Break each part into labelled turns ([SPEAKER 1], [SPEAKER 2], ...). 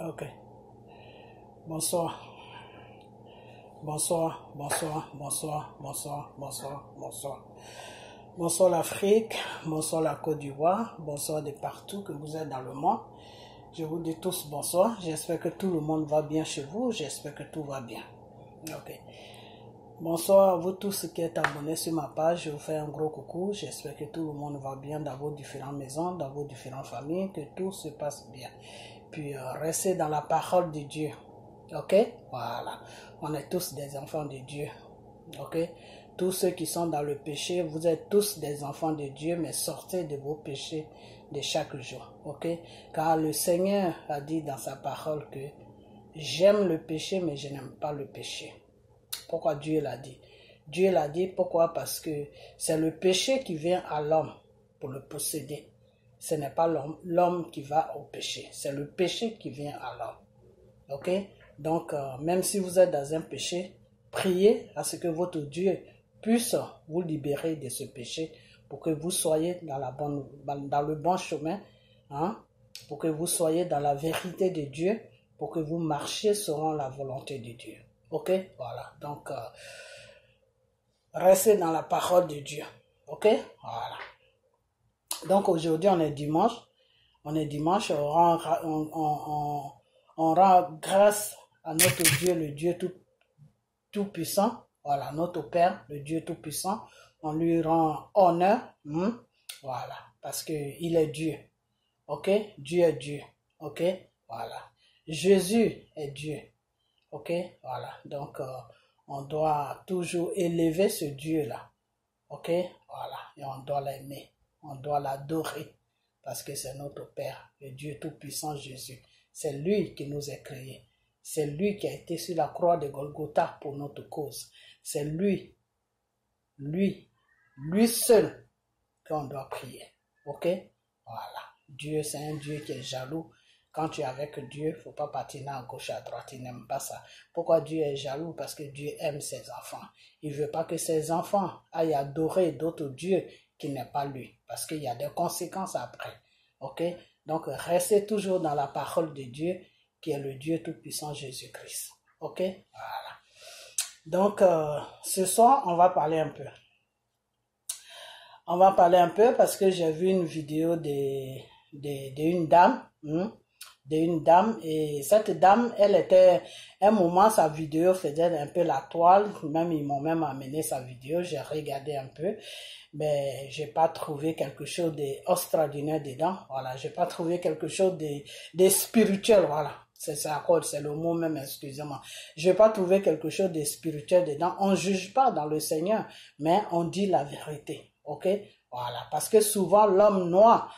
[SPEAKER 1] Ok. Bonsoir. Bonsoir, bonsoir, bonsoir, bonsoir, bonsoir, bonsoir. Bonsoir l'Afrique, bonsoir la Côte d'Ivoire, bonsoir de partout que vous êtes dans le monde. Je vous dis tous bonsoir. J'espère que tout le monde va bien chez vous. J'espère que tout va bien. Ok. Bonsoir à vous tous qui êtes abonnés sur ma page. Je vous fais un gros coucou. J'espère que tout le monde va bien dans vos différentes maisons, dans vos différentes familles, que tout se passe bien. Puis restez dans la parole de Dieu. Ok? Voilà. On est tous des enfants de Dieu. Ok? Tous ceux qui sont dans le péché, vous êtes tous des enfants de Dieu, mais sortez de vos péchés de chaque jour. Ok? Car le Seigneur a dit dans sa parole que j'aime le péché, mais je n'aime pas le péché. Pourquoi Dieu l'a dit? Dieu l'a dit, pourquoi? Parce que c'est le péché qui vient à l'homme pour le posséder. Ce n'est pas l'homme qui va au péché. C'est le péché qui vient à l'homme. Ok? Donc, même si vous êtes dans un péché, priez à ce que votre Dieu puisse vous libérer de ce péché pour que vous soyez dans le bon chemin, hein? Pour que vous soyez dans la vérité de Dieu, pour que vous marchiez selon la volonté de Dieu. Ok? Voilà. Donc, restez dans la parole de Dieu. Ok? Voilà. Donc, aujourd'hui, on est dimanche. On est dimanche. On rend grâce à notre Dieu, le Dieu tout-puissant. Voilà, notre Père, le Dieu tout-puissant. On lui rend honneur. Voilà, parce qu'il est Dieu. Ok? Dieu est Dieu. Ok? Voilà. Jésus est Dieu. Ok? Voilà. Donc, on doit toujours élever ce Dieu-là. Ok? Voilà. Et on doit l'aimer. On doit l'adorer. Parce que c'est notre Père, le Dieu tout-puissant Jésus. C'est lui qui nous a créés. C'est lui qui a été sur la croix de Golgotha pour notre cause. C'est lui seul qu'on doit prier. Ok? Voilà. Dieu, c'est un Dieu qui est jaloux. Quand tu es avec Dieu, il ne faut pas patiner à gauche, à droite. Il n'aime pas ça. Pourquoi Dieu est jaloux? Parce que Dieu aime ses enfants. Il ne veut pas que ses enfants aillent adorer d'autres dieux qui n'est pas lui. Parce qu'il y a des conséquences après. Ok? Donc, restez toujours dans la parole de Dieu, qui est le Dieu tout-puissant Jésus-Christ. Ok? Voilà. Donc, ce soir, on va parler un peu. On va parler un peu parce que j'ai vu une vidéo d'une dame. D'une dame, et cette dame, elle était, un moment, sa vidéo faisait un peu la toile, même ils m'ont même amené sa vidéo, j'ai regardé un peu, mais j'ai pas trouvé quelque chose d'extraordinaire dedans, voilà, j'ai pas trouvé quelque chose de spirituel, voilà, c'est ça, c'est le mot même, excusez-moi, j'ai pas trouvé quelque chose de spirituel dedans, on juge pas dans le Seigneur, mais on dit la vérité, ok, voilà, parce que souvent l'homme noir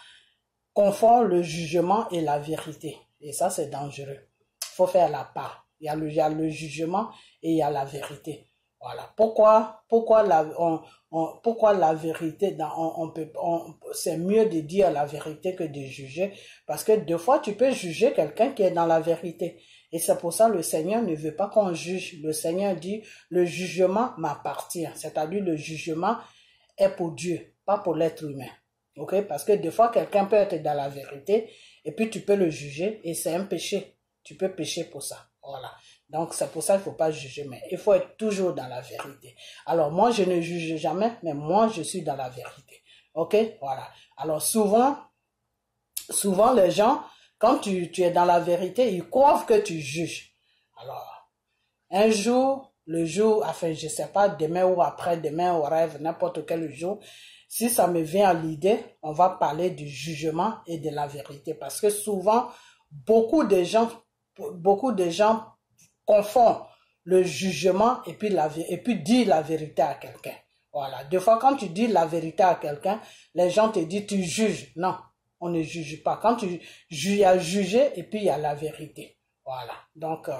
[SPEAKER 1] confond le jugement et la vérité. Et ça, c'est dangereux. Il faut faire la part. Il y a le jugement et il y a la vérité. Voilà. Pourquoi la vérité, c'est mieux de dire la vérité que de juger. Parce que des fois, tu peux juger quelqu'un qui est dans la vérité. Et c'est pour ça que le Seigneur ne veut pas qu'on juge. Le Seigneur dit, le jugement m'appartient. C'est-à-dire, le jugement est pour Dieu, pas pour l'être humain. Ok, parce que des fois, quelqu'un peut être dans la vérité et puis tu peux le juger et c'est un péché. Tu peux pécher pour ça. Voilà. Donc, c'est pour ça qu'il ne faut pas juger, mais il faut être toujours dans la vérité. Alors, moi, je ne juge jamais, mais moi, je suis dans la vérité. Ok, voilà. Alors, souvent, les gens, quand tu es dans la vérité, ils croient que tu juges. Alors, un jour, enfin, je sais pas, demain ou après-demain, au rêve, n'importe quel jour, si ça me vient à l'idée, on va parler du jugement et de la vérité. Parce que souvent, beaucoup de gens confondent le jugement et puis disent la vérité à quelqu'un. Voilà. Des fois, quand tu dis la vérité à quelqu'un, les gens te disent tu juges. Non, on ne juge pas. Quand il y a jugé et puis il y a la vérité. Voilà. Donc,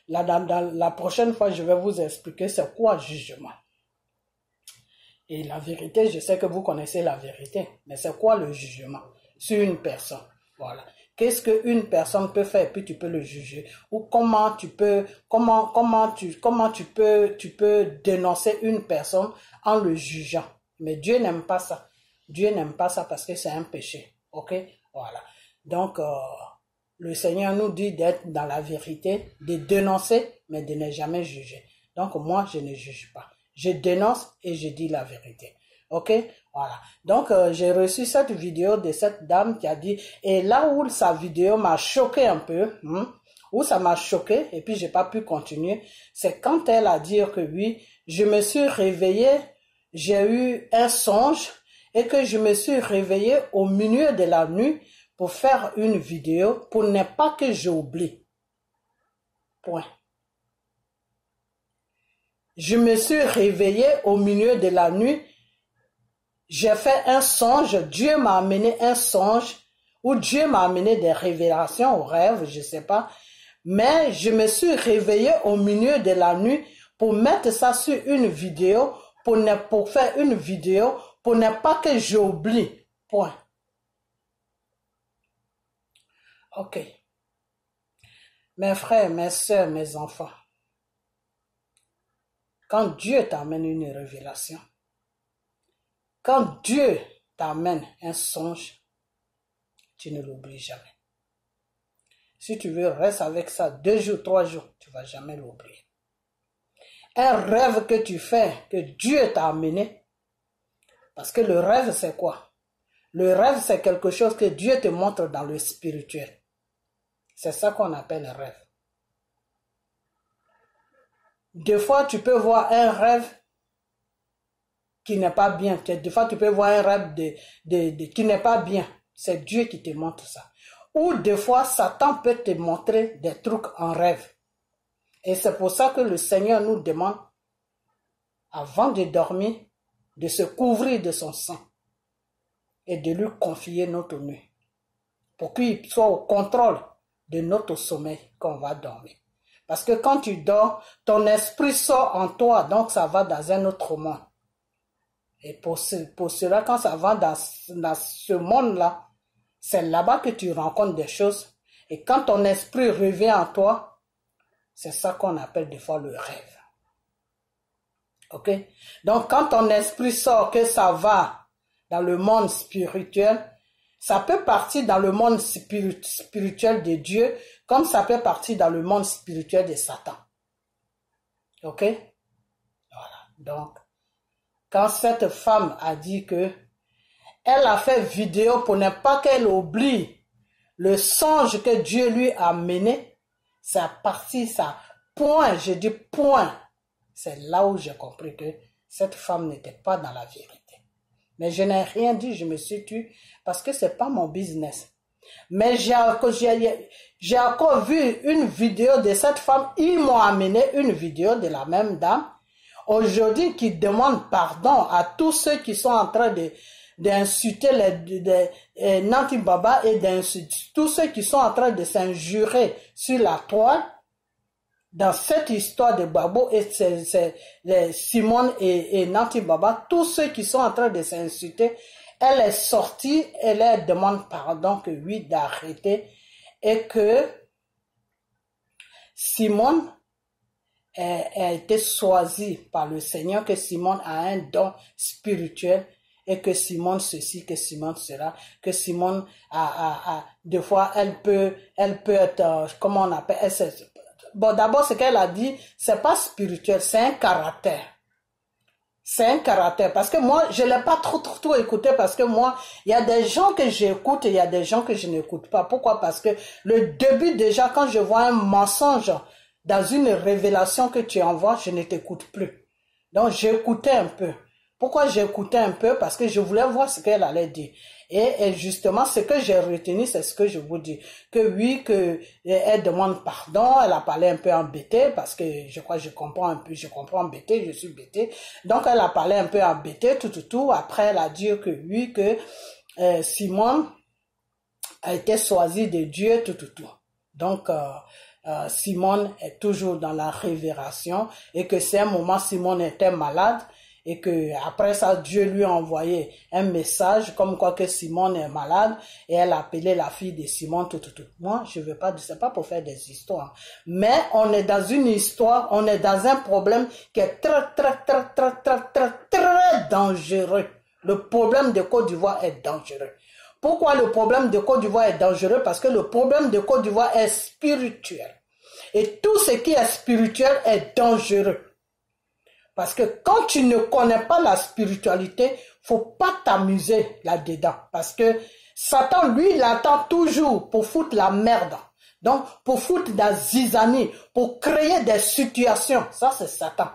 [SPEAKER 1] la prochaine fois, je vais vous expliquer c'est quoi jugement. Et la vérité, je sais que vous connaissez la vérité, mais c'est quoi le jugement sur une personne? Voilà. Qu'est-ce qu'une personne peut faire et puis tu peux le juger? Ou comment tu peux dénoncer une personne en le jugeant? Mais Dieu n'aime pas ça. Dieu n'aime pas ça parce que c'est un péché. Ok? Voilà. Donc, le Seigneur nous dit d'être dans la vérité, de dénoncer, mais de ne jamais juger. Donc moi, je ne juge pas. Je dénonce et je dis la vérité. Ok? Voilà. Donc j'ai reçu cette vidéo de cette dame qui a dit, et là où sa vidéo m'a choqué un peu, où ça m'a choqué, et puis j'ai pas pu continuer, c'est quand elle a dit que oui, je me suis réveillée, j'ai eu un songe, et que je me suis réveillée au milieu de la nuit pour faire une vidéo pour ne pas que j'oublie. Point. Je me suis réveillée au milieu de la nuit, j'ai fait un songe, Dieu m'a amené un songe, ou Dieu m'a amené des révélations ou rêves, je sais pas, mais je me suis réveillée au milieu de la nuit pour mettre ça sur une vidéo, pour faire une vidéo, pour ne pas que j'oublie. Point. Ok. Mes frères, mes soeurs, mes enfants, quand Dieu t'amène une révélation, quand Dieu t'amène un songe, tu ne l'oublies jamais. Si tu veux, reste avec ça 2 jours, 3 jours, tu ne vas jamais l'oublier. Un rêve que tu fais, que Dieu t'a amené, parce que le rêve c'est quoi? Le rêve c'est quelque chose que Dieu te montre dans le spirituel. C'est ça qu'on appelle un rêve. Des fois, tu peux voir un rêve qui n'est pas bien. Des fois, tu peux voir un rêve qui n'est pas bien. C'est Dieu qui te montre ça. Ou des fois, Satan peut te montrer des trucs en rêve. Et c'est pour ça que le Seigneur nous demande, avant de dormir, de se couvrir de son sang et de lui confier notre nuit, pour qu'il soit au contrôle de notre sommeil quand on va dormir. Parce que quand tu dors, ton esprit sort en toi, donc ça va dans un autre monde. Et pour cela, quand ça va dans ce monde-là, c'est là-bas que tu rencontres des choses. Et quand ton esprit revient en toi, c'est ça qu'on appelle des fois le rêve. Ok? Donc quand ton esprit sort, que ça va dans le monde spirituel, ça peut partir dans le monde spirituel de Dieu, comme ça peut partir dans le monde spirituel de Satan. Ok? Voilà. Donc, quand cette femme a dit que elle a fait vidéo pour ne pas qu'elle oublie le songe que Dieu lui a mené, c'est à partir ça. Point, je dis point. C'est là où j'ai compris que cette femme n'était pas dans la vérité. Mais je n'ai rien dit, je me suis tue parce que c'est pas mon business. Mais j'ai encore vu une vidéo de cette femme. Ils m'ont amené une vidéo de la même dame aujourd'hui qui demande pardon à tous ceux qui sont en train d'insulter les Nanti Baba et d'insulter tous ceux qui sont en train de s'injurer sur la toile. Dans cette histoire de Babo et Simone et Nanti Baba, tous ceux qui sont en train de s'insulter, elle est sortie, elle demande pardon que oui, d'arrêter et que Simone a été choisie par le Seigneur, que Simone a un don spirituel et que Simone ceci, que Simone cela, que Simone des fois elle peut être, comment on appelle, bon, d'abord, ce qu'elle a dit, c'est pas spirituel, c'est un caractère. C'est un caractère. Parce que moi, je l'ai pas trop écouté parce que moi, il y a des gens que j'écoute et il y a des gens que je n'écoute pas. Pourquoi? Parce que le début, déjà, quand je vois un mensonge dans une révélation que tu envoies, je ne t'écoute plus. Donc, j'écoutais un peu. Pourquoi j'écoutais un peu? Parce que je voulais voir ce qu'elle allait dire. Et justement, ce que j'ai retenu, c'est ce que je vous dis. Que oui, elle demande pardon, elle a parlé un peu embêtée, parce que je crois que je comprends embêtée, je suis bêtée. Donc, elle a parlé un peu embêtée, tout. Après, elle a dit que oui, que Simone a été choisie de Dieu, tout. Donc, Simone est toujours dans la révélation et que c'est un moment, Simone était malade. Et que après ça, Dieu lui a envoyé un message comme quoi que Simone est malade et elle a appelé la fille de Simone, tout. Moi, je veux pas, c'est pas pour faire des histoires. Mais on est dans une histoire, on est dans un problème qui est très dangereux. Le problème de Côte d'Ivoire est dangereux. Pourquoi le problème de Côte d'Ivoire est dangereux? Parce que le problème de Côte d'Ivoire est spirituel. Et tout ce qui est spirituel est dangereux. Parce que quand tu ne connais pas la spiritualité, faut pas t'amuser là-dedans. Parce que Satan, lui, il attend toujours pour foutre la merde. Donc, pour foutre de la zizanie, pour créer des situations. Ça, c'est Satan.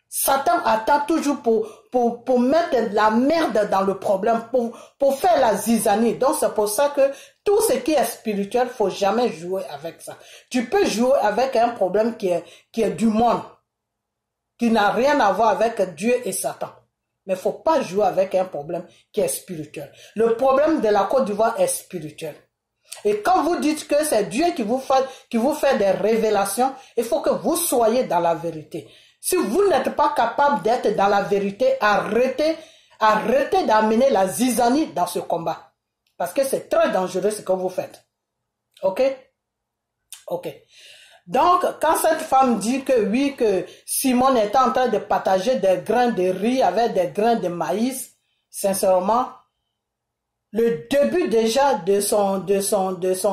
[SPEAKER 1] Satan attend toujours pour mettre de la merde dans le problème, pour faire la zizanie. Donc, c'est pour ça que tout ce qui est spirituel, faut jamais jouer avec ça. Tu peux jouer avec un problème qui est du monde, qui n'a rien à voir avec Dieu et Satan. Mais faut pas jouer avec un problème qui est spirituel. Le problème de la Côte d'Ivoire est spirituel. Et quand vous dites que c'est Dieu qui vous fait des révélations, il faut que vous soyez dans la vérité. Si vous n'êtes pas capable d'être dans la vérité, arrêtez d'amener la zizanie dans ce combat. Parce que c'est très dangereux ce que vous faites. Ok? Ok. Donc, quand cette femme dit que oui, que Simone était en train de partager des grains de riz avec des grains de maïs, sincèrement, le début déjà de son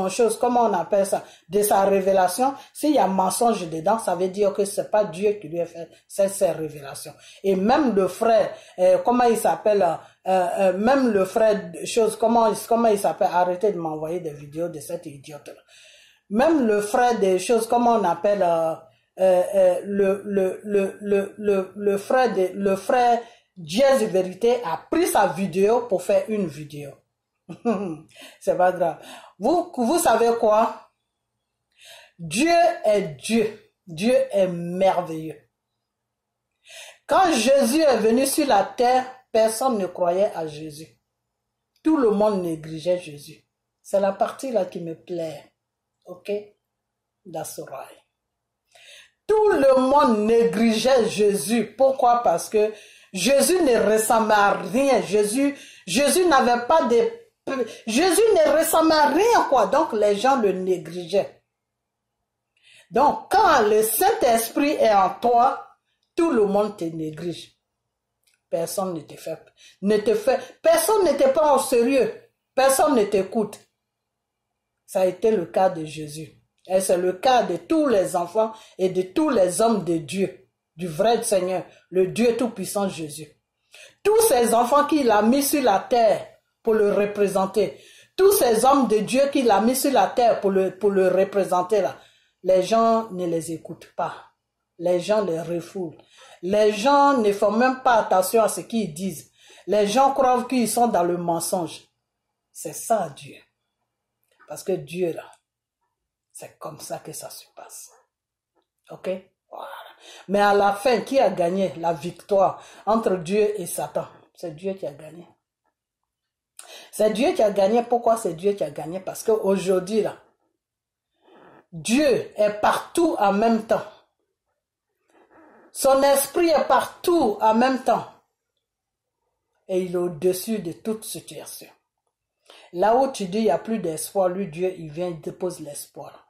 [SPEAKER 1] chose, comment on appelle ça, de sa révélation, s'il y a mensonge dedans, ça veut dire que c'est pas Dieu qui lui a fait ces révélations. Et même le frère, comment il s'appelle, même le frère, chose, comment il s'appelle, arrêtez de m'envoyer des vidéos de cette idiote-là. Même le frère des choses, comment on appelle, le frère Jazz Vérité a pris sa vidéo pour faire une vidéo. C'est pas grave. Vous savez quoi? Dieu est Dieu. Dieu est merveilleux. Quand Jésus est venu sur la terre, personne ne croyait à Jésus. Tout le monde négligeait Jésus. C'est la partie là qui me plaît. Ok? That's right. Tout le monde négligeait Jésus. Pourquoi? Parce que Jésus ne ressemblait à rien. Jésus n'avait pas de... Jésus ne ressemblait à rien, quoi. Donc, les gens le négligeaient. Donc, quand le Saint-Esprit est en toi, tout le monde te néglige. Personne ne te fait... Personne ne te prend au sérieux. Personne ne t'écoute. Ça a été le cas de Jésus. Et c'est le cas de tous les enfants et de tous les hommes de Dieu, du vrai Seigneur, le Dieu tout-puissant Jésus. Tous ces enfants qu'il a mis sur la terre pour le représenter, tous ces hommes de Dieu qu'il a mis sur la terre pour le représenter là, les gens ne les écoutent pas. Les gens les refoulent. Les gens ne font même pas attention à ce qu'ils disent. Les gens croient qu'ils sont dans le mensonge. C'est ça Dieu. Parce que Dieu là, c'est comme ça que ça se passe. Ok? Voilà. Mais à la fin, qui a gagné la victoire entre Dieu et Satan? C'est Dieu qui a gagné. C'est Dieu qui a gagné. Pourquoi c'est Dieu qui a gagné? Parce qu'aujourd'hui, là, Dieu est partout en même temps. Son esprit est partout en même temps. Et il est au-dessus de toute situation. Là où tu dis il n'y a plus d'espoir, lui, Dieu, il vient, il dépose l'espoir.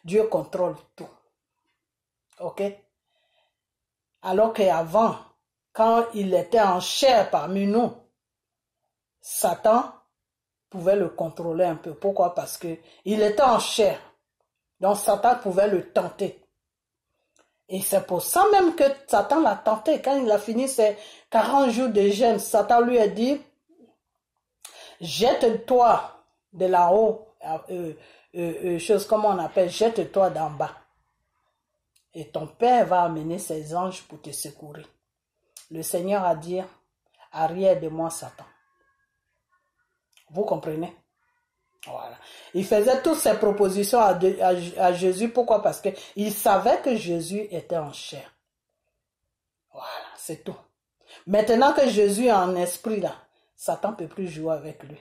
[SPEAKER 1] Dieu contrôle tout. Ok? Alors qu'avant, quand il était en chair parmi nous, Satan pouvait le contrôler un peu. Pourquoi? Parce que il était en chair. Donc Satan pouvait le tenter. Et c'est pour ça même que Satan l'a tenté. Quand il a fini ses 40 jours de jeûne, Satan lui a dit, jette-toi de là-haut, chose comme on appelle, jette-toi d'en bas. Et ton Père va amener ses anges pour te secourir. Le Seigneur a dit, arrière de moi Satan. Vous comprenez? Voilà. Il faisait toutes ces propositions à Jésus. Pourquoi? Parce qu'il savait que Jésus était en chair. Voilà, c'est tout. Maintenant que Jésus est en esprit là, Satan ne peut plus jouer avec lui.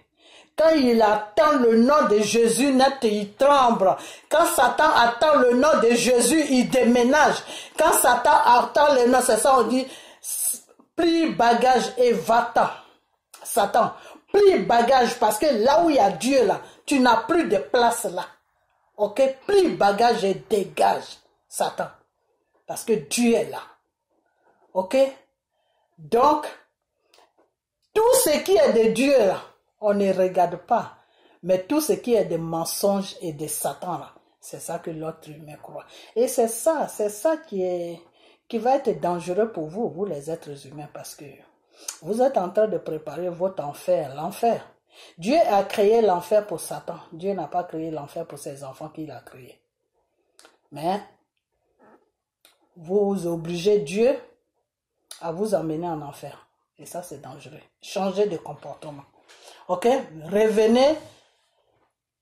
[SPEAKER 1] Quand il attend le nom de Jésus net, il tremble. Quand Satan attend le nom de Jésus, il déménage. Quand Satan attend le nom, c'est ça on dit, plie bagage et va-t'en. Satan, plie bagage parce que là où il y a Dieu là, tu n'as plus de place là. Ok, plie bagage et dégage, Satan. Parce que Dieu est là. Ok? Donc, tout ce qui est de Dieu là, On ne regarde pas. Mais tout ce qui est des mensonges et des satans, là, c'est ça que l'autre humain croit. Et c'est ça qui va être dangereux pour vous, vous les êtres humains, parce que vous êtes en train de préparer votre enfer, l'enfer. Dieu a créé l'enfer pour Satan. Dieu n'a pas créé l'enfer pour ses enfants qu'il a créés. Mais vous obligez Dieu à vous emmener en enfer. Et ça, c'est dangereux. Changez de comportement. Ok? Revenez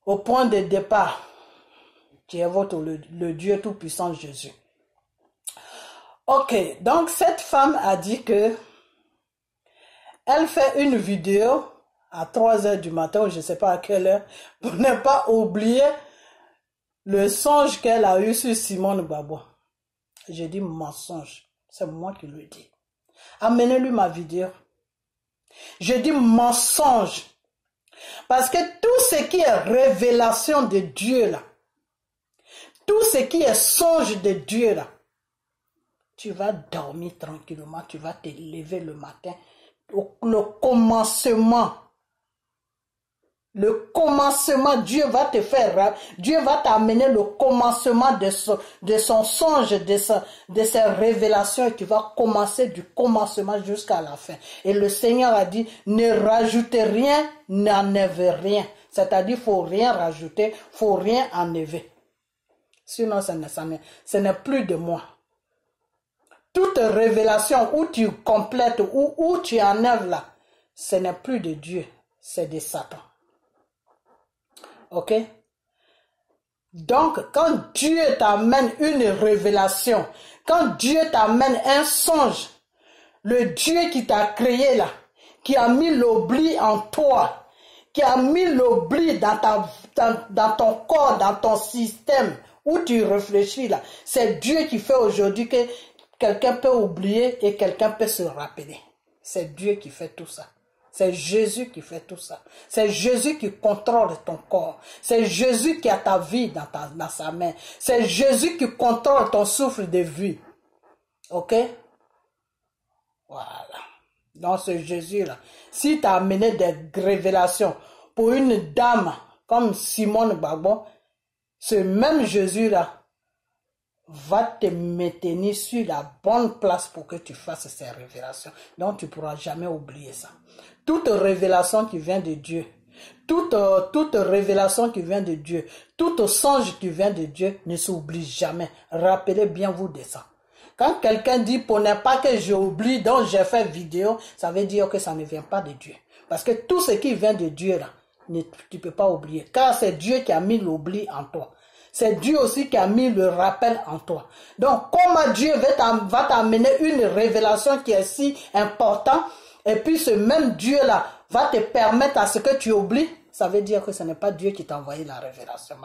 [SPEAKER 1] au point de départ, qui est le Dieu Tout-Puissant Jésus. Ok, donc cette femme a dit que elle fait une vidéo à 3 heures du matin, ou je ne sais pas à quelle heure, pour ne pas oublier le songe qu'elle a eu sur Simone Gbagbo. J'ai dit mensonge, c'est moi qui le dis. Amenez-lui ma vidéo. Je dis mensonge. Parce que tout ce qui est révélation de Dieu là, tout ce qui est songe de Dieu là, tu vas dormir tranquillement, tu vas te lever le matin. Le commencement, Dieu va te faire, Dieu va t'amener le commencement de son songe, de ses révélations, et tu vas commencer du commencement jusqu'à la fin. Et le Seigneur a dit, ne rajoutez rien, n'enlevez rien. C'est-à-dire, faut rien rajouter, faut rien enlever. Sinon, ce n'est plus de moi. Toute révélation où tu complètes, où tu enlèves là, ce n'est plus de Dieu, c'est de Satan. Ok? Donc, quand Dieu t'amène une révélation, quand Dieu t'amène un songe, le Dieu qui t'a créé là, qui a mis l'oubli en toi, qui a mis l'oubli dans ton corps, dans ton système, où tu réfléchis là, c'est Dieu qui fait aujourd'hui que quelqu'un peut oublier et quelqu'un peut se rappeler. C'est Dieu qui fait tout ça. C'est Jésus qui fait tout ça. C'est Jésus qui contrôle ton corps. C'est Jésus qui a ta vie dans sa main. C'est Jésus qui contrôle ton souffle de vie. Ok? Voilà. Donc ce Jésus-là, si tu as amené des révélations pour une dame comme Simone Gbagbo, ce même Jésus-là va te maintenir sur la bonne place pour que tu fasses ces révélations. Donc tu ne pourras jamais oublier ça. Toute révélation qui vient de Dieu, toute révélation qui vient de Dieu, tout songe qui vient de Dieu ne s'oublie jamais. Rappelez bien vous de ça. Quand quelqu'un dit pour ne pas que j'oublie, donc j'ai fait vidéo, ça veut dire que ça ne vient pas de Dieu. Parce que tout ce qui vient de Dieu là, tu ne peux pas oublier. Car c'est Dieu qui a mis l'oubli en toi. C'est Dieu aussi qui a mis le rappel en toi. Donc, comment Dieu va t'amener une révélation qui est si importante, et puis ce même Dieu-là va te permettre à ce que tu oublies, ça veut dire que ce n'est pas Dieu qui t'a envoyé la révélation,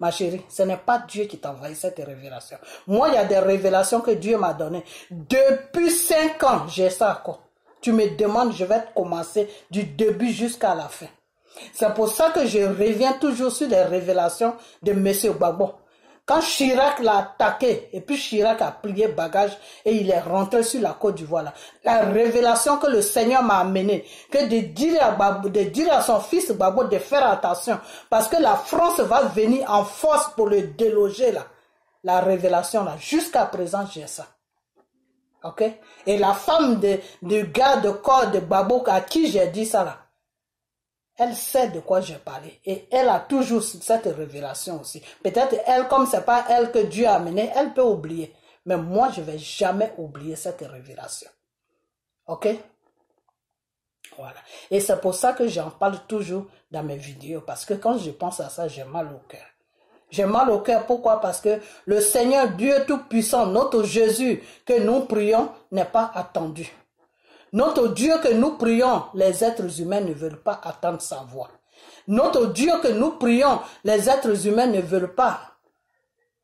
[SPEAKER 1] ma chérie. Ce n'est pas Dieu qui t'a envoyé cette révélation. Moi, il y a des révélations que Dieu m'a données. Depuis 5 ans, j'ai ça encore. Tu me demandes, je vais commencer du début jusqu'à la fin. C'est pour ça que je reviens toujours sur les révélations de M. Gbagbo. Quand Chirac l'a attaqué, et puis Chirac a plié bagage et il est rentré sur la Côte d'Ivoire, la révélation que le Seigneur m'a amenée, que de dire à son fils Gbagbo de faire attention, parce que la France va venir en force pour le déloger là. La révélation là, jusqu'à présent j'ai ça. Ok? Et la femme du gars de corps de Gbagbo à qui j'ai dit ça là, elle sait de quoi j'ai parlé. Et elle a toujours cette révélation aussi. Peut-être elle, comme c'est pas elle que Dieu a amené, elle peut oublier. Mais moi, je ne vais jamais oublier cette révélation. Ok? Voilà. Et c'est pour ça que j'en parle toujours dans mes vidéos. Parce que quand je pense à ça, j'ai mal au cœur. J'ai mal au cœur. Pourquoi? Parce que le Seigneur Dieu Tout-Puissant, notre Jésus que nous prions, n'est pas attendu. Notre Dieu que nous prions, les êtres humains ne veulent pas attendre sa voix. Notre Dieu que nous prions, les êtres humains ne veulent pas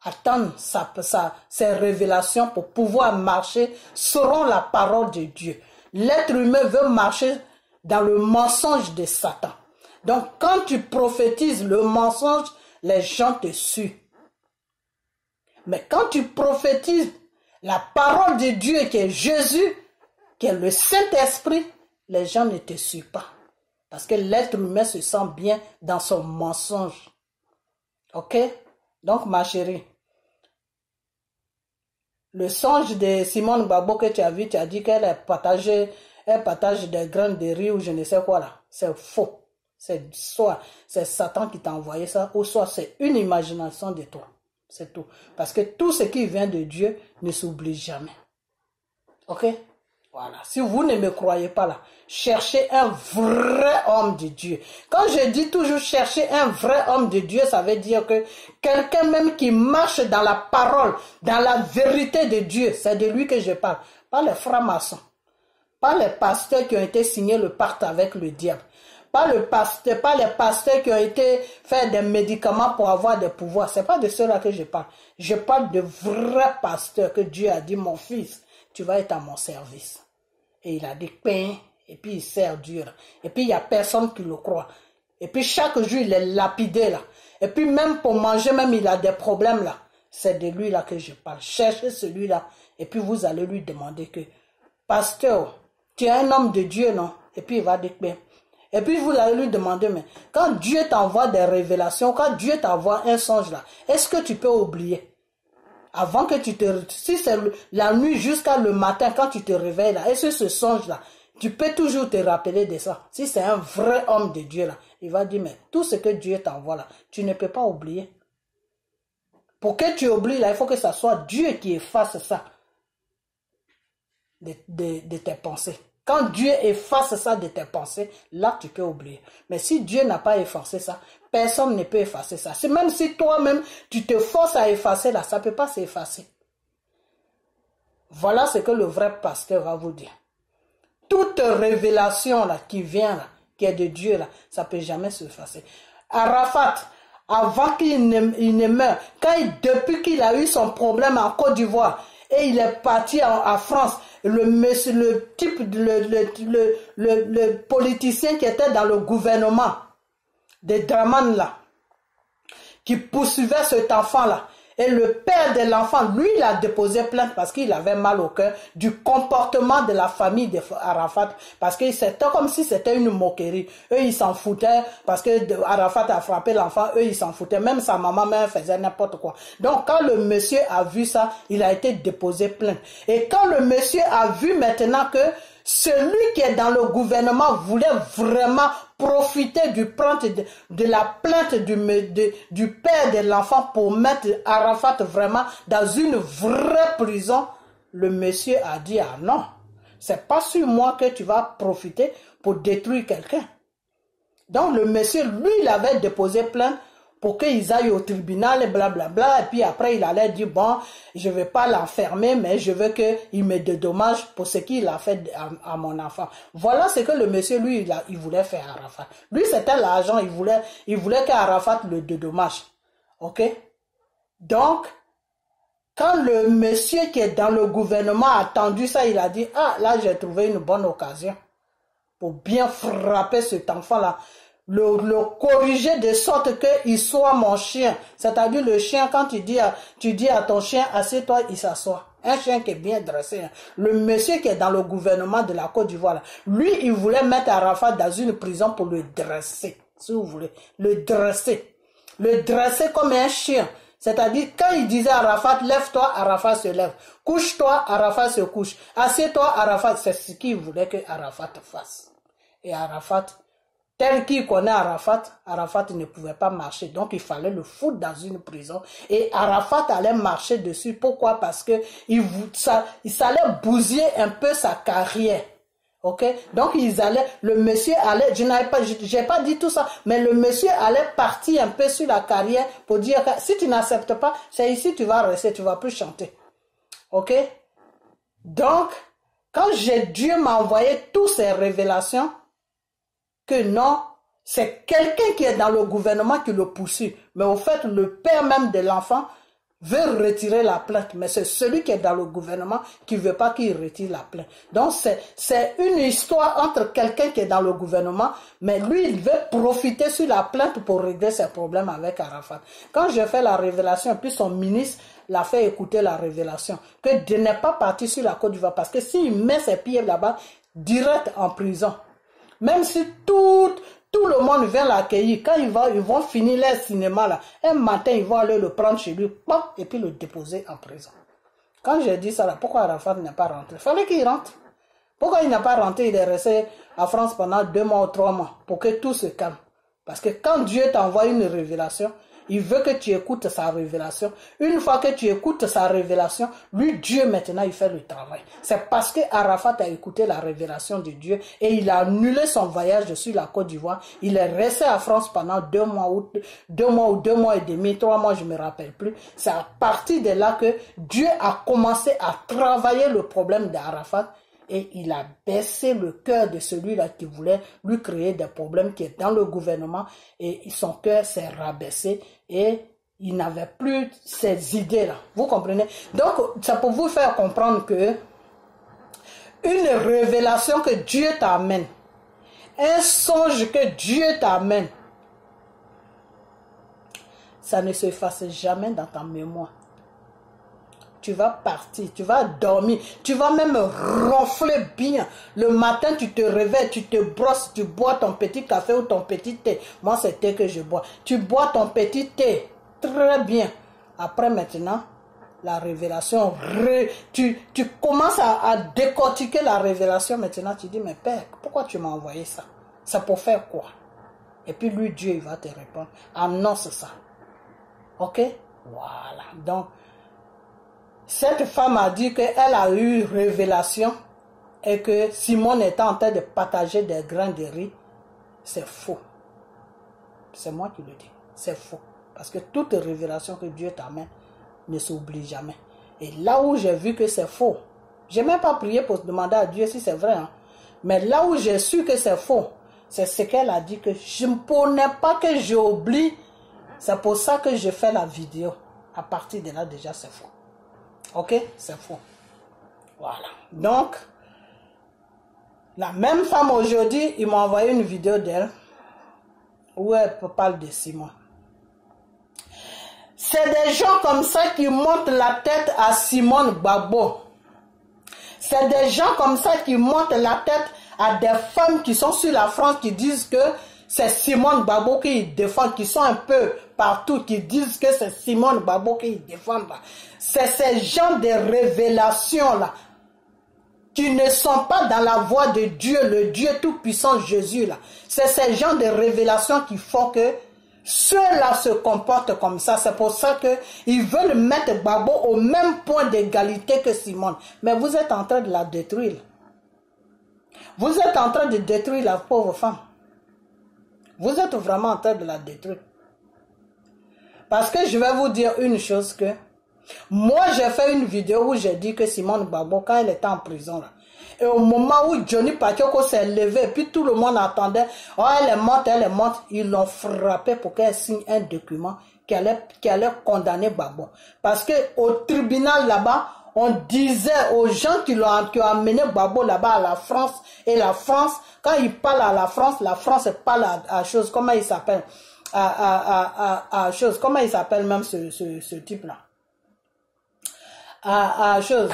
[SPEAKER 1] attendre ses révélations pour pouvoir marcher selon la parole de Dieu. L'être humain veut marcher dans le mensonge de Satan. Donc quand tu prophétises le mensonge, les gens te suivent. Mais quand tu prophétises la parole de Dieu qui est Jésus, qui est le Saint-Esprit, les gens ne te suivent pas. Parce que l'être humain se sent bien dans son mensonge. Ok? Donc, ma chérie, le songe de Simone Gbagbo que tu as vu, tu as dit qu'elle partage des graines de riz ou je ne sais quoi là. C'est faux. C'est soit c'est Satan qui t'a envoyé ça, ou soit c'est une imagination de toi. C'est tout. Parce que tout ce qui vient de Dieu ne s'oublie jamais. Ok? Voilà. Si vous ne me croyez pas là, cherchez un vrai homme de Dieu. Quand je dis toujours chercher un vrai homme de Dieu, ça veut dire que quelqu'un même qui marche dans la parole, dans la vérité de Dieu, c'est de lui que je parle. Pas les francs-maçons, pas les pasteurs qui ont été signés le pacte avec le diable. Pas les pasteurs qui ont été faire des médicaments pour avoir des pouvoirs. C'est pas de cela que je parle. Je parle de vrais pasteurs que Dieu a dit, mon fils, tu vas être à mon service. Et il a dit, pain, et puis il sert Dieu. Là. Et puis il n'y a personne qui le croit. Et puis chaque jour, il est lapidé là. Et puis même pour manger, même il a des problèmes là. C'est de lui là que je parle. Cherchez celui-là. Et puis vous allez lui demander que, pasteur, tu es un homme de Dieu, non? Et puis il va dire, pain. Et puis vous allez lui demander, mais quand Dieu t'envoie des révélations, quand Dieu t'envoie un songe là, est-ce que tu peux oublier? Avant que tu te... Si c'est la nuit jusqu'à le matin, quand tu te réveilles là, est-ce que ce songe là, tu peux toujours te rappeler de ça? Si c'est un vrai homme de Dieu là, il va dire, mais tout ce que Dieu t'envoie là, tu ne peux pas oublier. Pour que tu oublies là, il faut que ça soit Dieu qui efface ça de tes pensées. Quand Dieu efface ça de tes pensées, là tu peux oublier. Mais si Dieu n'a pas effacé ça, personne ne peut effacer ça. Même si toi-même tu te forces à effacer là, ça ne peut pas s'effacer. Voilà ce que le vrai pasteur va vous dire. Toute révélation là qui vient là, qui est de Dieu là, ça ne peut jamais s'effacer. Arafat, avant qu'il ne meure, depuis qu'il a eu son problème en Côte d'Ivoire, et il est parti en France, le politicien qui était dans le gouvernement de Draman là, qui poursuivait cet enfant là, et le père de l'enfant, lui, il a déposé plainte parce qu'il avait mal au cœur du comportement de la famille de Arafat, parce que c'était comme si c'était une moquerie. Eux, ils s'en foutaient parce que Arafat a frappé l'enfant, eux, ils s'en foutaient. Même sa maman même faisait n'importe quoi. Donc, quand le monsieur a vu ça, il a été déposé plainte. Et quand le monsieur a vu maintenant que celui qui est dans le gouvernement voulait vraiment profiter de la plainte du père de l'enfant pour mettre Arafat vraiment dans une vraie prison, le monsieur a dit, ah non, c'est pas sur moi que tu vas profiter pour détruire quelqu'un. Donc le monsieur, lui, il avait déposé plainte pour qu'ils aillent au tribunal et blablabla, et puis après il allait dire, bon, je ne vais pas l'enfermer, mais je veux qu'il me dédommage pour ce qu'il a fait à mon enfant. Voilà ce que le monsieur, lui, il voulait faire à Arafat. Lui, c'était l'argent, il voulait qu'Arafat le dédommage. Ok? Donc, quand le monsieur qui est dans le gouvernement a entendu ça, il a dit, ah, là, j'ai trouvé une bonne occasion pour bien frapper cet enfant-là. Le corriger de sorte qu'il soit mon chien. C'est-à-dire le chien, quand tu dis à ton chien, assieds-toi, il s'assoit. Un chien qui est bien dressé. Le monsieur qui est dans le gouvernement de la Côte d'Ivoire, lui, il voulait mettre Arafat dans une prison pour le dresser, si vous voulez. Le dresser. Le dresser comme un chien. C'est-à-dire, quand il disait à Arafat, lève-toi, Arafat se lève. Couche-toi, Arafat se couche. Assieds-toi, Arafat. C'est ce qu'il voulait que Arafat fasse. Et Arafat, tel qu'il connaît Arafat, Arafat ne pouvait pas marcher. Donc, il fallait le foutre dans une prison. Et Arafat allait marcher dessus. Pourquoi? Parce que ça allait bousiller un peu sa carrière. Ok? Donc, le monsieur allait, j'ai pas dit tout ça, mais le monsieur allait partir un peu sur la carrière pour dire que si tu n'acceptes pas, c'est ici tu vas rester, tu vas plus chanter. Ok? Donc, quand Dieu m'a envoyé toutes ces révélations, que non, c'est quelqu'un qui est dans le gouvernement qui le poursuit. Mais au fait, le père même de l'enfant veut retirer la plainte. Mais c'est celui qui est dans le gouvernement qui ne veut pas qu'il retire la plainte. Donc, c'est une histoire entre quelqu'un qui est dans le gouvernement, mais lui, il veut profiter sur la plainte pour régler ses problèmes avec Arafat. Quand je fais la révélation, puis son ministre l'a fait écouter la révélation, que de n'est pas parti sur la Côte d'Ivoire, parce que s'il met ses pieds là-bas, direct en prison. Même si tout le monde vient l'accueillir, quand ils vont finir leur cinéma là, un matin, ils vont aller le prendre chez lui, et puis le déposer en prison. Quand j'ai dit ça là, pourquoi Arafat n'est pas rentré? Il fallait qu'il rentre. Pourquoi il n'a pas rentré? Il est resté en France pendant 2 mois ou 3 mois pour que tout se calme. Parce que quand Dieu t'envoie une révélation, il veut que tu écoutes sa révélation. Une fois que tu écoutes sa révélation, lui, Dieu, maintenant, il fait le travail. C'est parce que Arafat a écouté la révélation de Dieu et il a annulé son voyage sur la Côte d'Ivoire. Il est resté à France pendant 2 mois ou 2 mois et demi, 3 mois, je ne me rappelle plus. C'est à partir de là que Dieu a commencé à travailler le problème d'Arafat. Et il a baissé le cœur de celui-là qui voulait lui créer des problèmes, qui est dans le gouvernement, et son cœur s'est rabaissé et il n'avait plus ces idées-là. Vous comprenez? Donc, ça peut vous faire comprendre que une révélation que Dieu t'amène, un songe que Dieu t'amène, ça ne s'efface jamais dans ta mémoire. Tu vas partir, tu vas dormir, tu vas même ronfler bien. Le matin, tu te réveilles, tu te brosses, tu bois ton petit café ou ton petit thé. Moi, c'est thé que je bois. Tu bois ton petit thé, très bien. Après, maintenant, la révélation, tu commences à décortiquer la révélation. Maintenant, tu dis, mais Père, pourquoi tu m'as envoyé ça? C'est pour faire quoi? Et puis lui, Dieu, il va te répondre. Annonce ça. Ok? Voilà. Donc, cette femme a dit qu'elle a eu révélation et que Simone était en train de partager des grains de riz. C'est faux. C'est moi qui le dis. C'est faux. Parce que toute révélation que Dieu t'amène ne s'oublie jamais. Et là où j'ai vu que c'est faux, je n'ai même pas prié pour demander à Dieu si c'est vrai. Hein. Mais là où j'ai su que c'est faux, c'est ce qu'elle a dit que je ne pourrais pas que j'oublie. C'est pour ça que je fais la vidéo. À partir de là, déjà, c'est faux. Ok, c'est faux. Voilà. Donc, la même femme aujourd'hui, il m'a envoyé une vidéo d'elle où elle parle de Simon. C'est des gens comme ça qui montent la tête à Simone Gbagbo. C'est des gens comme ça qui montent la tête à des femmes qui sont sur la France qui disent que c'est Simone Gbagbo qui défend, qui sont un peu partout, qui disent que c'est Simone Gbagbo qui défend. C'est ces gens de révélation-là qui ne sont pas dans la voie de Dieu, le Dieu tout-puissant Jésus-là. C'est ces gens de révélation qui font que ceux-là se comportent comme ça. C'est pour ça qu'ils veulent mettre Gbagbo au même point d'égalité que Simone. Mais vous êtes en train de la détruire. Vous êtes en train de détruire la pauvre femme. Vous êtes vraiment en train de la détruire. Parce que je vais vous dire une chose que moi j'ai fait une vidéo où j'ai dit que Simone Gbagbo, quand elle était en prison là, et au moment où Johnny Pacheco s'est levé, et puis tout le monde attendait, oh elle est morte, ils l'ont frappé pour qu'elle signe un document qui allait condamner Gbagbo. Parce que au tribunal là-bas, on disait aux gens qui ont amené Gbagbo là-bas à la France, et la France, quand ils parlent à la France parle à chose, comment il s'appelle? Chose, comment il s'appelle même ce type-là? Chose,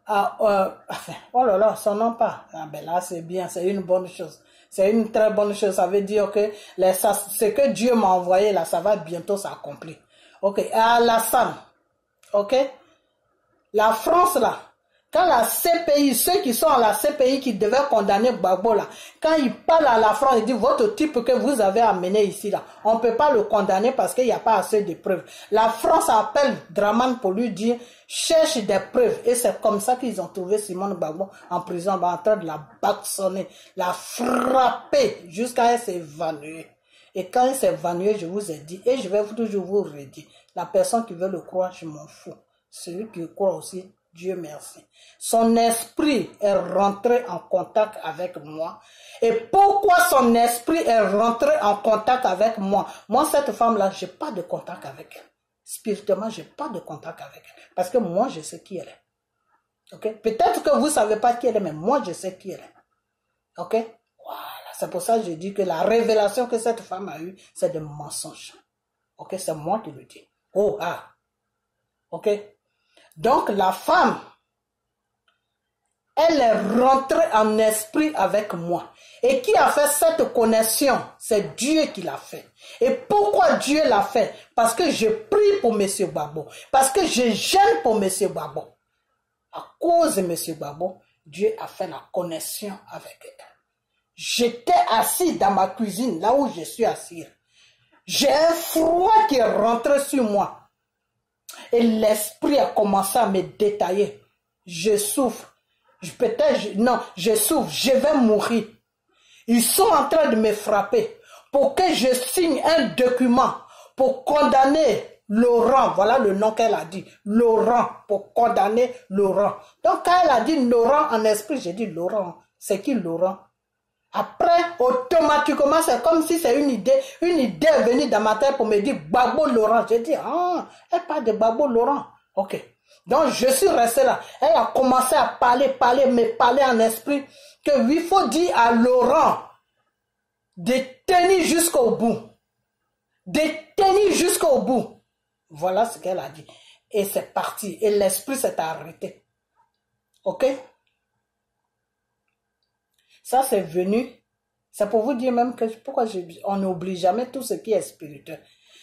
[SPEAKER 1] oh là là, son nom pas. Ah ben là c'est bien, c'est une bonne chose. C'est une très bonne chose, ça veut dire que ce que Dieu m'a envoyé là, ça va bientôt s'accomplir. Ok, Alassane, ok? La France là, quand la CPI, ceux qui sont à la CPI qui devaient condamner Gbagbo là, quand ils parlent à la France, ils disent votre type que vous avez amené ici là, on ne peut pas le condamner parce qu'il n'y a pas assez de preuves. La France appelle Draman pour lui dire cherche des preuves et c'est comme ça qu'ils ont trouvé Simone Gbagbo en prison, en train de la bâtonner, la frapper jusqu'à ce qu'elle s'évanouie. Et quand elle s'est évanouie, je vous ai dit, et je vais toujours vous redire, la personne qui veut le croire, je m'en fous. Celui qui croit aussi, Dieu merci. Son esprit est rentré en contact avec moi. Et pourquoi son esprit est rentré en contact avec moi? Moi, cette femme-là, je n'ai pas de contact avec elle. Spirituellement, je n'ai pas de contact avec elle. Parce que moi, je sais qui elle est. Okay? Peut-être que vous ne savez pas qui elle est, mais moi, je sais qui elle est. Ok? Voilà. C'est pour ça que je dis que la révélation que cette femme a eue, c'est de mensonge. Ok? C'est moi qui le dis. Oh, ah. Ok? Donc, la femme, Elle est rentrée en esprit avec moi. Et qui a fait cette connexion? C'est Dieu qui l'a fait. Et pourquoi Dieu l'a fait? Parce que je prie pour M. Gbagbo. Parce que je gêne pour M. Gbagbo. À cause de M. Gbagbo, Dieu a fait la connexion avec elle. J'étais assis dans ma cuisine, là où je suis assis. J'ai un froid qui est rentré sur moi. Et l'esprit a commencé à me détailler. Je souffre. Je souffre, je vais mourir. Ils sont en train de me frapper pour que je signe un document pour condamner Laurent. Voilà le nom qu'elle a dit. Laurent, pour condamner Laurent. Donc quand elle a dit Laurent en esprit, j'ai dit Laurent. C'est qui Laurent? Après, automatiquement, c'est comme si c'est une idée est venue dans ma tête pour me dire Gbagbo Laurent. J'ai dit, ah, elle parle de Gbagbo Laurent. Ok. Donc, je suis resté là. Elle a commencé à parler en esprit que il faut dire à Laurent de tenir jusqu'au bout. De tenir jusqu'au bout. Voilà ce qu'elle a dit. Et c'est parti. Et l'esprit s'est arrêté. Ok? Ça, c'est venu. C'est pour vous dire même que pourquoi on n'oublie jamais tout ce qui est spirituel.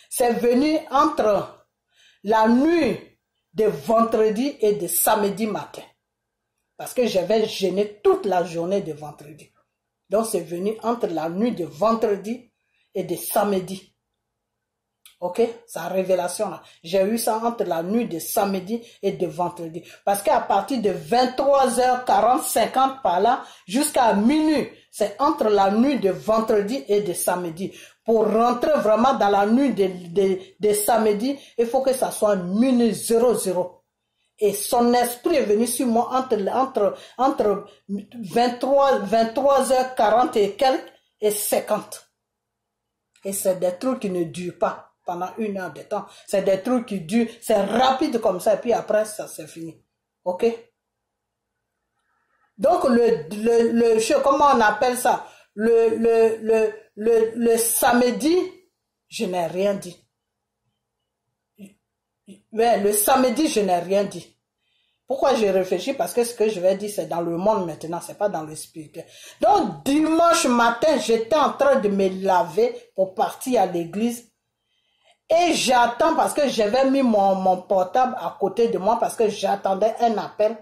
[SPEAKER 1] C'est venu entre la nuit de vendredi et de samedi matin. Parce que j'avais jeûné toute la journée de vendredi. Donc, c'est venu entre la nuit de vendredi et de samedi. Ok, sa révélation là. J'ai eu ça entre la nuit de samedi et de vendredi. Parce qu'à partir de 23h40, 50 par là, jusqu'à minuit, c'est entre la nuit de vendredi et de samedi. Pour rentrer vraiment dans la nuit de samedi, il faut que ça soit minuit 00. Et son esprit est venu sur moi entre 23h40 et quelques et 50. Et c'est des trucs qui ne durent pas pendant 1 heure de temps. C'est des trucs qui durent, c'est rapide comme ça, et puis après, ça c'est fini. Ok? Donc, comment on appelle ça? Le samedi, je n'ai rien dit. Mais le samedi, je n'ai rien dit. Pourquoi je réfléchis? Parce que ce que je vais dire, c'est dans le monde maintenant, c'est pas dans le spirituel. Donc, dimanche matin, j'étais en train de me laver pour partir à l'église. Et j'attends parce que j'avais mis mon portable à côté de moi parce que j'attendais un appel.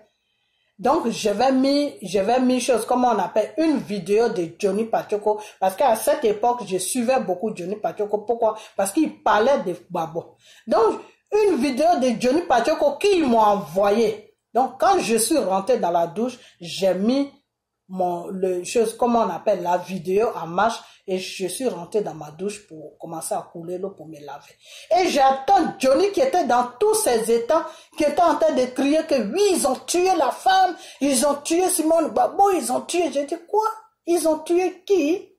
[SPEAKER 1] Donc, j'avais mis chose, comment on appelle, une vidéo de Johnny Pacheco. Parce qu'à cette époque, je suivais beaucoup Johnny Pacheco. Pourquoi? Parce qu'il parlait de Gbagbo. Donc, une vidéo de Johnny Pacheco qu'il m'a envoyé. Donc, quand je suis rentré dans la douche, j'ai mis comment on appelle, la vidéo en marche, et je suis rentré dans ma douche pour commencer à couler l'eau pour me laver. Et j'attends Johnny qui était dans tous ses états, qui était en train de crier que oui, ils ont tué la femme, ils ont tué Simone Gbagbo, ils ont tué. J'ai dit quoi? Ils ont tué qui?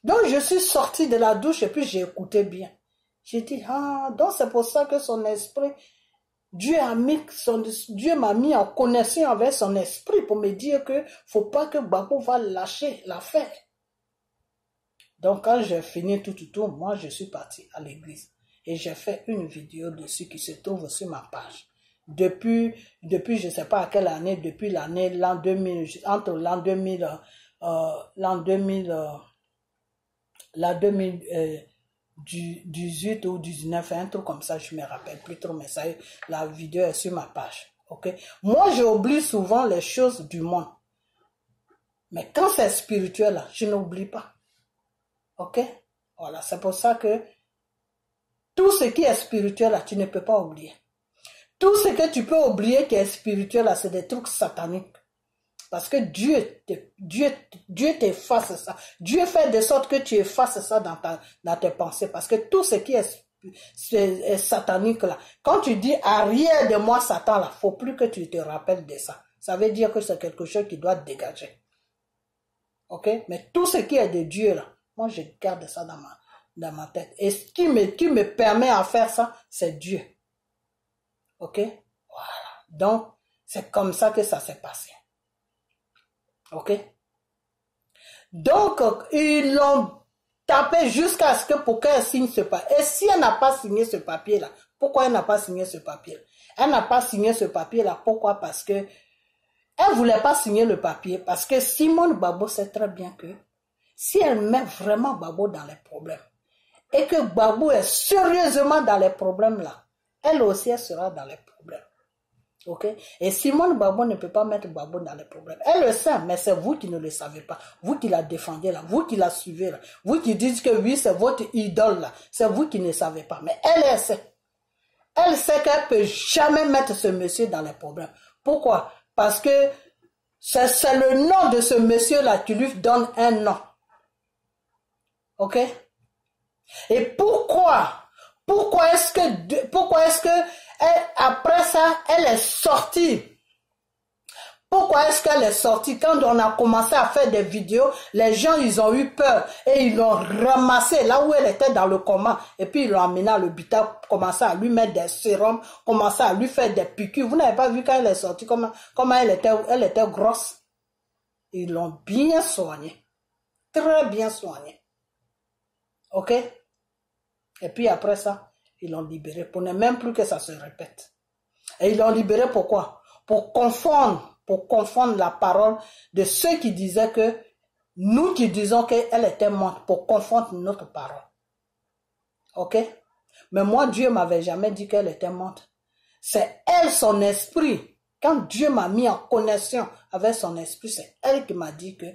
[SPEAKER 1] Donc je suis sorti de la douche et puis j'ai écouté bien. J'ai dit, ah, donc c'est pour ça que son esprit, Dieu m'a mis en connexion avec son esprit pour me dire que faut pas que Gbagbo va lâcher l'affaire. Donc quand j'ai fini tout, moi je suis parti à l'église et j'ai fait une vidéo dessus qui se trouve sur ma page. Depuis je sais pas à quelle année, depuis l'an 2000, entre l'an 2000, l'an 18 ou 19, un truc comme ça, je me rappelle plus trop, mais ça, la vidéo est sur ma page. Ok? Moi, j'oublie souvent les choses du monde. Mais quand c'est spirituel, là, je n'oublie pas. Ok? Voilà, c'est pour ça que tout ce qui est spirituel, là, tu ne peux pas oublier. Tout ce que tu peux oublier qui est spirituel, là, c'est des trucs sataniques. Parce que Dieu t'efface ça. Dieu fait de sorte que tu effaces ça dans tes pensées. Parce que tout ce qui est satanique là, quand tu dis arrière de moi Satan là, faut plus que tu te rappelles de ça. Ça veut dire que c'est quelque chose qui doit te dégager. Ok? Mais tout ce qui est de Dieu là, moi je garde ça dans ma tête. Et ce qui me permet à faire ça, c'est Dieu. Ok? Voilà. Donc, c'est comme ça que ça s'est passé. Ok? Donc, ils l'ont tapé jusqu'à ce que pour qu'elle signe ce papier. Et si elle n'a pas signé ce papier-là, pourquoi elle n'a pas signé ce papier? Elle n'a pas signé ce papier-là, pourquoi? Parce que Elle ne voulait pas signer le papier parce que Simone Gbagbo sait très bien que si elle met vraiment Gbagbo dans les problèmes et que Gbagbo est sérieusement dans les problèmes là, elle aussi elle sera dans les problèmes. Ok? Et Simone Gbagbo ne peut pas mettre Gbagbo dans les problèmes. Elle le sait, mais c'est vous qui ne le savez pas. Vous qui la défendez là, vous qui la suivez là, vous qui dites que oui, c'est votre idole là, c'est vous qui ne savez pas. Mais elle sait. Elle sait qu'elle ne peut jamais mettre ce monsieur dans les problèmes. Pourquoi? Parce que c'est le nom de ce monsieur-là qui lui donne un nom. Ok? Et pourquoi est-ce que après ça, elle est sortie? Pourquoi est-ce qu'elle est sortie? Quand on a commencé à faire des vidéos, les gens, ils ont eu peur et ils l'ont ramassée là où elle était dans le coma. Et puis, ils l'ont amenée à l'hôpital, commencé à lui mettre des sérums, commencé à lui faire des piqûres. Vous n'avez pas vu quand elle est sortie, comment elle était grosse? Ils l'ont bien soignée. Très bien soignée. Ok? Et puis après ça, ils l'ont libérée pour ne même plus que ça se répète. Et ils l'ont libérée pourquoi? Pour confondre la parole de ceux qui disaient que nous qui disons qu'elle était morte, pour confondre notre parole. Ok? Mais moi, Dieu m'avait jamais dit qu'elle était morte. C'est elle, son esprit. Quand Dieu m'a mis en connexion avec son esprit, c'est elle qui m'a dit que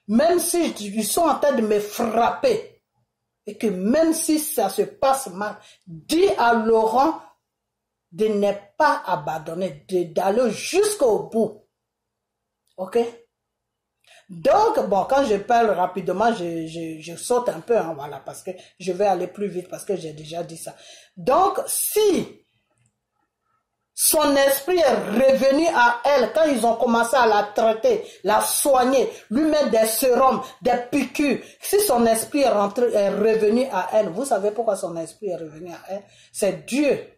[SPEAKER 1] même si ils sont en train de me frapper, et que même si ça se passe mal, dis à Laurent de ne pas abandonner, d'aller jusqu'au bout. Ok? Donc, bon, quand je parle rapidement, je saute un peu, hein, voilà, parce que je vais aller plus vite, parce que j'ai déjà dit ça. Donc, si son esprit est revenu à elle quand ils ont commencé à la traiter, la soigner, lui mettre des sérums, des piqûres. Si son esprit est revenu à elle, vous savez pourquoi son esprit est revenu à elle? C'est Dieu.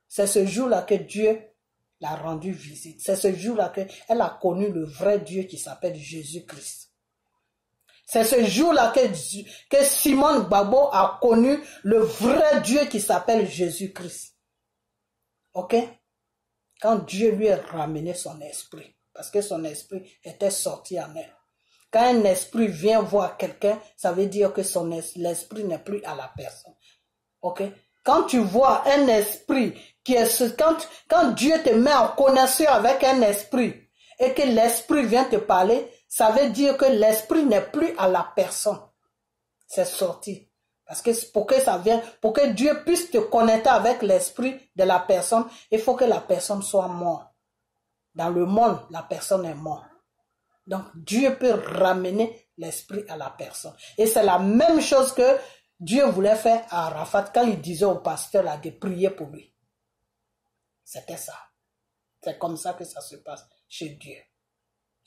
[SPEAKER 1] C'est ce jour-là que Dieu l'a rendu visite. C'est ce jour-là qu'elle a connu le vrai Dieu qui s'appelle Jésus-Christ. C'est ce jour-là que Simone Gbagbo a connu le vrai Dieu qui s'appelle Jésus-Christ. Ok? Quand Dieu lui a ramené son esprit, parce que son esprit était sorti en elle. Quand un esprit vient voir quelqu'un, ça veut dire que l'esprit n'est plus à la personne. Ok? Quand tu vois un esprit quand Dieu te met en connexion avec un esprit et que l'esprit vient te parler, ça veut dire que l'esprit n'est plus à la personne. C'est sorti. Parce que pour que Dieu puisse te connecter avec l'esprit de la personne, il faut que la personne soit morte. Dans le monde, la personne est morte. Donc, Dieu peut ramener l'esprit à la personne. Et c'est la même chose que Dieu voulait faire à Arafat quand il disait au pasteur là, de prier pour lui. C'était ça. C'est comme ça que ça se passe chez Dieu.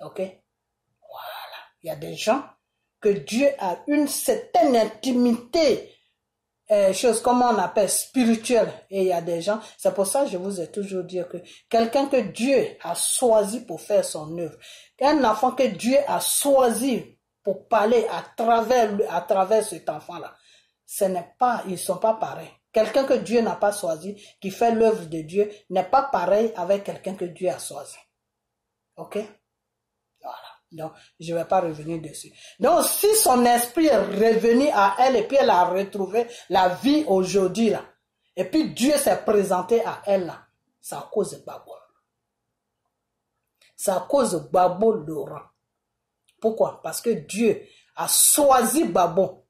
[SPEAKER 1] Ok? Voilà. Il y a des gens que Dieu a une certaine intimité, chose comme on appelle spirituelle. Et il y a des gens, c'est pour ça que je vous ai toujours dit que quelqu'un que Dieu a choisi pour faire son œuvre, un enfant que Dieu a choisi pour parler à travers cet enfant-là, ils ne sont pas pareils. Quelqu'un que Dieu n'a pas choisi, qui fait l'œuvre de Dieu, n'est pas pareil avec quelqu'un que Dieu a choisi. Ok? Voilà. Donc, je ne vais pas revenir dessus. Donc, si son esprit est revenu à elle et puis elle a retrouvé la vie aujourd'hui, là, et puis Dieu s'est présenté à elle, là, c'est à cause de Gbagbo. C'est à cause de Gbagbo Laurent. Pourquoi? Parce que Dieu a choisi Gbagbo.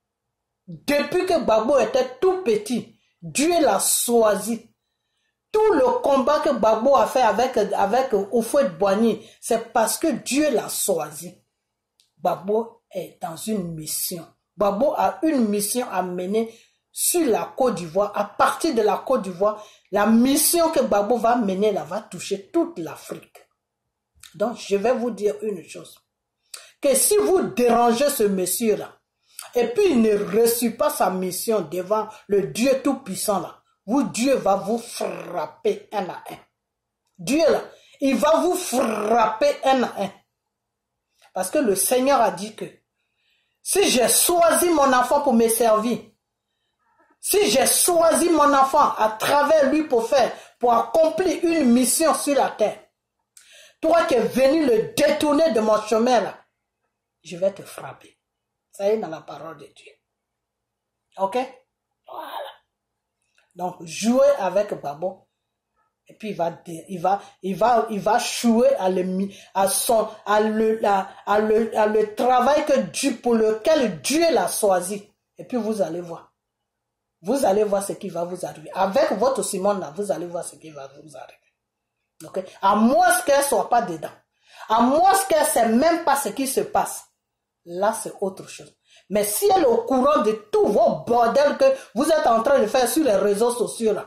[SPEAKER 1] Depuis que Gbagbo était tout petit, Dieu l'a choisi. Tout le combat que Gbagbo a fait avec Houphouët-Boigny, c'est parce que Dieu l'a choisi. Gbagbo est dans une mission. Gbagbo a une mission à mener sur la Côte d'Ivoire. À partir de la Côte d'Ivoire, la mission que Gbagbo va mener là va toucher toute l'Afrique. Donc, je vais vous dire une chose. Que si vous dérangez ce monsieur-là, et puis il ne reçut pas sa mission devant le Dieu Tout-Puissant là, Dieu va vous frapper un à un. Dieu là, il va vous frapper un à un. Parce que le Seigneur a dit que si j'ai choisi mon enfant pour me servir, si j'ai choisi mon enfant à travers lui pour accomplir une mission sur la terre, toi qui es venu le détourner de mon chemin là, je vais te frapper. Ça y est dans la parole de Dieu. Ok? Voilà. Donc, jouez avec Babo. Et puis, il va jouer le travail pour lequel Dieu l'a choisi. Et puis, vous allez voir. Vous allez voir ce qui va vous arriver. Avec votre Simone là, vous allez voir ce qui va vous arriver. Okay? À moins qu'elle ne soit pas dedans. À moins qu'elle ne sait même pas ce qui se passe. Là, c'est autre chose. Mais si elle est au courant de tous vos bordels que vous êtes en train de faire sur les réseaux sociaux là,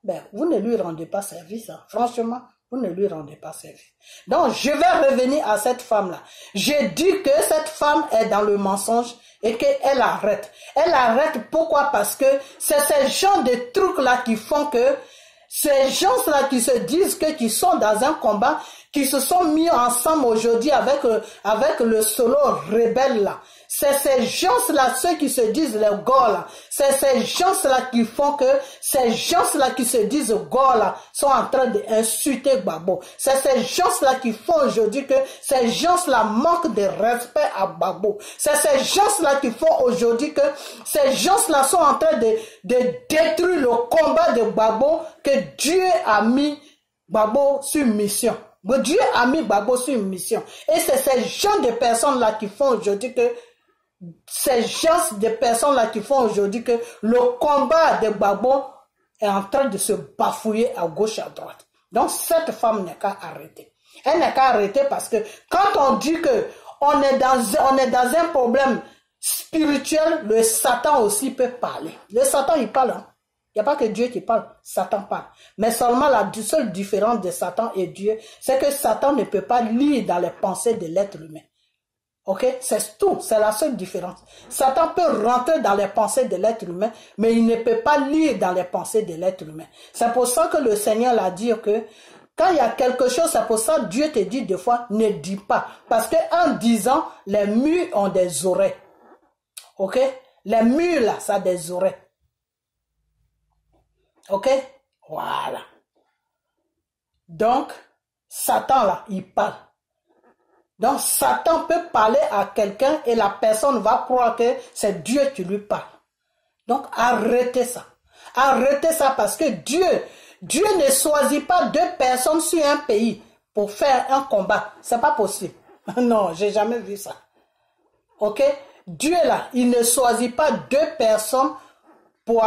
[SPEAKER 1] ben, vous ne lui rendez pas service. Hein. Franchement, vous ne lui rendez pas service. Donc, je vais revenir à cette femme-là. J'ai dit que cette femme est dans le mensonge et qu'elle arrête. Elle arrête pourquoi? Parce que c'est ces gens de trucs-là qui font que ces gens-là qui se disent qu'ils sont dans un combat, qui se sont mis ensemble aujourd'hui avec le solo rebelle là. C'est ces gens-là, ceux qui se disent les gars là. C'est ces gens-là qui font que ces gens-là qui se disent gars là sont en train d'insulter Babo. C'est ces gens-là qui font aujourd'hui que ces gens-là manquent de respect à Babo. C'est ces gens-là qui font aujourd'hui que ces gens-là sont en train de détruire le combat de Babo que Dieu a mis Babo sur mission. Dieu a mis Babo sur une mission. Et c'est ces gens de personnes-là qui font aujourd'hui que ces gens de personnes-là qui font aujourd'hui que le combat de Babo est en train de se bafouiller à gauche et à droite. Donc cette femme n'est qu'à arrêter. Elle n'est qu'à arrêter parce que quand on dit que on est dans un problème spirituel, le Satan aussi peut parler. Le Satan il parle. Hein? Il n'y a pas que Dieu qui parle, Satan parle. Mais seulement la seule différence de Satan et Dieu, c'est que Satan ne peut pas lire dans les pensées de l'être humain. Ok? C'est tout, c'est la seule différence. Satan peut rentrer dans les pensées de l'être humain, mais il ne peut pas lire dans les pensées de l'être humain. C'est pour ça que le Seigneur l'a dit que quand il y a quelque chose, c'est pour ça que Dieu te dit des fois, ne dis pas. Parce qu'en disant, les murs ont des oreilles. Ok? Les murs là, ça a des oreilles. Ok? Voilà. Donc, Satan là, il parle. Donc, Satan peut parler à quelqu'un et la personne va croire que c'est Dieu qui lui parle. Donc, arrêtez ça. Arrêtez ça parce que Dieu ne choisit pas deux personnes sur un pays pour faire un combat. C'est pas possible. Non, j'ai jamais vu ça. Ok? Dieu là, il ne choisit pas deux personnes pour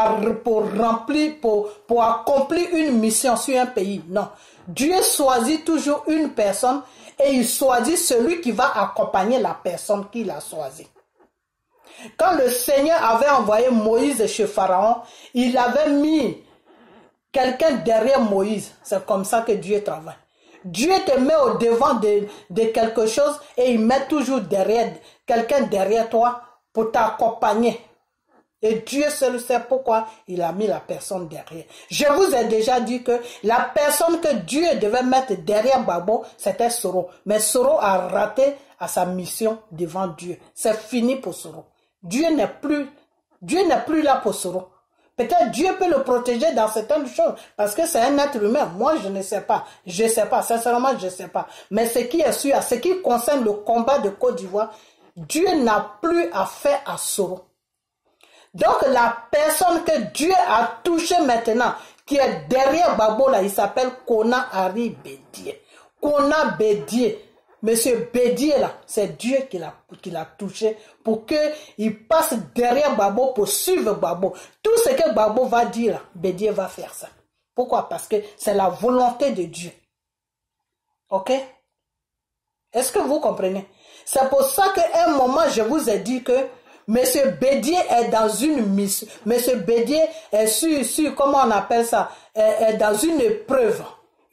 [SPEAKER 1] accomplir une mission sur un pays. Non. Dieu choisit toujours une personne et il choisit celui qui va accompagner la personne qu'il a choisie. Quand le Seigneur avait envoyé Moïse chez Pharaon, il avait mis quelqu'un derrière Moïse. C'est comme ça que Dieu travaille. Dieu te met au devant de quelque chose et il met toujours derrière quelqu'un derrière toi pour t'accompagner. Et Dieu seul sait pourquoi il a mis la personne derrière. Je vous ai déjà dit que la personne que Dieu devait mettre derrière Babo, c'était Soro. Mais Soro a raté à sa mission devant Dieu. C'est fini pour Soro. Dieu n'est plus là pour Soro. Peut-être Dieu peut le protéger dans certaines choses parce que c'est un être humain. Moi, je ne sais pas. Je ne sais pas. Sincèrement, je ne sais pas. Mais ce qui est sûr, ce qui concerne le combat de Côte d'Ivoire, Dieu n'a plus affaire à Soro. Donc, la personne que Dieu a touchée maintenant, qui est derrière Babo, là, il s'appelle Kona Ari Bédié. Kona Bédié. Monsieur Bédié, là, c'est Dieu qui l'a touché pour qu'il passe derrière Babo pour suivre Babo. Tout ce que Babo va dire, là, Bédié va faire ça. Pourquoi? Parce que c'est la volonté de Dieu. Ok? Est-ce que vous comprenez? C'est pour ça qu'à un moment, je vous ai dit que Monsieur Bédié est dans une mission. Monsieur Bédié est sur, comment on appelle ça, est dans une épreuve.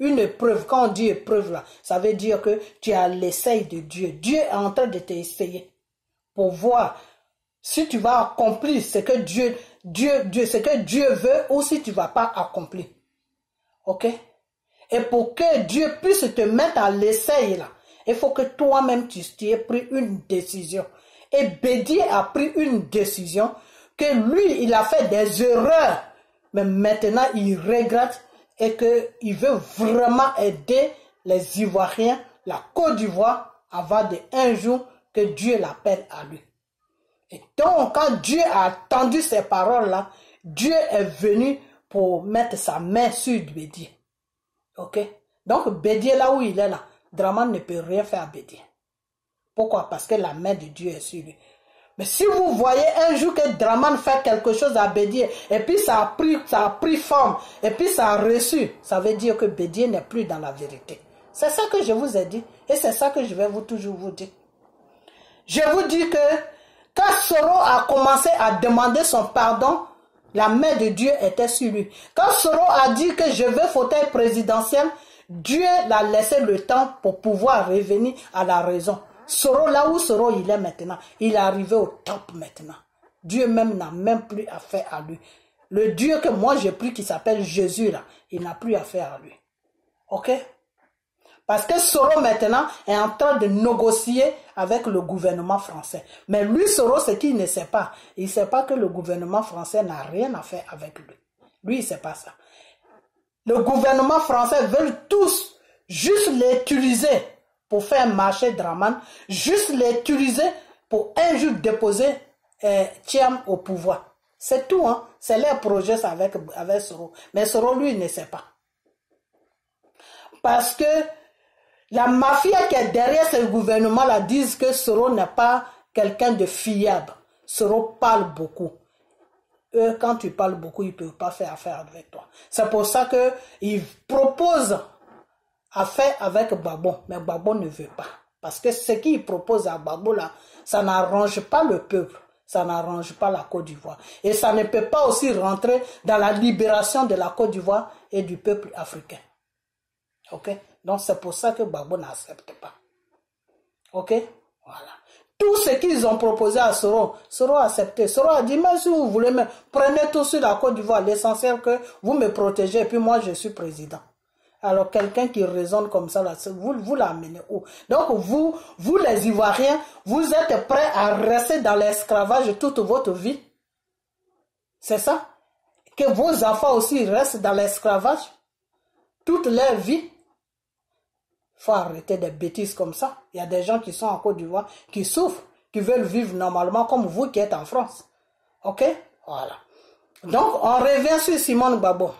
[SPEAKER 1] Une épreuve, quand on dit épreuve là, ça veut dire que tu as l'essai de Dieu. Dieu est en train de t'essayer pour voir si tu vas accomplir ce que Dieu veut ou si tu ne vas pas accomplir. Ok? Et pour que Dieu puisse te mettre à l'essai là, il faut que toi-même tu aies pris une décision. Et Bédié a pris une décision que lui, il a fait des erreurs. Mais maintenant, il regrette et qu'il veut vraiment aider les Ivoiriens, la Côte d'Ivoire, avant un jour que Dieu l'appelle à lui. Et donc, quand Dieu a entendu ces paroles-là, Dieu est venu pour mettre sa main sur Bédié. Ok? Donc, Bédié, là où il est là, Dramane ne peut rien faire à Bédié. Pourquoi? Parce que la main de Dieu est sur lui. Mais si vous voyez un jour que Dramane fait quelque chose à Bédié, et puis ça a pris forme, et puis ça a reçu, ça veut dire que Bédié n'est plus dans la vérité. C'est ça que je vous ai dit, et c'est ça que je vais toujours vous dire. Je vous dis que quand Soro a commencé à demander son pardon, la main de Dieu était sur lui. Quand Soro a dit que je veux fauteuil présidentiel, Dieu l'a laissé le temps pour pouvoir revenir à la raison. Soro, là où Soro il est maintenant, il est arrivé au top maintenant. Dieu même n'a même plus affaire à lui. Le Dieu que moi j'ai pris qui s'appelle Jésus là, il n'a plus affaire à lui. Ok? Parce que Soro maintenant est en train de négocier avec le gouvernement français. Mais lui, Soro, ce qu'il ne sait pas, il ne sait pas que le gouvernement français n'a rien à faire avec lui. Lui, il ne sait pas ça. Le gouvernement français veut tous juste l'utiliser pour faire marcher Dramane, juste l'utiliser pour un jour déposer Thiam au pouvoir. C'est tout, hein. C'est leur projet ça, avec Soro. Mais Soro, lui, il ne sait pas. Parce que la mafia qui est derrière ce gouvernement-là disent que Soro n'est pas quelqu'un de fiable. Soro parle beaucoup. Eux, quand tu parles beaucoup, ils ne peuvent pas faire affaire avec toi. C'est pour ça qu'ils proposent affaire avec Gbagbo, mais Gbagbo ne veut pas. Parce que ce qu'il propose à Gbagbo, là, ça n'arrange pas le peuple. Ça n'arrange pas la Côte d'Ivoire. Et ça ne peut pas aussi rentrer dans la libération de la Côte d'Ivoire et du peuple africain. Ok? Donc c'est pour ça que Gbagbo n'accepte pas. Ok? Voilà. Tout ce qu'ils ont proposé à Soro, Soro a accepté. Soro a dit, mais si vous voulez, prenez tout sur la Côte d'Ivoire. L'essentiel que vous me protégez et puis moi je suis président. Alors quelqu'un qui raisonne comme ça, là, vous l'amenez où? Donc vous les Ivoiriens, vous êtes prêts à rester dans l'esclavage toute votre vie? C'est ça? Que vos enfants aussi restent dans l'esclavage toute leur vie? Il faut arrêter des bêtises comme ça. Il y a des gens qui sont en Côte d'Ivoire, qui souffrent, qui veulent vivre normalement comme vous qui êtes en France. Ok? Voilà. Donc, on revient sur Simone Gbagbo.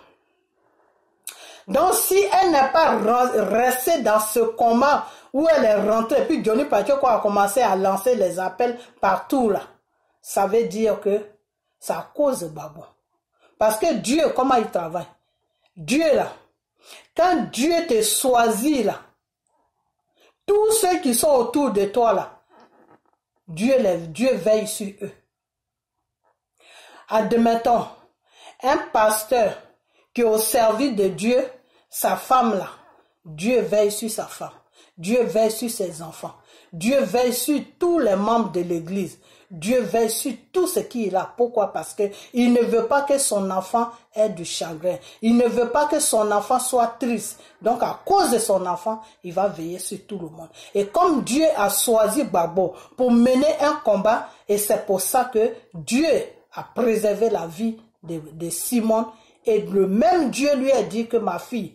[SPEAKER 1] Donc, si elle n'est pas restée dans ce combat où elle est rentrée, puis Johnny Pacheco a commencé à lancer les appels partout là, ça veut dire que ça cause Gbagbo. Parce que Dieu, comment il travaille? Dieu là, quand Dieu te choisit là, tous ceux qui sont autour de toi là, Dieu veille sur eux. Admettons, un pasteur qui est au service de Dieu, sa femme là, Dieu veille sur sa femme. Dieu veille sur ses enfants. Dieu veille sur tous les membres de l'église. Dieu veille sur tout ce qu'il a. Pourquoi? Parce que il ne veut pas que son enfant ait du chagrin. Il ne veut pas que son enfant soit triste. Donc, à cause de son enfant, il va veiller sur tout le monde. Et comme Dieu a choisi Gbagbo pour mener un combat, et c'est pour ça que Dieu a préservé la vie de Simone, et le même Dieu lui a dit que ma fille,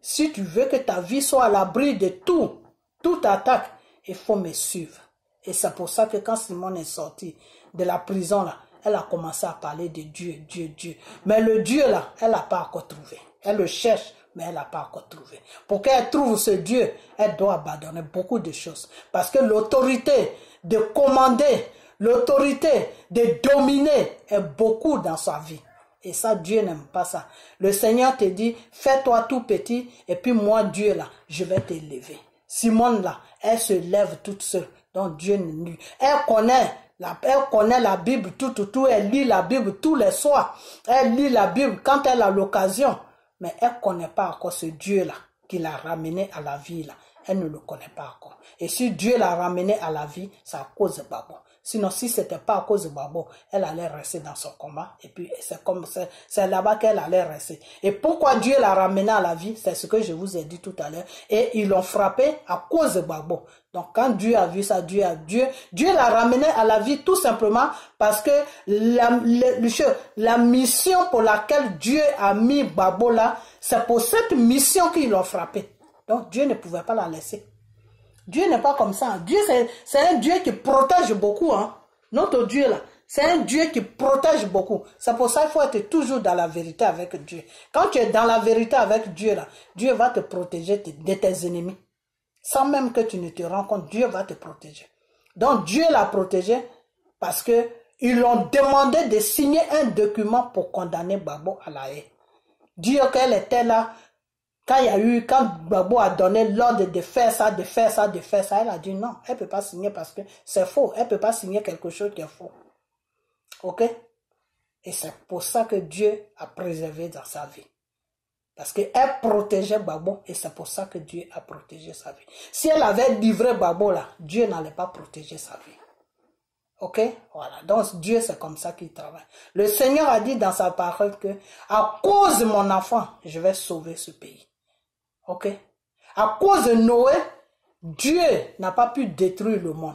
[SPEAKER 1] si tu veux que ta vie soit à l'abri de toute attaque, il faut me suivre. Et c'est pour ça que quand Simone est sortie de la prison là, elle a commencé à parler de Dieu, Dieu, Dieu. Mais le Dieu là, elle n'a pas encore trouvé. Elle le cherche, mais elle n'a pas encore trouvé. Pour qu'elle trouve ce Dieu, elle doit abandonner beaucoup de choses. Parce que l'autorité de commander, l'autorité de dominer est beaucoup dans sa vie. Et ça, Dieu n'aime pas ça. Le Seigneur te dit, fais-toi tout petit, et puis moi, Dieu là, je vais t'élever. Simone là, elle se lève toute seule. Donc Dieu ne... Elle connaît la Bible tout. Elle lit la Bible tous les soirs. Elle lit la Bible quand elle a l'occasion. Mais elle ne connaît pas encore ce Dieu-là qui l'a ramené à la vie là. Elle ne le connaît pas encore. Et si Dieu l'a ramené à la vie, c'est à cause de Gbagbo. Sinon, si ce n'était pas à cause de Gbagbo, elle allait rester dans son combat. Et puis, c'est là-bas qu'elle allait rester. Et pourquoi Dieu l'a ramené à la vie? C'est ce que je vous ai dit tout à l'heure. Et ils l'ont frappé à cause de Gbagbo. Donc, quand Dieu a vu ça, Dieu l'a ramené à la vie tout simplement parce que la mission pour laquelle Dieu a mis Gbagbo là, c'est pour cette mission qu'ils l'ont frappé. Donc Dieu ne pouvait pas la laisser. Dieu n'est pas comme ça. Dieu, c'est un Dieu qui protège beaucoup. Hein. Notre Dieu, là, c'est un Dieu qui protège beaucoup. C'est pour ça qu'il faut être toujours dans la vérité avec Dieu. Quand tu es dans la vérité avec Dieu, là, Dieu va te protéger de tes ennemis. Sans même que tu ne te rends compte, Dieu va te protéger. Donc Dieu l'a protégé parce que ils l'ont demandé de signer un document pour condamner Gbagbo à la haie. Dire qu'elle était là, quand Gbagbo a donné l'ordre de faire ça, de faire ça, de faire ça, elle a dit non, elle ne peut pas signer parce que c'est faux. Elle ne peut pas signer quelque chose qui est faux. Ok? Et c'est pour ça que Dieu a préservé dans sa vie. Parce qu'elle protégeait Gbagbo et c'est pour ça que Dieu a protégé sa vie. Si elle avait livré Gbagbo là, Dieu n'allait pas protéger sa vie. Ok? Voilà. Donc Dieu, c'est comme ça qu'il travaille. Le Seigneur a dit dans sa parole que à cause de mon enfant, je vais sauver ce pays. Ok? À cause de Noé, Dieu n'a pas pu détruire le monde.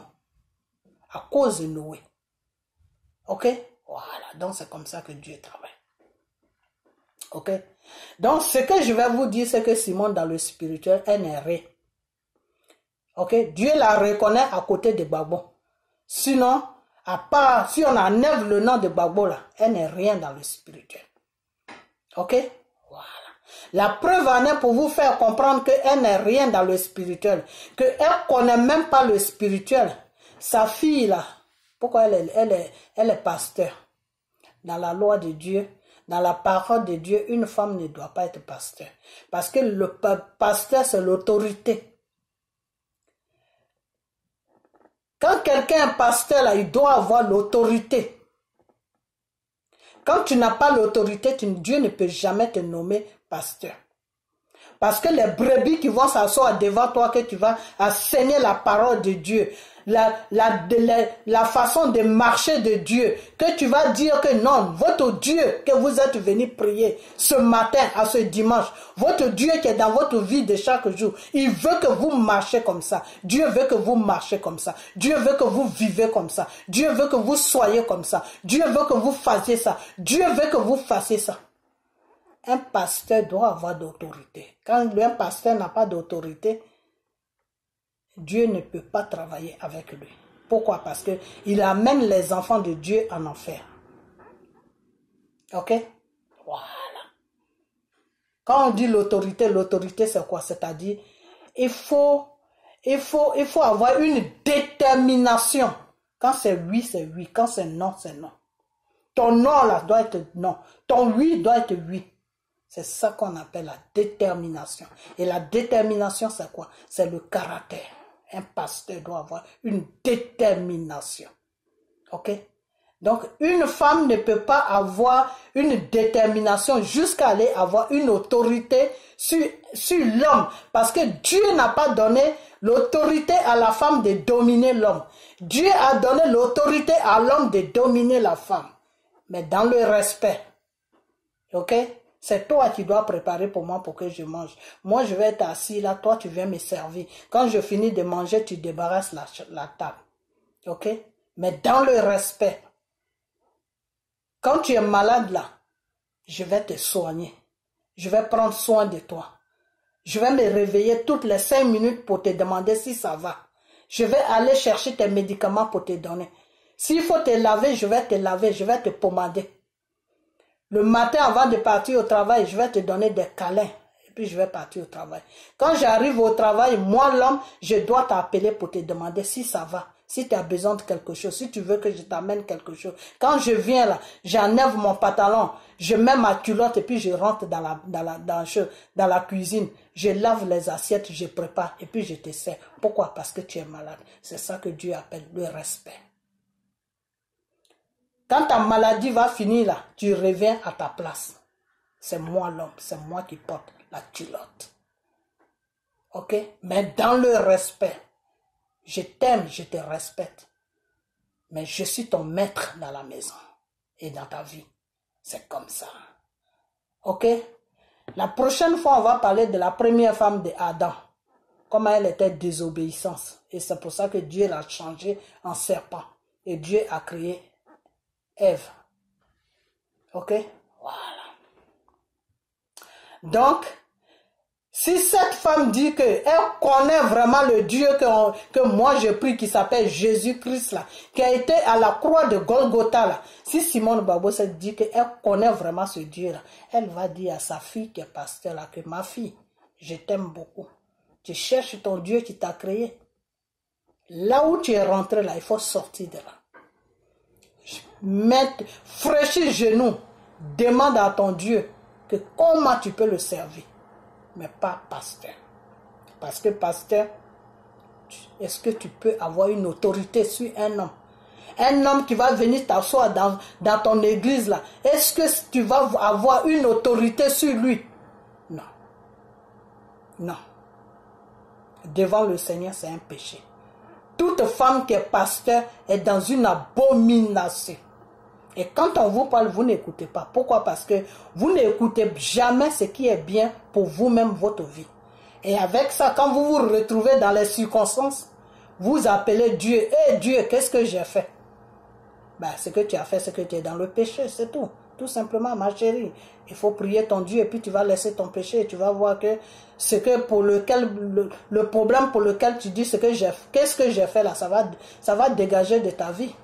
[SPEAKER 1] À cause de Noé. Ok? Voilà. Donc c'est comme ça que Dieu travaille. Ok? Donc ce que je vais vous dire, c'est que Simone dans le spirituel, elle n'est rien. Ok? Dieu la reconnaît à côté de Gbagbo. Sinon, à part, si on enlève le nom de Gbagbo là, elle n'est rien dans le spirituel. Ok? Voilà. La preuve en est pour vous faire comprendre qu'elle n'est rien dans le spirituel. Qu'elle ne connaît même pas le spirituel. Sa fille là, pourquoi elle est pasteur? Dans la loi de Dieu, dans la parole de Dieu, une femme ne doit pas être pasteur. Parce que le pasteur, c'est l'autorité. Quand quelqu'un est pasteur, là, il doit avoir l'autorité. Quand tu n'as pas l'autorité, Dieu ne peut jamais te nommer pasteur. Parce que les brebis qui vont s'asseoir devant toi, que tu vas enseigner la parole de Dieu, la façon de marcher de Dieu, que tu vas dire que non, votre Dieu que vous êtes venu prier ce matin à ce dimanche, votre Dieu qui est dans votre vie de chaque jour, il veut que vous marchiez comme ça. Dieu veut que vous marchiez comme ça. Dieu veut que vous vivez comme ça. Dieu veut que vous soyez comme ça. Dieu veut que vous fassiez ça. Dieu veut que vous fassiez ça. Un pasteur doit avoir d'autorité. Quand un pasteur n'a pas d'autorité, Dieu ne peut pas travailler avec lui. Pourquoi? Parce qu'il amène les enfants de Dieu en enfer. Ok? Voilà. Quand on dit l'autorité, l'autorité c'est quoi? C'est-à-dire, il faut avoir une détermination. Quand c'est oui, c'est oui. Quand c'est non, c'est non. Ton non là doit être non. Ton oui doit être oui. C'est ça qu'on appelle la détermination. Et la détermination, c'est quoi? C'est le caractère. Un pasteur doit avoir une détermination. Ok? Donc, une femme ne peut pas avoir une détermination jusqu'à aller avoir une autorité sur l'homme. Parce que Dieu n'a pas donné l'autorité à la femme de dominer l'homme. Dieu a donné l'autorité à l'homme de dominer la femme. Mais dans le respect. Ok? C'est toi qui dois préparer pour moi pour que je mange. Moi, je vais être assis là, toi, tu viens me servir. Quand je finis de manger, tu débarrasses la table. Ok? Mais dans le respect. Quand tu es malade là, je vais te soigner. Je vais prendre soin de toi. Je vais me réveiller toutes les 5 minutes pour te demander si ça va. Je vais aller chercher tes médicaments pour te donner. S'il faut te laver, je vais te laver, je vais te pommader. Le matin, avant de partir au travail, je vais te donner des câlins. Et puis, je vais partir au travail. Quand j'arrive au travail, moi, l'homme, je dois t'appeler pour te demander si ça va. Si tu as besoin de quelque chose. Si tu veux que je t'amène quelque chose. Quand je viens là, j'enlève mon pantalon. Je mets ma culotte et puis je rentre dans la cuisine. Je lave les assiettes, je prépare. Et puis, je te sers. Pourquoi? Parce que tu es malade. C'est ça que Dieu appelle le respect. Quand ta maladie va finir là, tu reviens à ta place. C'est moi l'homme, c'est moi qui porte la culotte. Ok? Mais dans le respect, je t'aime, je te respecte. Mais je suis ton maître dans la maison et dans ta vie. C'est comme ça. Ok? La prochaine fois, on va parler de la première femme d'Adam. Comment elle était désobéissante. Et c'est pour ça que Dieu l'a changé en serpent. Et Dieu a créé Ève. Ok? Voilà. Donc, Si cette femme dit qu'elle connaît vraiment le Dieu que moi je prie, qui s'appelle Jésus-Christ, là, qui a été à la croix de Golgotha, là, si Simone Gbagbo se dit qu'elle connaît vraiment ce Dieu-là, elle va dire à sa fille qui est pasteur là, que ma fille, je t'aime beaucoup. Tu cherches ton Dieu qui t'a créé. Là où tu es rentré, là, il faut sortir de là. Fraîchis genoux, demande à ton Dieu que comment tu peux le servir. Mais pas pasteur. Parce que pasteur, est-ce que tu peux avoir une autorité sur un homme? Un homme qui va venir t'asseoir dans ton église là, est-ce que tu vas avoir une autorité sur lui? Non. Non. Devant le Seigneur, c'est un péché. Toute femme qui est pasteur est dans une abomination. Et quand on vous parle, vous n'écoutez pas. Pourquoi? Parce que vous n'écoutez jamais ce qui est bien pour vous-même, votre vie. Et avec ça, quand vous vous retrouvez dans les circonstances, vous appelez Dieu. Hé Dieu, qu'est-ce que j'ai fait? Ben, ce que tu as fait, c'est que tu es dans le péché, c'est tout. Tout simplement, ma chérie. Il faut prier ton Dieu et puis tu vas laisser ton péché et tu vas voir que ce que pour lequel, le problème pour lequel tu dis qu'est-ce que j'ai fait là, ça va dégager de ta vie.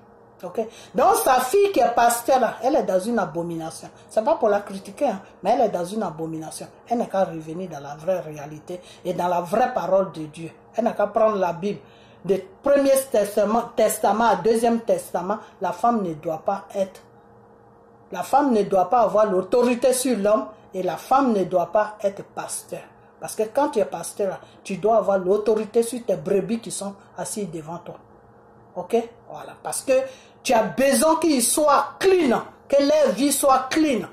[SPEAKER 1] Okay. Donc sa fille qui est pasteur là, elle est dans une abomination. C'est pas pour la critiquer, hein, mais elle est dans une abomination. Elle n'a qu'à revenir dans la vraie réalité et dans la vraie parole de Dieu. Elle n'a qu'à prendre la Bible. Du premier testament à deuxième testament, la femme ne doit pas avoir l'autorité sur l'homme et la femme ne doit pas être pasteur. Parce que quand tu es pasteur, tu dois avoir l'autorité sur tes brebis qui sont assises devant toi. Ok? Voilà. Parce que tu as besoin qu'ils soient clean, que leur vie soit clean.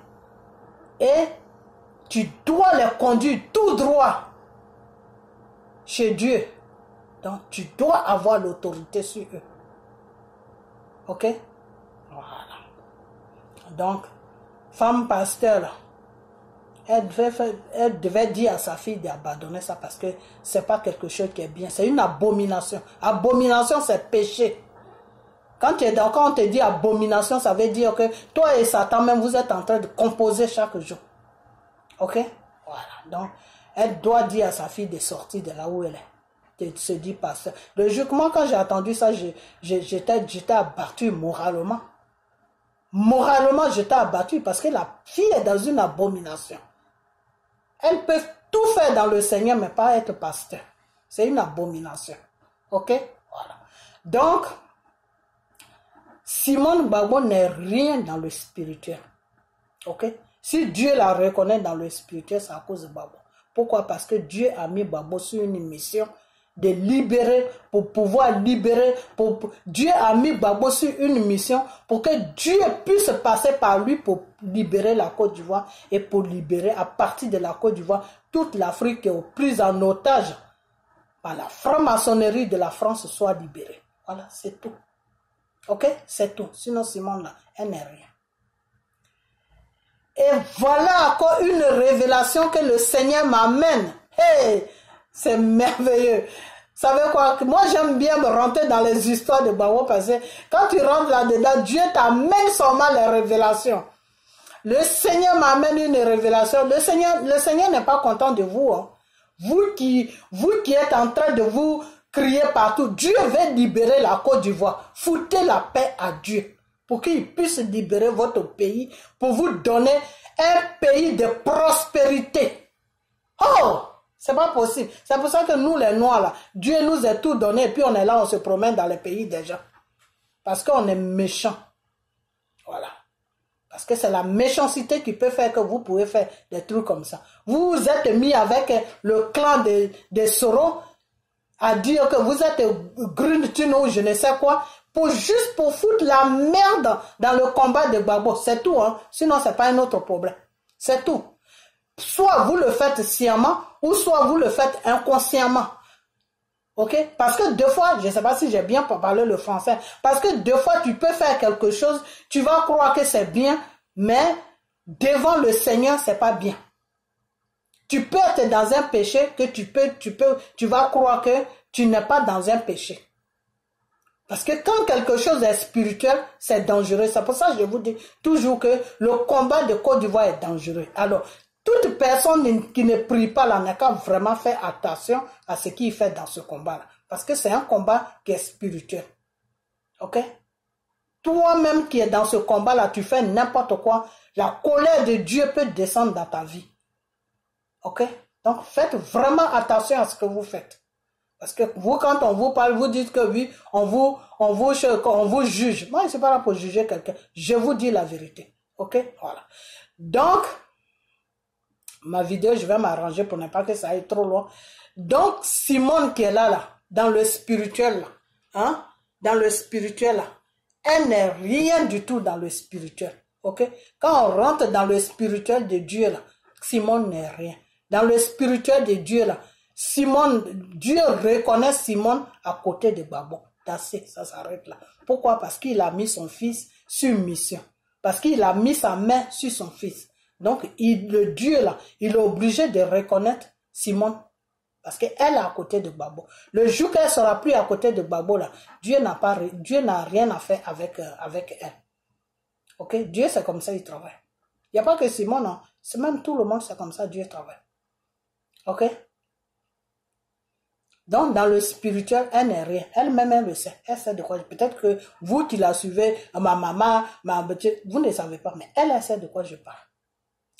[SPEAKER 1] Et tu dois les conduire tout droit chez Dieu. Donc, tu dois avoir l'autorité sur eux. Ok? Voilà. Donc, femme pasteur, elle devait dire à sa fille d'abandonner ça parce que c'est pas quelque chose qui est bien. C'est une abomination. Abomination, c'est péché. Quand on te dit abomination, ça veut dire que toi et Satan même, vous êtes en train de composer chaque jour. Ok? Voilà. Donc, elle doit dire à sa fille de sortir de là où elle est. De se dire pasteur. Le jour, moi, quand j'ai entendu ça, j'étais abattu moralement. Moralement, j'étais abattu parce que la fille est dans une abomination. Elle peut tout faire dans le Seigneur, mais pas être pasteur. C'est une abomination. Ok? Voilà. Donc, Simone Gbagbo n'est rien dans le spirituel. Ok? Si Dieu la reconnaît dans le spirituel, c'est à cause de Gbagbo. Pourquoi? Parce que Dieu a mis Gbagbo sur une mission de libérer, pour pouvoir libérer. Dieu a mis Gbagbo sur une mission pour que Dieu puisse passer par lui pour libérer la Côte d'Ivoire et pour libérer à partir de la Côte d'Ivoire toute l'Afrique qui est prise en otage par la franc-maçonnerie de la France soit libérée. Voilà, c'est tout. Ok? C'est tout. Sinon, Simone, là, elle n'est rien. Et voilà encore une révélation que le Seigneur m'amène. Hey! C'est merveilleux. Vous savez quoi? Moi, j'aime bien me rentrer dans les histoires de Gbagbo parce que quand tu rentres là-dedans, Dieu t'amène seulement les révélations. Le Seigneur m'amène une révélation. Le Seigneur n'est pas content de vous. Hein. Vous qui êtes en train de vous crier partout, Dieu veut libérer la Côte d'Ivoire. Foutez la paix à Dieu pour qu'il puisse libérer votre pays, pour vous donner un pays de prospérité. Oh! C'est pas possible. C'est pour ça que nous, les Noirs, là, Dieu nous a tout donné et puis on est là, on se promène dans les pays des gens. Parce qu'on est méchants. Voilà. Parce que c'est la méchanceté qui peut faire que vous pouvez faire des trucs comme ça. Vous vous êtes mis avec le clan des Soros à dire que vous êtes Green Tune ou je ne sais quoi, juste pour foutre la merde dans le combat de Gbagbo. C'est tout, hein. Sinon, c'est pas un autre problème. C'est tout. Soit vous le faites sciemment, ou soit vous le faites inconsciemment. Ok? Parce que deux fois, je ne sais pas si j'ai bien parlé le français, parce que deux fois tu peux faire quelque chose, tu vas croire que c'est bien, mais devant le Seigneur, c'est pas bien. Tu peux être dans un péché que tu vas croire que tu n'es pas dans un péché. Parce que quand quelque chose est spirituel, c'est dangereux. C'est pour ça que je vous dis toujours que le combat de Côte d'Ivoire est dangereux. Alors, toute personne qui ne prie pas là n'a qu'à vraiment faire attention à ce qu'il fait dans ce combat-là. Parce que c'est un combat qui est spirituel. Ok? Toi-même qui es dans ce combat-là, tu fais n'importe quoi, la colère de Dieu peut descendre dans ta vie. Ok? Donc faites vraiment attention à ce que vous faites. Parce que vous, quand on vous parle, vous dites que oui, on vous juge. Moi, je ne suis pas là pour juger quelqu'un. Je vous dis la vérité. Ok? Voilà. Donc, ma vidéo, je vais m'arranger pour ne pas que ça aille trop loin. Donc, Simone qui est là, dans le spirituel, là, hein? Dans le spirituel, là, elle n'est rien du tout dans le spirituel. Ok? Quand on rentre dans le spirituel de Dieu, là, Simone n'est rien. Dans le spirituel de Dieu, là, Dieu reconnaît Simone à côté de Gbagbo. Ça s'arrête là. Pourquoi? Parce qu'il a mis son fils sur mission. Parce qu'il a mis sa main sur son fils. Donc, le Dieu là, il est obligé de reconnaître Simone. Parce qu'elle est à côté de Gbagbo. Le jour qu'elle ne sera plus à côté de Gbagbo là, Dieu n'a rien à faire avec elle. Ok? Dieu, c'est comme ça, il travaille. Il n'y a pas que Simone, non. C'est même tout le monde, c'est comme ça, Dieu travaille. Ok? Donc, dans le spirituel, elle n'est rien. Elle-même, elle le sait. Elle sait de quoi. Peut-être que vous qui la suivez, ma maman, vous ne savez pas, mais elle sait de quoi je parle.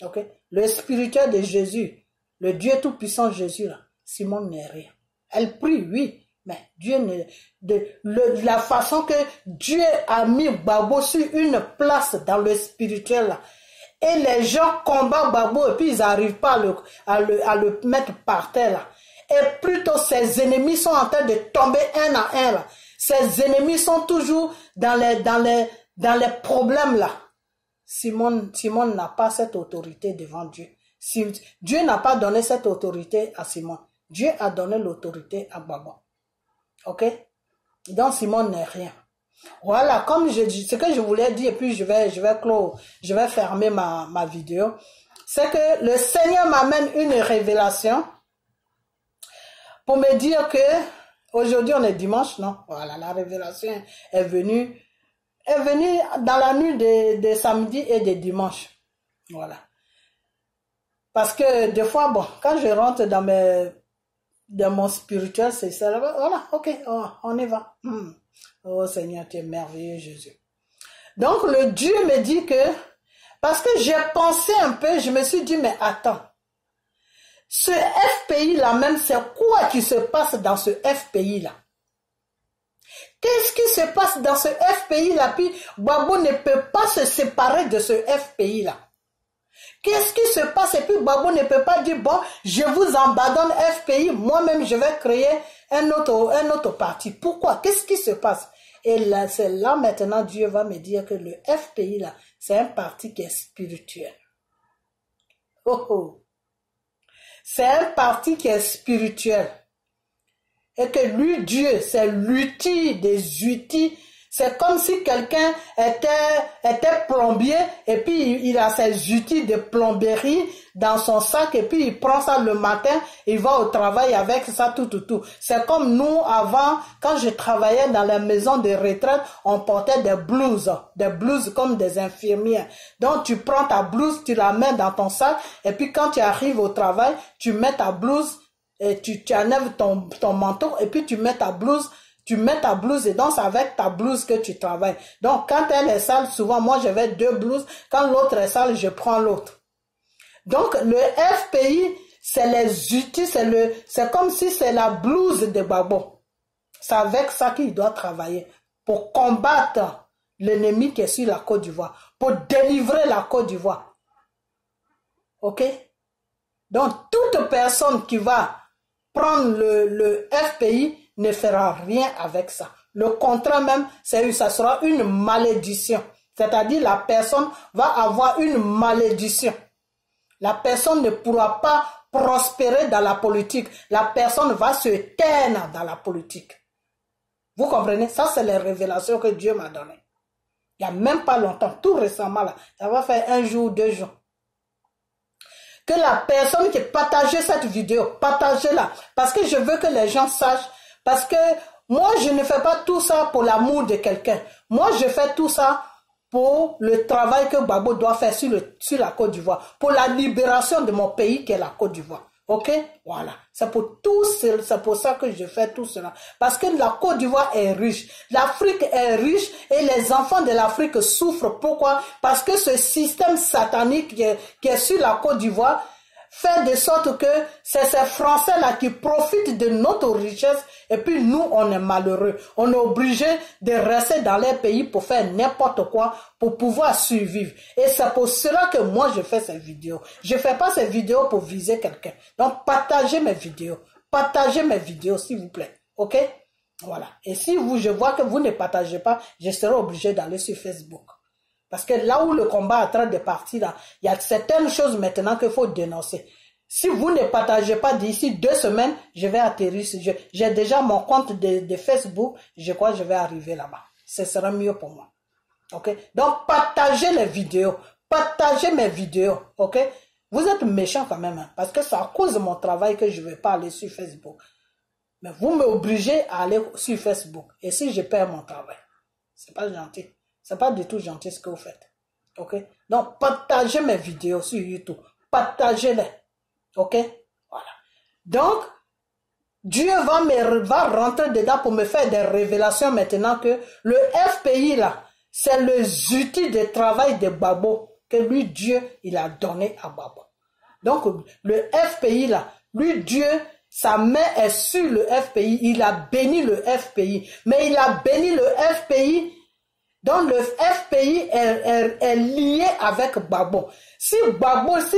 [SPEAKER 1] Ok? Le spirituel de Jésus, le Dieu tout-puissant Jésus, là, Simone n'est rien. Elle prie, oui, mais Dieu la façon que Dieu a mis Gbagbo sur une place dans le spirituel, là, et les gens combattent Gbagbo et puis ils n'arrivent pas à le mettre par terre, là. Et plutôt ses ennemis sont en train de tomber un à un, là. Ses ennemis sont toujours dans les problèmes, là. Simone n'a pas cette autorité devant Dieu. Dieu n'a pas donné cette autorité à Simone. Dieu a donné l'autorité à Gbagbo. Ok? Donc Simone n'est rien. Voilà, comme je dis, ce que je voulais dire, et puis je vais clore, je vais fermer ma vidéo, c'est que le Seigneur m'amène une révélation pour me dire que aujourd'hui on est dimanche, non? Voilà, la révélation est venue dans la nuit de samedi et de dimanche. Voilà. Parce que des fois, bon, quand je rentre dans mon spirituel, c'est ça. Voilà, ok, on y va. Oh Seigneur, tu es merveilleux, Jésus. Donc le Dieu me dit que, parce que j'ai pensé un peu, je me suis dit, mais attends, ce FPI là même, c'est quoi qui se passe dans ce FPI là? Qu'est-ce qui se passe dans ce FPI là? Puis Gbagbo ne peut pas se séparer de ce FPI là. Qu'est-ce qui se passe? Et puis Gbagbo ne peut pas dire, bon, je vous abandonne FPI, moi-même je vais créer un autre parti. Pourquoi? Qu'est-ce qui se passe? Et là, c'est là maintenant Dieu va me dire que le FPI là, c'est un parti qui est spirituel. Oh oh. C'est un parti qui est spirituel. Et que lui, Dieu, c'est l'outil des outils. C'est comme si quelqu'un était plombier et puis il a ses outils de plomberie dans son sac et puis il prend ça le matin, il va au travail avec ça, tout. C'est comme nous avant, quand je travaillais dans la maison de retraite, on portait des blouses comme des infirmières. Donc tu prends ta blouse, tu la mets dans ton sac et puis quand tu arrives au travail, tu mets ta blouse et tu enlèves ton manteau et puis tu mets ta blouse et donc c'est avec ta blouse que tu travailles. Donc quand elle est sale, souvent moi je vais 2 blouses, quand l'autre est sale, je prends l'autre. Donc le FPI, c'est les outils, c'est comme si c'est la blouse de Gbagbo. C'est avec ça qu'il doit travailler pour combattre l'ennemi qui est sur la Côte d'Ivoire, pour délivrer la Côte d'Ivoire. Ok? Donc toute personne qui va prendre le FPI ne fera rien avec ça. Le contraire même, ça sera une malédiction. C'est-à-dire la personne va avoir une malédiction. La personne ne pourra pas prospérer dans la politique. La personne va se taire dans la politique. Vous comprenez? Ça, c'est les révélations que Dieu m'a données. Il n'y a même pas longtemps, tout récemment, là, ça va faire 1 jour, 2 jours. Que la personne qui partageait cette vidéo, partagez-la. Parce que je veux que les gens sachent. Parce que moi, je ne fais pas tout ça pour l'amour de quelqu'un. Moi, je fais tout ça pour le travail que Gbagbo doit faire sur la Côte d'Ivoire, pour la libération de mon pays qui est la Côte d'Ivoire. Ok? Voilà. C'est pour ça que je fais tout cela. Parce que la Côte d'Ivoire est riche. L'Afrique est riche et les enfants de l'Afrique souffrent. Pourquoi? Parce que ce système satanique qui est sur la Côte d'Ivoire fait de sorte que c'est ces Français-là qui profitent de notre richesse et puis nous, on est malheureux. On est obligé de rester dans les pays pour faire n'importe quoi pour pouvoir survivre. Et c'est pour cela que moi, je fais ces vidéos. Je ne fais pas ces vidéos pour viser quelqu'un. Donc, partagez mes vidéos. Partagez mes vidéos, s'il vous plaît. OK? Voilà. Et si je vois que vous ne partagez pas, je serai obligé d'aller sur Facebook. Parce que là où le combat est en train de partir, là, il y a certaines choses maintenant qu'il faut dénoncer. Si vous ne partagez pas d'ici 2 semaines, je vais atterrir. J'ai déjà mon compte de Facebook. Je crois que je vais arriver là-bas. Ce sera mieux pour moi. OK? Donc, partagez les vidéos. Partagez mes vidéos. OK? Vous êtes méchants quand même. Hein, parce que c'est à cause de mon travail que je ne vais pas aller sur Facebook. Mais vous m'obligez à aller sur Facebook. Et si je perds mon travail, c'est pas gentil. C'est pas du tout gentil ce que vous faites. OK? Donc, partagez mes vidéos sur YouTube. Partagez-les. OK? Voilà. Donc, Dieu va rentrer dedans pour me faire des révélations maintenant que le FPI, là, c'est les outils de travail de Gbagbo que lui, Dieu, il a donné à Gbagbo. Donc, le FPI, là, lui, Dieu, sa main est sur le FPI. Il a béni le FPI. Mais il a béni le FPI. Donc le FPI est lié avec Gbagbo. Si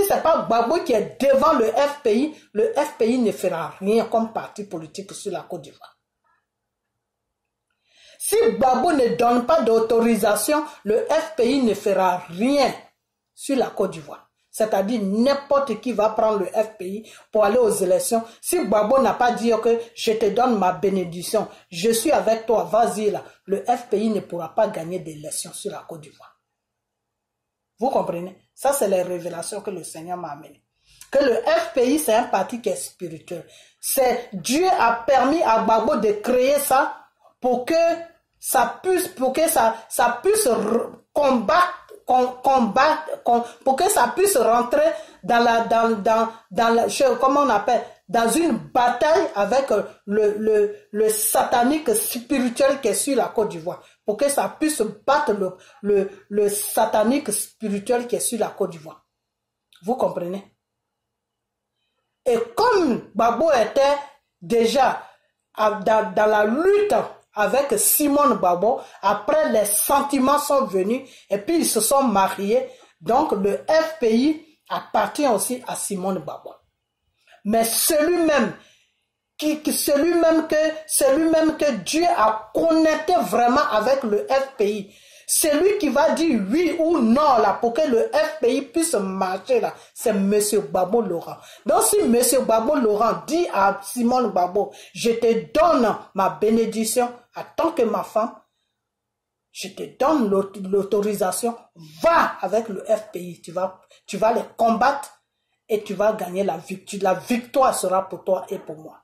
[SPEAKER 1] c'est pas Gbagbo qui est devant le FPI ne fera rien comme parti politique sur la Côte d'Ivoire. Si Gbagbo ne donne pas d'autorisation, le FPI ne fera rien sur la Côte d'Ivoire. C'est-à-dire n'importe qui va prendre le FPI pour aller aux élections. Si Gbagbo n'a pas dit que je te donne ma bénédiction, je suis avec toi, vas-y là, le FPI ne pourra pas gagner d'élections sur la Côte d'Ivoire. Vous comprenez? Ça, c'est les révélations que le Seigneur m'a amenées. Que le FPI, c'est un parti qui est spirituel. Dieu a permis à Gbagbo de créer ça pour que ça puisse combattre, pour que ça puisse rentrer comment on appelle, dans une bataille avec le satanique spirituel qui est sur la Côte d'Ivoire, pour que ça puisse battre le satanique spirituel qui est sur la Côte d'Ivoire. Vous comprenez? Et comme Gbagbo était déjà dans la lutte avec Simone Gbagbo, après les sentiments sont venus et puis ils se sont mariés. Donc le FPI appartient aussi à Simone Gbagbo. Mais celui-même que Dieu a connecté vraiment avec le FPI, celui qui va dire oui ou non là pour que le FPI puisse marcher là, c'est M. Gbagbo Laurent. Donc si M. Gbagbo Laurent dit à Simone Gbagbo, je te donne ma bénédiction en tant que ma femme, je te donne l'autorisation, va avec le FPI, tu vas les combattre et tu vas gagner la victoire. La victoire sera pour toi et pour moi.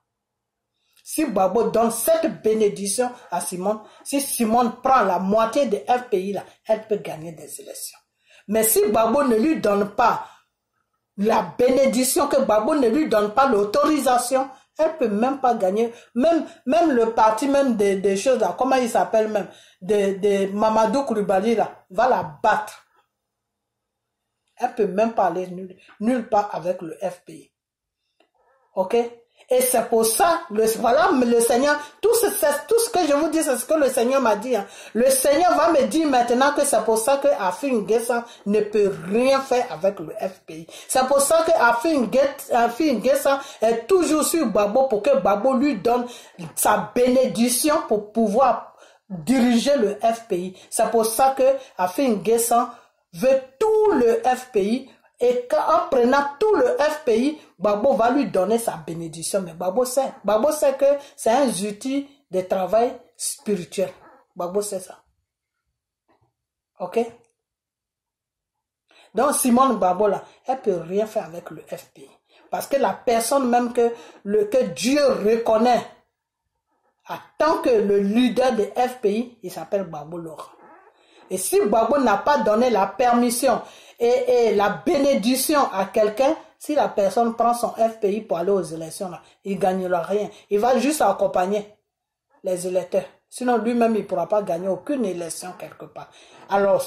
[SPEAKER 1] Si Gbagbo donne cette bénédiction à Simone, si Simone prend la moitié de FPI, là, elle peut gagner des élections. Mais si Gbagbo ne lui donne pas la bénédiction, que Gbagbo ne lui donne pas l'autorisation, elle peut même pas gagner. Même le parti même des choses là, comment il s'appelle même, de Mamadou Koulibaly là, va la battre. Elle peut même pas aller nulle part avec le FPI. Ok? Et c'est pour ça, voilà le Seigneur, tout ce que je vous dis, c'est ce que le Seigneur m'a dit. Hein. Le Seigneur va me dire maintenant que c'est pour ça que Affi N'Guessan ne peut rien faire avec le FPI. C'est pour ça que Affi N'Guessan est toujours sur Gbagbo pour que Gbagbo lui donne sa bénédiction pour pouvoir diriger le FPI. C'est pour ça que Affi N'Guessan veut tout le FPI. Et en prenant tout le FPI, Gbagbo va lui donner sa bénédiction. Mais Gbagbo sait que c'est un outil de travail spirituel. Gbagbo sait ça. Ok? Donc Simone Gbagbo là, elle peut rien faire avec le FPI. Parce que la personne même que Dieu reconnaît en tant que le leader de FPI, il s'appelle Gbagbo Laurent. Et si Gbagbo n'a pas donné la permission et la bénédiction à quelqu'un, si la personne prend son FPI pour aller aux élections, là, il ne gagnera rien. Il va juste accompagner les électeurs. Sinon, lui-même, il ne pourra pas gagner aucune élection quelque part. Alors,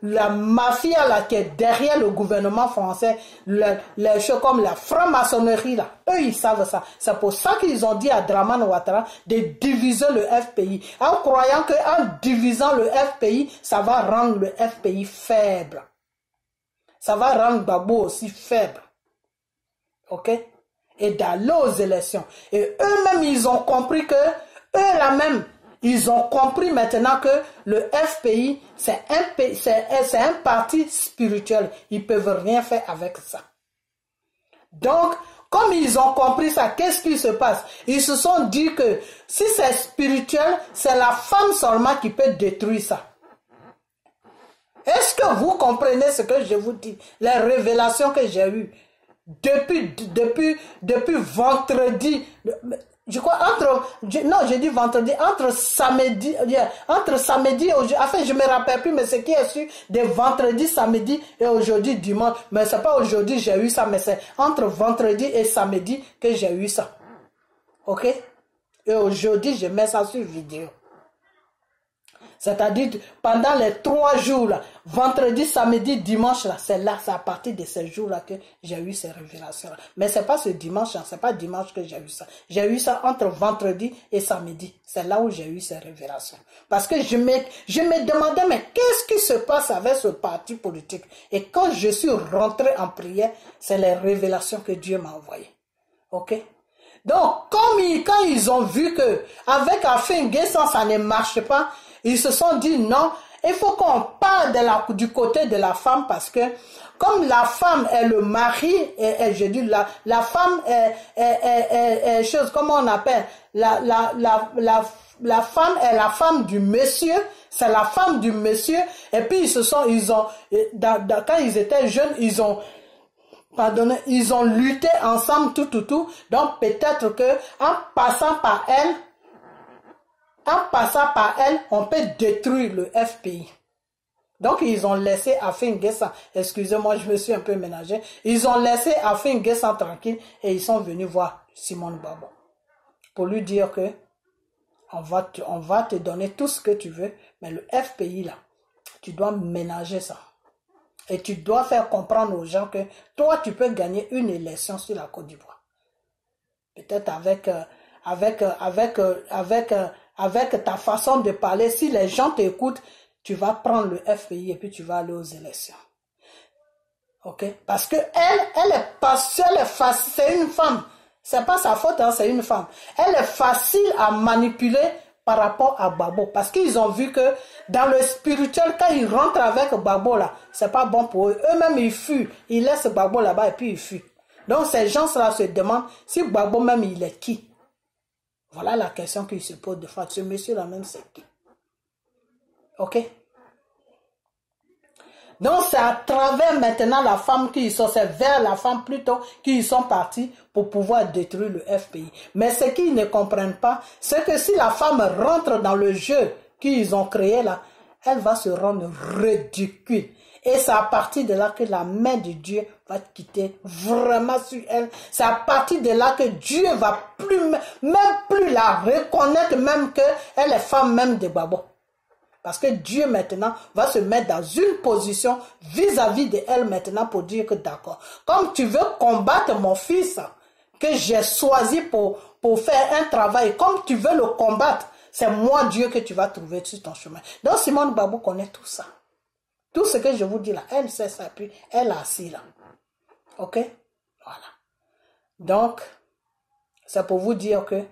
[SPEAKER 1] la mafia là, qui est derrière le gouvernement français, les choses comme la franc-maçonnerie, là, eux, ils savent ça. C'est pour ça qu'ils ont dit à Dramane Ouattara de diviser le FPI. En croyant qu'en divisant le FPI, ça va rendre le FPI faible. Ça va rendre Gbagbo aussi faible. OK? Et d'aller aux élections. Et eux-mêmes, ils ont compris que eux là même, ils ont compris maintenant que le FPI, c'est un parti spirituel. Ils ne peuvent rien faire avec ça. Donc, comme ils ont compris ça, qu'est-ce qui se passe? Ils se sont dit que si c'est spirituel, c'est la femme seulement qui peut détruire ça. Est-ce que vous comprenez ce que je vous dis? Les révélations que j'ai eues depuis vendredi. Je crois j'ai dit vendredi, entre samedi et aujourd'hui, enfin je me rappelle plus, mais ce qui est sûr, de vendredi, samedi et aujourd'hui, dimanche, mais c'est pas aujourd'hui j'ai eu ça, mais c'est entre vendredi et samedi que j'ai eu ça. Ok? Et aujourd'hui, je mets ça sur vidéo. C'est-à-dire, pendant les 3 jours, là, vendredi, samedi, dimanche, là, c'est à partir de ces jours-là que j'ai eu ces révélations-là. Mais c'est pas ce dimanche, hein, c'est pas dimanche que j'ai eu ça. J'ai eu ça entre vendredi et samedi. C'est là où j'ai eu ces révélations. Parce que je me demandais, mais qu'est-ce qui se passe avec ce parti politique? Et quand je suis rentré en prière, c'est les révélations que Dieu m'a envoyées. Ok? Donc, quand ils ont vu que avec Afin Guessan, ça ne marche pas, ils se sont dit non, il faut qu'on parle du côté de la femme parce que comme la femme est le mari, et je dis la femme est chose, comment on appelle, la femme est la femme du monsieur, c'est la femme du monsieur, et puis quand ils étaient jeunes, ils ont lutté ensemble tout. Donc peut-être que en passant par elle, on peut détruire le FPI. Donc ils ont laissé Afin Guessan, excusez-moi, je me suis un peu ménagé. Ils ont laissé Afin Guessan tranquille et ils sont venus voir Simone Gbagbo pour lui dire que on va te donner tout ce que tu veux, mais le FPI là, tu dois ménager ça. Et tu dois faire comprendre aux gens que toi, tu peux gagner une élection sur la Côte d'Ivoire. Peut-être avec ta façon de parler, si les gens t'écoutent, tu vas prendre le FPI et puis tu vas aller aux élections. Ok? Parce que elle est pas seule, c'est une femme. C'est pas sa faute, hein, c'est une femme. Elle est facile à manipuler par rapport à Gbagbo. Parce qu'ils ont vu que dans le spirituel, quand ils rentrent avec Gbagbo là, c'est pas bon pour eux. Eux-mêmes, ils fuient. Ils laissent Gbagbo là-bas et puis ils fuient. Donc ces gens-là se demandent si Gbagbo même, il est qui? Voilà la question qu'ils se posent de fois. Ce monsieur-là même, c'est qui? Ok? Donc c'est à travers maintenant la femme qu'ils sont, c'est vers la femme plutôt qu'ils sont partis pour pouvoir détruire le FPI. Mais ce qu'ils ne comprennent pas, c'est que si la femme rentre dans le jeu qu'ils ont créé là, elle va se rendre ridicule. Et c'est à partir de là que la main de Dieu va quitter vraiment sur elle. C'est à partir de là que Dieu va même plus la reconnaître, même qu'elle est femme même de Gbagbo. Parce que Dieu maintenant va se mettre dans une position vis-à-vis de elle maintenant pour dire que d'accord, comme tu veux combattre mon fils que j'ai choisi pour faire un travail, comme tu veux le combattre, c'est moi Dieu que tu vas trouver sur ton chemin. Donc Simone Gbagbo connaît tout ça. Tout ce que je vous dis là, elle sait ça, puis elle est assise là. Ok? Voilà. Donc, c'est pour vous dire que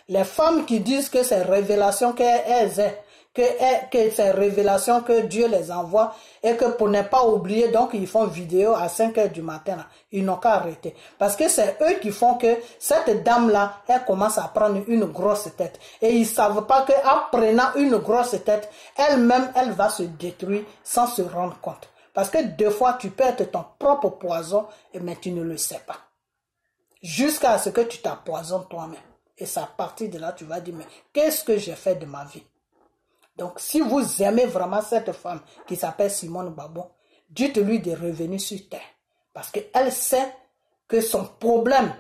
[SPEAKER 1] les femmes qui disent que c'est révélation qu'elles aient, que c'est révélation que Dieu les envoie et que pour ne pas oublier, donc ils font vidéo à 5 h du matin là, ils n'ont qu'à arrêter parce que c'est eux qui font que cette dame là, elle commence à prendre une grosse tête et ils savent pas que en prenant une grosse tête, elle-même elle va se détruire sans se rendre compte parce que des fois tu peux être ton propre poison mais tu ne le sais pas jusqu'à ce que tu t'empoisonnes toi-même et c'est à partir de là tu vas dire mais qu'est-ce que j'ai fait de ma vie? Donc, si vous aimez vraiment cette femme qui s'appelle Simone Gbagbo, dites-lui de revenir sur terre. Parce qu'elle sait que son problème,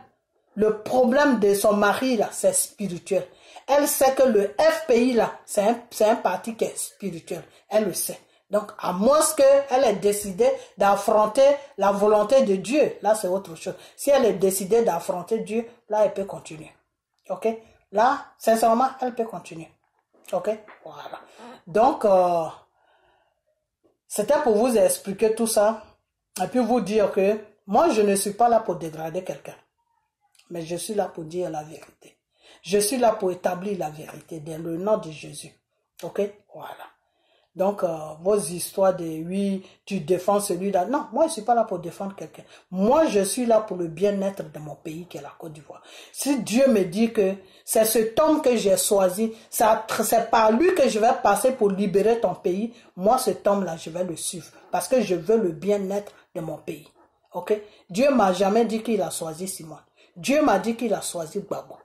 [SPEAKER 1] le problème de son mari, là, c'est spirituel. Elle sait que le FPI, là, c'est un parti qui est spirituel. Elle le sait. Donc, à moins qu'elle ait décidé d'affronter la volonté de Dieu, là, c'est autre chose. Si elle est décidée d'affronter Dieu, là, elle peut continuer. OK? Là, sincèrement, elle peut continuer. OK? Voilà. Donc, c'était pour vous expliquer tout ça. Et puis vous dire que moi, je ne suis pas là pour dégrader quelqu'un. Mais je suis là pour dire la vérité. Je suis là pour établir la vérité dans le nom de Jésus. OK? Voilà. Donc, vos histoires de oui, tu défends celui-là. Non, moi, je ne suis pas là pour défendre quelqu'un. Moi, je suis là pour le bien-être de mon pays, qui est la Côte d'Ivoire. Si Dieu me dit que c'est cet homme que j'ai choisi, c'est par lui que je vais passer pour libérer ton pays, moi, cet homme-là, je vais le suivre. Parce que je veux le bien-être de mon pays. OK? Dieu ne m'a jamais dit qu'il a choisi Simone. Dieu m'a dit qu'il a choisi Gbagbo.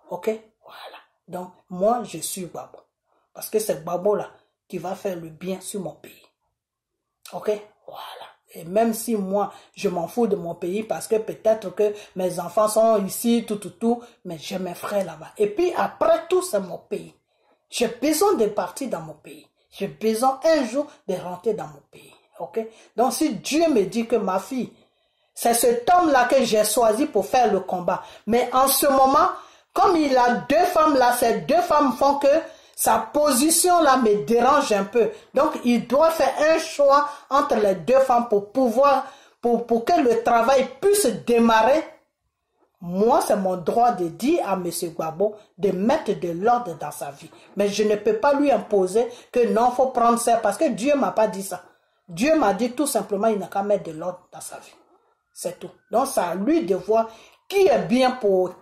[SPEAKER 1] OK? Voilà. Donc, moi, je suis Gbagbo. Parce que c'est Gbagbo-là qui va faire le bien sur mon pays. OK? Voilà. Et même si moi, je m'en fous de mon pays parce que peut-être que mes enfants sont ici, tout, mais j'ai mes frères là-bas. Et puis après tout, c'est mon pays. J'ai besoin de partir dans mon pays. J'ai besoin un jour de rentrer dans mon pays. OK? Donc si Dieu me dit que ma fille, c'est cet homme-là que j'ai choisi pour faire le combat. Mais en ce moment, comme il a deux femmes là, ces deux femmes font que sa position là me dérange un peu. Donc, il doit faire un choix entre les deux femmes pour pouvoir, pour que le travail puisse démarrer. Moi, c'est mon droit de dire à M. Gbagbo de mettre de l'ordre dans sa vie. Mais je ne peux pas lui imposer que non, il faut prendre ça parce que Dieu ne m'a pas dit ça. Dieu m'a dit tout simplement, il n'a qu'à mettre de l'ordre dans sa vie. C'est tout. Donc, c'est à lui de voir qui est bien pour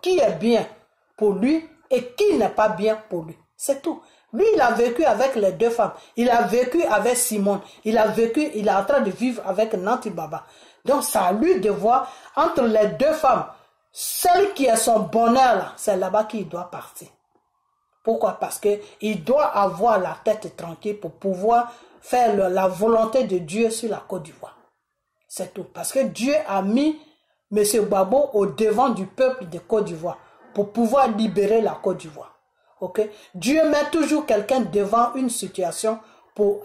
[SPEAKER 1] lui et qui n'est pas bien pour lui. C'est tout. Lui, il a vécu avec les deux femmes. Il a vécu avec Simone. Il est en train de vivre avec Nanti Baba. Donc, c'est à lui de voir entre les deux femmes, celle qui est son bonheur, c'est là-bas qu'il doit partir. Pourquoi? Parce qu'il doit avoir la tête tranquille pour pouvoir faire la volonté de Dieu sur la Côte d'Ivoire. C'est tout. Parce que Dieu a mis M. Gbagbo au devant du peuple de Côte d'Ivoire pour pouvoir libérer la Côte d'Ivoire. Okay? Dieu met toujours quelqu'un devant une situation pour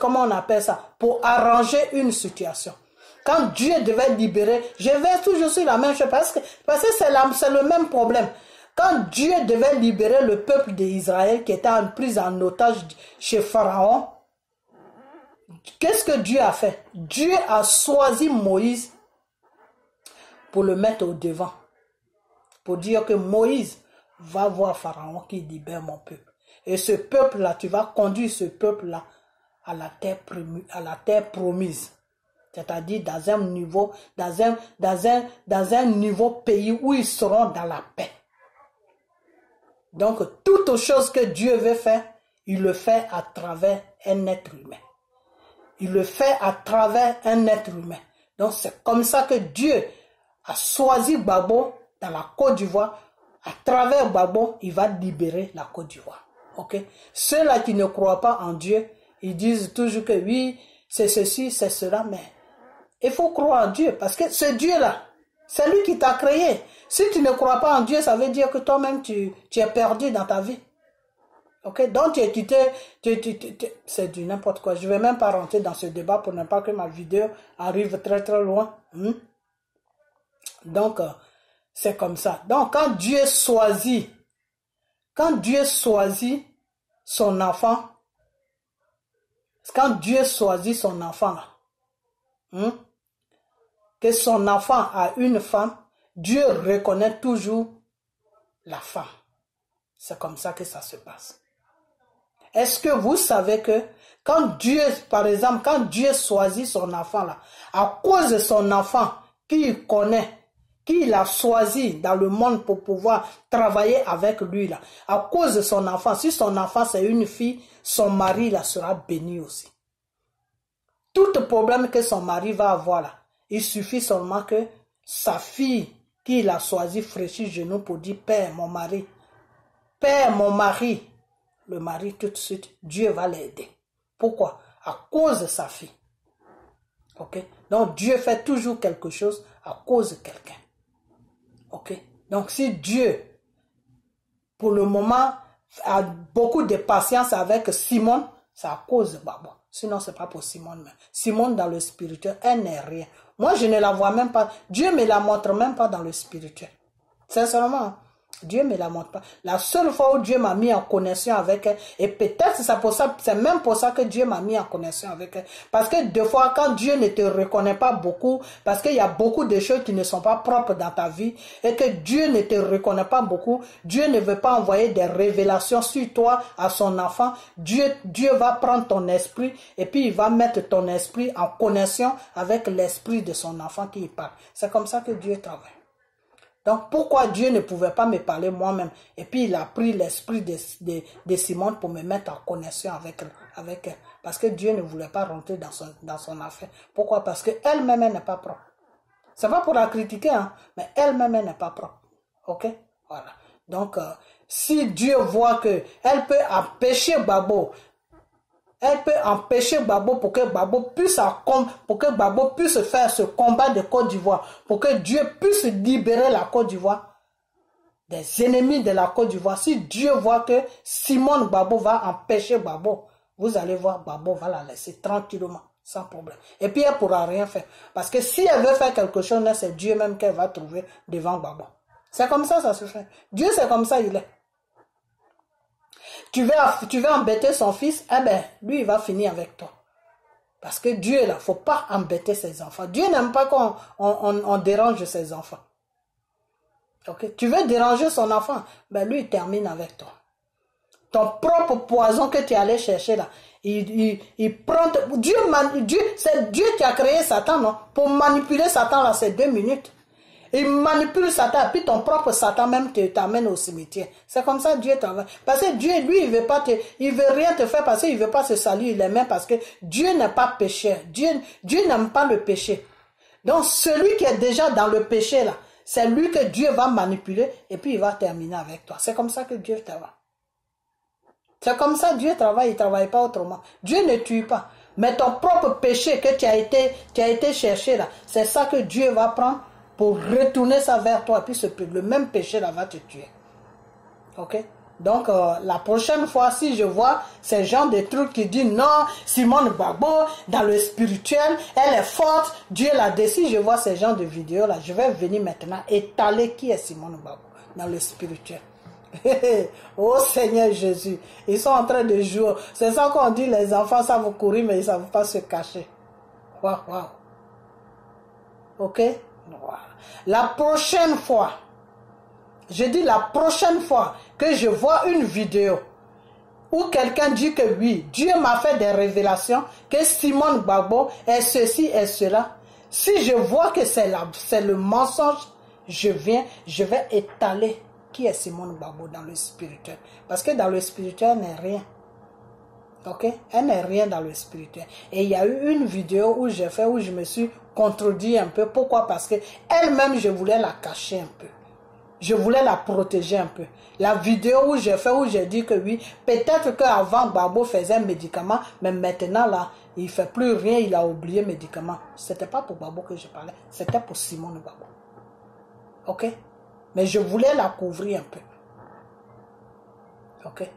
[SPEAKER 1] comment on appelle ça? Pour arranger une situation. Quand Dieu devait libérer, je vais toujours sur la même chose parce que c'est le même problème. Quand Dieu devait libérer le peuple d'Israël qui était pris en otage chez Pharaon, qu'est-ce que Dieu a fait? Dieu a choisi Moïse pour le mettre au devant. Pour dire que Moïse va voir Pharaon qui libère mon peuple. Et ce peuple-là, tu vas conduire ce peuple-là à la terre promise. C'est-à-dire dans un niveau pays où ils seront dans la paix. Donc, toute chose que Dieu veut faire, il le fait à travers un être humain. Il le fait à travers un être humain. Donc, c'est comme ça que Dieu a choisi Gbagbo dans la Côte d'Ivoire. À travers Gbagbo, il va libérer la Côte d'Ivoire. Okay? Ceux-là qui ne croient pas en Dieu, ils disent toujours que oui, c'est ceci, c'est cela, mais il faut croire en Dieu parce que ce Dieu-là, c'est lui qui t'a créé. Si tu ne crois pas en Dieu, ça veut dire que toi-même, tu es perdu dans ta vie. Ok? Donc, c'est du n'importe quoi. Je ne vais même pas rentrer dans ce débat pour ne pas que ma vidéo arrive très très loin. Donc, c'est comme ça. Donc, quand Dieu choisit son enfant, que son enfant a une femme, Dieu reconnaît toujours la femme. C'est comme ça que ça se passe. Est-ce que vous savez que quand Dieu, par exemple, quand Dieu choisit son enfant là, à cause de son enfant qu'il connaît, qu'il a choisi dans le monde pour pouvoir travailler avec lui là, à cause de son enfant, si son enfant c'est une fille, son mari là sera béni aussi. Tout problème que son mari va avoir là, il suffit seulement que sa fille qu'il a choisi fraîchit le genou pour dire Père, mon mari, perds mon mari, le mari tout de suite, Dieu va l'aider. Pourquoi? À cause de sa fille. Ok? Donc Dieu fait toujours quelque chose à cause de quelqu'un. Ok? Donc si Dieu, pour le moment, a beaucoup de patience avec Simone, c'est à cause de Babo. Sinon, c'est pas pour Simone. Mais Simone, dans le spirituel, elle n'est rien. Moi, je ne la vois même pas. Dieu me la montre même pas dans le spirituel. Sincèrement, Dieu ne me la montre pas. La seule fois où Dieu m'a mis en connexion avec elle, et peut-être c'est même pour ça que Dieu m'a mis en connexion avec elle. Parce que des fois, quand Dieu ne te reconnaît pas beaucoup, parce qu'il y a beaucoup de choses qui ne sont pas propres dans ta vie, et que Dieu ne te reconnaît pas beaucoup, Dieu ne veut pas envoyer des révélations sur toi, à son enfant. Dieu va prendre ton esprit, et puis il va mettre ton esprit en connexion avec l'esprit de son enfant qui y parle. C'est comme ça que Dieu travaille. Donc, pourquoi Dieu ne pouvait pas me parler moi-même? Et puis, il a pris l'esprit de Simone pour me mettre en connexion avec elle. Parce que Dieu ne voulait pas rentrer dans son affaire. Pourquoi? Parce qu'elle-même, elle n'est pas propre. C'est pas pour la critiquer, hein, mais elle-même, elle n'est pas propre. Ok? Voilà. Donc, si Dieu voit qu'elle peut empêcher Babo, elle peut empêcher Babo pour que Babo puisse faire ce combat de Côte d'Ivoire, pour que Dieu puisse libérer la Côte d'Ivoire des ennemis de la Côte d'Ivoire. Si Dieu voit que Simone Babo va empêcher Babo, vous allez voir, Babo va la laisser tranquillement, sans problème. Et puis elle ne pourra rien faire. Parce que si elle veut faire quelque chose, c'est Dieu même qu'elle va trouver devant Babo. C'est comme ça se fait. Dieu, c'est comme ça il est. Tu veux embêter son fils, eh ben, lui, il va finir avec toi. Parce que Dieu, là, il ne faut pas embêter ses enfants. Dieu n'aime pas qu'on dérange ses enfants. Okay? Tu veux déranger son enfant, ben lui, il termine avec toi. Ton propre poison que tu allais chercher, là, il prend... C'est Dieu qui a créé Satan, non? Pour manipuler Satan, là, c'est 2 minutes. Il manipule Satan, puis ton propre Satan même t'amène au cimetière. C'est comme ça Dieu travaille. Parce que Dieu, lui, il veut rien te faire parce qu'il veut pas se salir les mains parce que Dieu n'est pas pécheur. Dieu n'aime pas le péché. Donc, celui qui est déjà dans le péché, là, c'est lui que Dieu va manipuler et puis il va terminer avec toi. C'est comme ça que Dieu travaille. C'est comme ça Dieu travaille, il ne travaille pas autrement. Dieu ne tue pas. Mais ton propre péché que tu as été chercher, là, c'est ça que Dieu va prendre pour retourner ça vers toi, puis le même péché là va te tuer. Ok? Donc, la prochaine fois, si je vois ces gens de trucs qui disent non, Simone Babo, dans le spirituel, elle est forte, Dieu l'a dit. Si je vois ces gens de vidéos là, je vais venir maintenant étaler qui est Simone Babo dans le spirituel. Oh Seigneur Jésus, ils sont en train de jouer. C'est ça qu'on dit, les enfants savent courir, mais ils ne savent pas se cacher. Waouh, waouh. Ok? Voilà. La prochaine fois, je dis la prochaine fois que je vois une vidéo où quelqu'un dit que oui, Dieu m'a fait des révélations, que Simone Babo est ceci et cela, si je vois que c'est le mensonge, je vais étaler qui est Simone Babo dans le spirituel. Parce que dans le spirituel, elle n'est rien. Ok? Elle n'est rien dans le spirituel. Et il y a eu une vidéo où je me suis contredit un peu. Pourquoi? Parce que elle-même, je voulais la cacher un peu. Je voulais la protéger un peu. La vidéo où j'ai dit que oui, peut-être qu'avant, Babo faisait un médicament, mais maintenant, là, il ne fait plus rien, il a oublié le médicament. Ce n'était pas pour Babo que je parlais, c'était pour Simone Babo. Ok? Mais je voulais la couvrir un peu. Ok?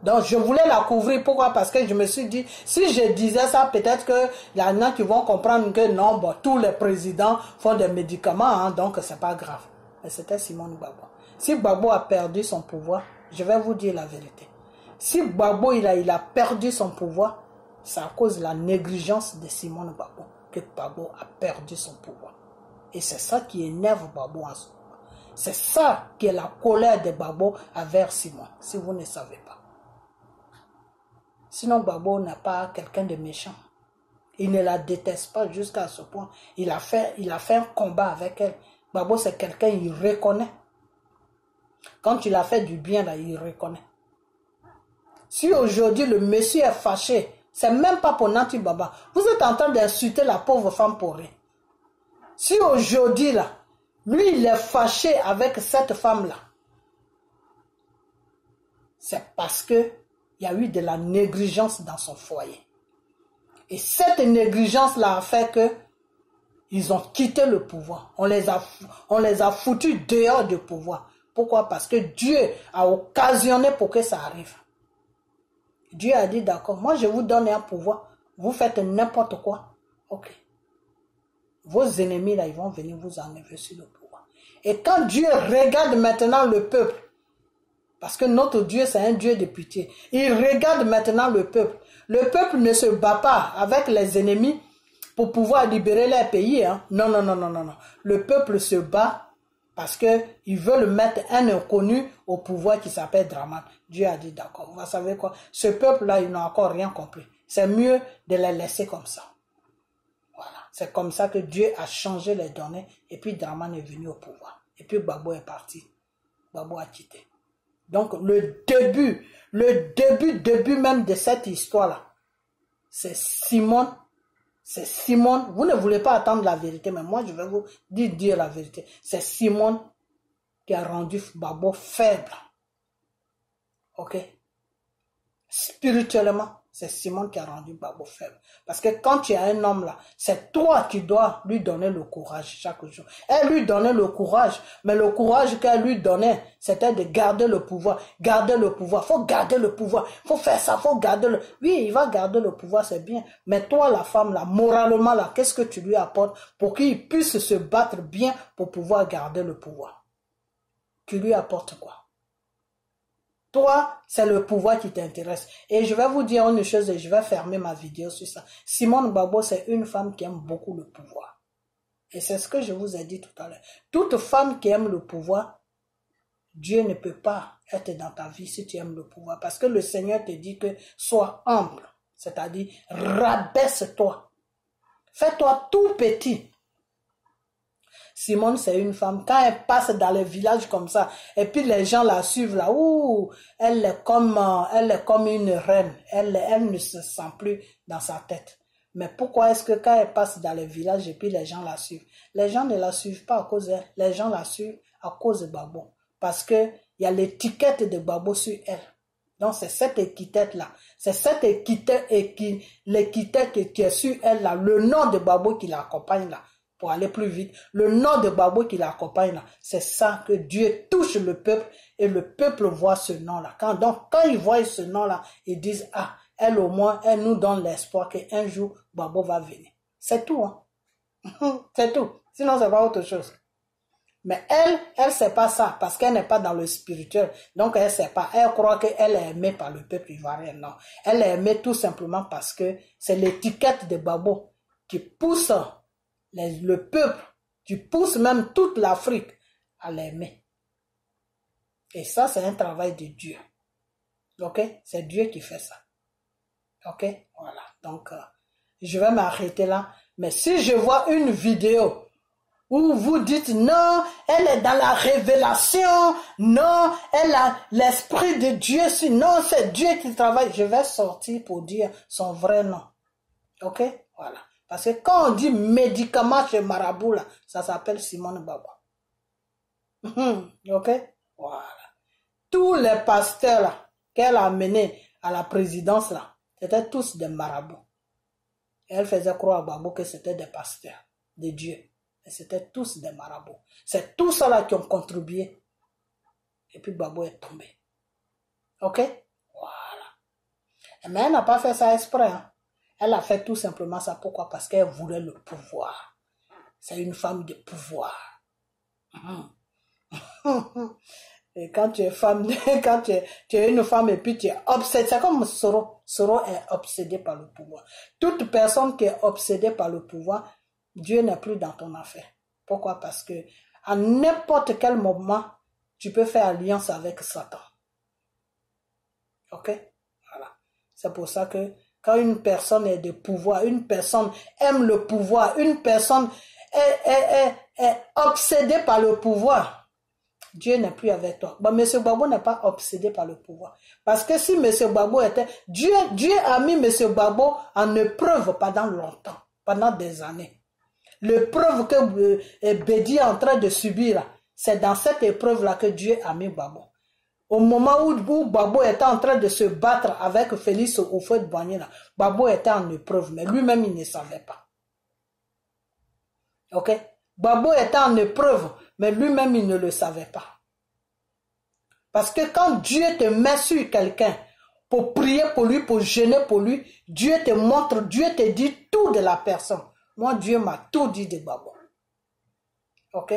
[SPEAKER 1] Donc, je voulais la couvrir. Pourquoi? Parce que je me suis dit, si je disais ça, peut-être qu'il y en a qui vont comprendre que non, bon, tous les présidents font des médicaments, hein, donc c'est pas grave. Mais c'était Simone Babo. Si Babo a perdu son pouvoir, je vais vous dire la vérité. Si Babo, il a perdu son pouvoir, c'est à cause de la négligence de Simone Babo que Babo a perdu son pouvoir. Et c'est ça qui énerve Babo en ce moment. C'est ça qui est la colère de Babo envers Simone, si vous ne savez pas. Sinon, Babo n'est pas quelqu'un de méchant. Il ne la déteste pas jusqu'à ce point. Il a fait un combat avec elle. Babo, c'est quelqu'un, il reconnaît. Quand il a fait du bien, là, il reconnaît. Si aujourd'hui, le monsieur est fâché, c'est même pas pour Nanti Baba. Vous êtes en train d'insulter la pauvre femme pour rien. Si aujourd'hui, là, lui, il est fâché avec cette femme-là, c'est parce que il y a eu de la négligence dans son foyer. Et cette négligence-là a fait que ils ont quitté le pouvoir. On les a foutus dehors du pouvoir. Pourquoi? Parce que Dieu a occasionné pour que ça arrive. Dieu a dit, d'accord, moi je vous donne un pouvoir, vous faites n'importe quoi. Ok. Vos ennemis là, ils vont venir vous enlever sur le pouvoir. Et quand Dieu regarde maintenant le peuple, parce que notre Dieu, c'est un Dieu de pitié. Il regarde maintenant le peuple. Le peuple ne se bat pas avec les ennemis pour pouvoir libérer leur pays. Hein. Non, non, non, non, non, non. Le peuple se bat parce qu'ils veulent mettre un inconnu au pouvoir qui s'appelle Draman. Dieu a dit, d'accord, vous savez quoi? Ce peuple-là, il n'a encore rien compris. C'est mieux de les laisser comme ça. Voilà. C'est comme ça que Dieu a changé les données et puis Draman est venu au pouvoir. Et puis Gbagbo est parti. Gbagbo a quitté. Donc, le début même de cette histoire-là, c'est Simone. C'est Simone. Vous ne voulez pas attendre la vérité, mais moi, je vais vous dire la vérité. C'est Simone qui a rendu Gbagbo faible. Ok? Spirituellement, c'est Simone qui a rendu Gbagbo faible. Parce que quand tu as un homme là, c'est toi qui dois lui donner le courage chaque jour. Elle lui donnait le courage, mais le courage qu'elle lui donnait, c'était de garder le pouvoir. Garder le pouvoir, faut garder le pouvoir. Faut faire ça, faut garder le... Oui, il va garder le pouvoir, c'est bien. Mais toi, la femme là, moralement là, qu'est-ce que tu lui apportes pour qu'il puisse se battre bien pour pouvoir garder le pouvoir? Tu lui apportes quoi? Toi, c'est le pouvoir qui t'intéresse. Et je vais vous dire une chose et je vais fermer ma vidéo sur ça. Simone Gbagbo, c'est une femme qui aime beaucoup le pouvoir. Et c'est ce que je vous ai dit tout à l'heure. Toute femme qui aime le pouvoir, Dieu ne peut pas être dans ta vie si tu aimes le pouvoir. Parce que le Seigneur te dit que sois humble. C'est-à-dire, rabaisse-toi. Fais-toi tout petit. Simone, c'est une femme. Quand elle passe dans les villages comme ça, et puis les gens la suivent là, ouh, elle est comme une reine. Elle ne se sent plus dans sa tête. Mais pourquoi est-ce que quand elle passe dans les villages et puis les gens la suivent? Les gens ne la suivent pas à cause d'elle. Les gens la suivent à cause de Gbagbo. Parce que il y a l'étiquette de Gbagbo sur elle. Donc c'est cette étiquette-là. C'est cette étiquette qui est sur elle là. Le nom de Gbagbo qui l'accompagne là. Pour aller plus vite, le nom de Gbagbo qui l'accompagne là, c'est ça que Dieu touche le peuple et le peuple voit ce nom-là. Donc, quand ils voient ce nom-là, ils disent, ah, elle au moins, elle nous donne l'espoir qu'un jour, Gbagbo va venir. C'est tout, hein. C'est tout. Sinon, c'est pas autre chose. Mais elle sait pas ça parce qu'elle n'est pas dans le spirituel. Donc, elle sait pas. Elle croit qu'elle est aimée par le peuple ivoirien. Non. Elle est aimée tout simplement parce que c'est l'étiquette de Gbagbo qui pousse le peuple, tu pousses même toute l'Afrique à l'aimer. Et ça, c'est un travail de Dieu. Ok? C'est Dieu qui fait ça. Ok? Voilà. Donc, je vais m'arrêter là. Mais si je vois une vidéo où vous dites non, elle est dans la révélation, non, elle a l'esprit de Dieu, non, c'est Dieu qui travaille, je vais sortir pour dire son vrai nom. Ok? Voilà. Parce que quand on dit médicament chez Marabout, là, ça s'appelle Simone Gbagbo. Ok? Voilà. Tous les pasteurs là qu'elle a amenés à la présidence, là, c'était tous des marabouts. Et elle faisait croire à Gbagbo que c'était des pasteurs de Dieu. Et c'était tous des marabouts. C'est tous ceux là qui ont contribué. Et puis Gbagbo est tombé. Ok? Voilà. Mais elle n'a pas fait ça exprès, hein. Elle a fait tout simplement ça. Pourquoi? Parce qu'elle voulait le pouvoir. C'est une femme de pouvoir. Et quand tu es femme, quand tu es une femme et puis tu es obsédée, c'est comme Soro. Soro est obsédé par le pouvoir. Toute personne qui est obsédée par le pouvoir, Dieu n'est plus dans ton affaire. Pourquoi? Parce que à n'importe quel moment, tu peux faire alliance avec Satan. Ok? Voilà. C'est pour ça que quand une personne est de pouvoir, une personne aime le pouvoir, une personne est obsédée par le pouvoir, Dieu n'est plus avec toi. Bon, M. Gbagbo n'est pas obsédé par le pouvoir. Parce que si M. Gbagbo était... Dieu a mis M. Gbagbo en épreuve pendant longtemps, pendant des années. L'épreuve que Bédi est en train de subir, c'est dans cette épreuve-là que Dieu a mis Gbagbo. Au moment où Gbagbo était en train de se battre avec Félix Houphouët-Boigny, Gbagbo était en épreuve, mais lui-même, il ne savait pas. Ok? Gbagbo était en épreuve, mais lui-même, il ne le savait pas. Parce que quand Dieu te met sur quelqu'un, pour prier pour lui, pour jeûner pour lui, Dieu te montre, Dieu te dit tout de la personne. Moi, Dieu m'a tout dit de Gbagbo. Ok?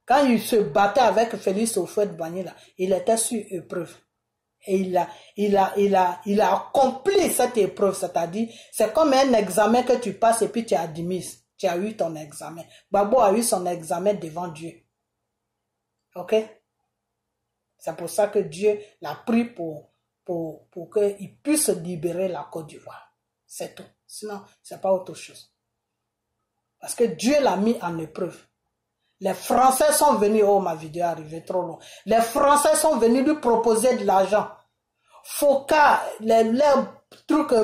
[SPEAKER 1] Quand il se battait avec Félix Houphouët-Boigny, il était sur épreuve. Et il a accompli cette épreuve, c'est-à-dire, c'est comme un examen que tu passes et puis tu es admis. Tu as eu ton examen. Gbagbo a eu son examen devant Dieu. Ok? C'est pour ça que Dieu l'a pris pour qu'il puisse libérer la Côte d'Ivoire. C'est tout. Sinon, c'est pas autre chose. Parce que Dieu l'a mis en épreuve. Les Français sont venus, oh ma vidéo est arrivée trop long. Les Français sont venus lui proposer de l'argent. Foka, les trucs,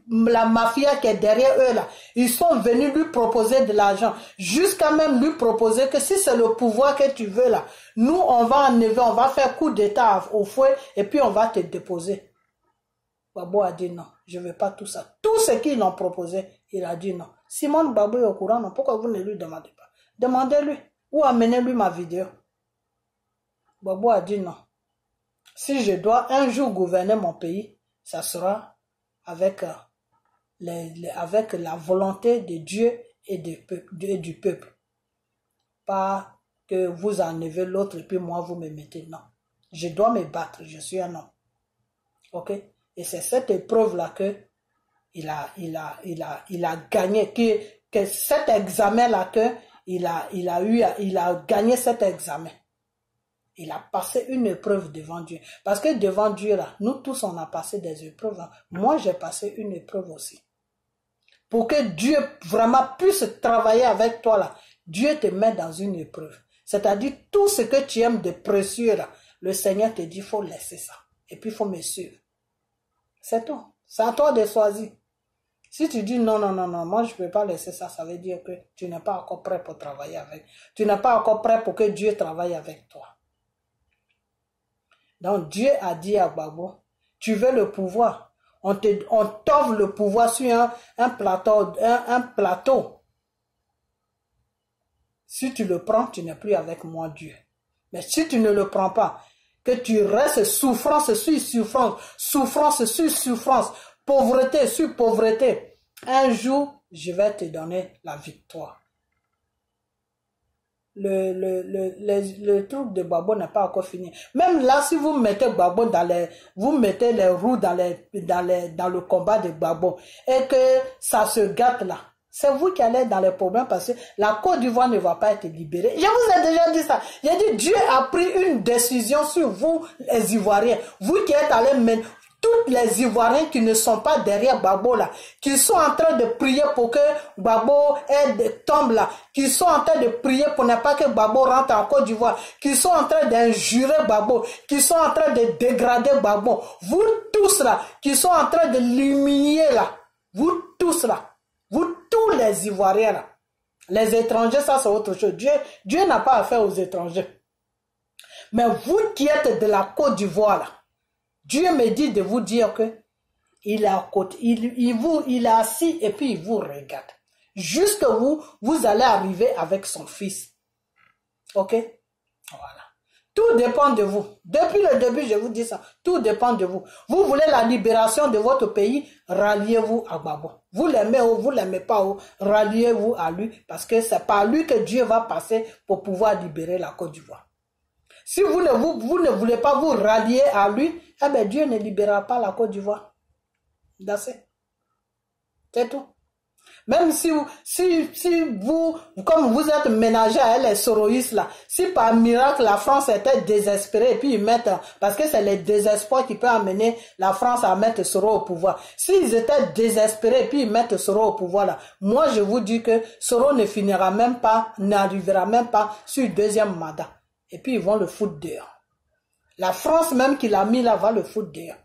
[SPEAKER 1] la mafia qui est derrière eux là, ils sont venus lui proposer de l'argent. Jusqu'à même lui proposer que si c'est le pouvoir que tu veux là, nous on va enlever, on va faire coup d'état au fouet et puis on va te déposer. Gbagbo a dit non, je ne veux pas tout ça. Tout ce qu'ils l'ont proposé, il a dit non. Simone Gbagbo est au courant, non, pourquoi vous ne lui demandez pas? Demandez-lui ou amenez-lui ma vidéo. Gbagbo a dit non. Si je dois un jour gouverner mon pays, ça sera avec, avec la volonté de Dieu et du peuple. Pas que vous enlevez l'autre et puis moi vous me mettez. Non. Je dois me battre, je suis un homme. Ok? Et c'est cette épreuve-là que il a gagné, que cet examen-là que il a gagné cet examen. Il a passé une épreuve devant Dieu. Parce que devant Dieu, là, nous tous, on a passé des épreuves. Hein. Moi, j'ai passé une épreuve aussi. Pour que Dieu vraiment puisse travailler avec toi, là, Dieu te met dans une épreuve. C'est-à-dire, tout ce que tu aimes de précieux, là, le Seigneur te dit, il faut laisser ça. Et puis, il faut me suivre. C'est tout. C'est à toi de choisir. Si tu dis non, moi je ne peux pas laisser ça, ça veut dire que tu n'es pas encore prêt pour travailler avec. Tu n'es pas encore prêt pour que Dieu travaille avec toi. Donc Dieu a dit à Gbagbo, tu veux le pouvoir. On t'offre le pouvoir sur un plateau. Si tu le prends, tu n'es plus avec moi Dieu. Mais si tu ne le prends pas, que tu restes souffrance sur souffrance, souffrance sur souffrance, pauvreté sur pauvreté, un jour, je vais te donner la victoire. Le truc de Gbagbo n'est pas encore fini. Même là, si vous mettez Gbagbo vous mettez les roues dans le combat de Gbagbo et que ça se gâte là, c'est vous qui allez dans les problèmes parce que la Côte d'Ivoire ne va pas être libérée. Je vous ai déjà dit ça. J'ai dit, Dieu a pris une décision sur vous, les Ivoiriens. Vous qui êtes allés mener, tous les Ivoiriens qui ne sont pas derrière Gbagbo là, qui sont en train de prier pour que Gbagbo tombe là, qui sont en train de prier pour ne pas que Gbagbo rentre en Côte d'Ivoire, qui sont en train d'injurer Gbagbo, qui sont en train de dégrader Gbagbo. Vous tous là, qui sont en train de l'humilier là, vous tous là, vous tous les Ivoiriens là, les étrangers, ça c'est autre chose. Dieu n'a pas affaire aux étrangers. Mais vous qui êtes de la Côte d'Ivoire là, Dieu me dit de vous dire que il est à côté, il est assis et puis il vous regarde. Jusque vous allez arriver avec son fils. Ok? Voilà. Tout dépend de vous. Depuis le début, je vous dis ça. Tout dépend de vous. Vous voulez la libération de votre pays, ralliez-vous à Gbagbo. Vous l'aimez ou vous l'aimez pas, ralliez-vous à lui parce que c'est par lui que Dieu va passer pour pouvoir libérer la Côte d'Ivoire. Si vous ne voulez pas vous rallier à lui, eh bien Dieu ne libérera pas la Côte d'Ivoire. C'est tout. Même si vous, comme vous êtes ménagés à les soroïstes là, si par miracle la France était désespérée et puis ils mettent, parce que c'est le désespoir qui peut amener la France à mettre Soro au pouvoir. S'ils étaient désespérés et puis ils mettent Soro au pouvoir là, moi je vous dis que Soro ne finira même pas, n'arrivera même pas sur le deuxième mandat. Et puis ils vont le foutre dehors. La France même qui l'a mis là va le foutre dehors.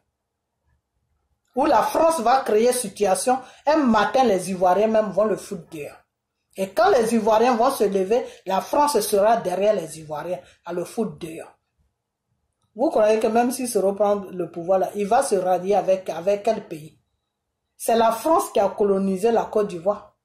[SPEAKER 1] Où la France va créer situation, un matin les Ivoiriens même vont le foutre dehors. Et quand les Ivoiriens vont se lever, la France sera derrière les Ivoiriens à le foutre dehors. Vous croyez que même s'il se reprend le pouvoir là, il va se rallier avec quel pays? C'est la France qui a colonisé la Côte d'Ivoire.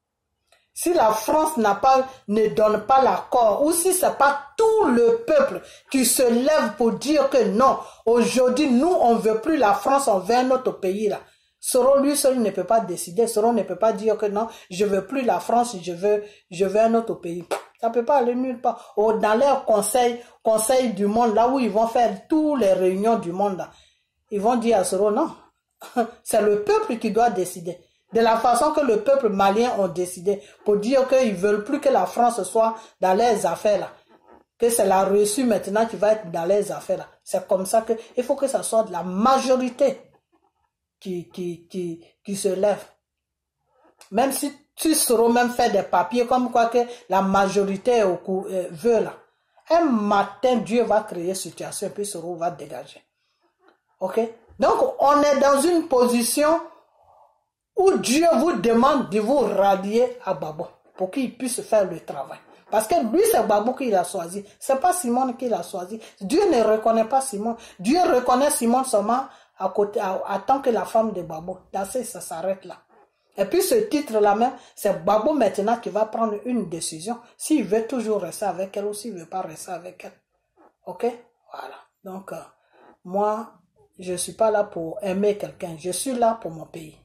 [SPEAKER 1] Si la France ne donne pas l'accord, ou si c'est pas tout le peuple qui se lève pour dire que non, aujourd'hui, nous, on veut plus la France, on veut un autre pays là. Soro, lui seul, ne peut pas décider. Soro ne peut pas dire que non, je veux plus la France, je veux un autre pays. Ça peut pas aller nulle part. Ou dans leur conseil du monde, là où ils vont faire toutes les réunions du monde, là, ils vont dire à Soro, non, c'est le peuple qui doit décider. De la façon que le peuple malien ont décidé pour dire qu'ils veulent plus que la France soit dans les affaires là. Que c'est la reçue maintenant qui va être dans les affaires là. C'est comme ça que il faut que ça soit de la majorité qui se lève. Même si tu sauras même faire des papiers comme quoi que la majorité veut là. Un matin, Dieu va créer une situation et puis Soro va dégager. Ok? Donc, on est dans une position où Dieu vous demande de vous rallier à Gbagbo pour qu'il puisse faire le travail. Parce que lui, c'est Gbagbo qui l'a choisi. C'est pas Simon qui l'a choisi. Dieu ne reconnaît pas Simon. Dieu reconnaît Simon seulement à tant que la femme de Gbagbo. Ça s'arrête là. Et puis ce titre-là même, c'est Gbagbo maintenant qui va prendre une décision. S'il veut toujours rester avec elle ou s'il veut pas rester avec elle. Ok? Voilà. Donc, moi, je suis pas là pour aimer quelqu'un. Je suis là pour mon pays.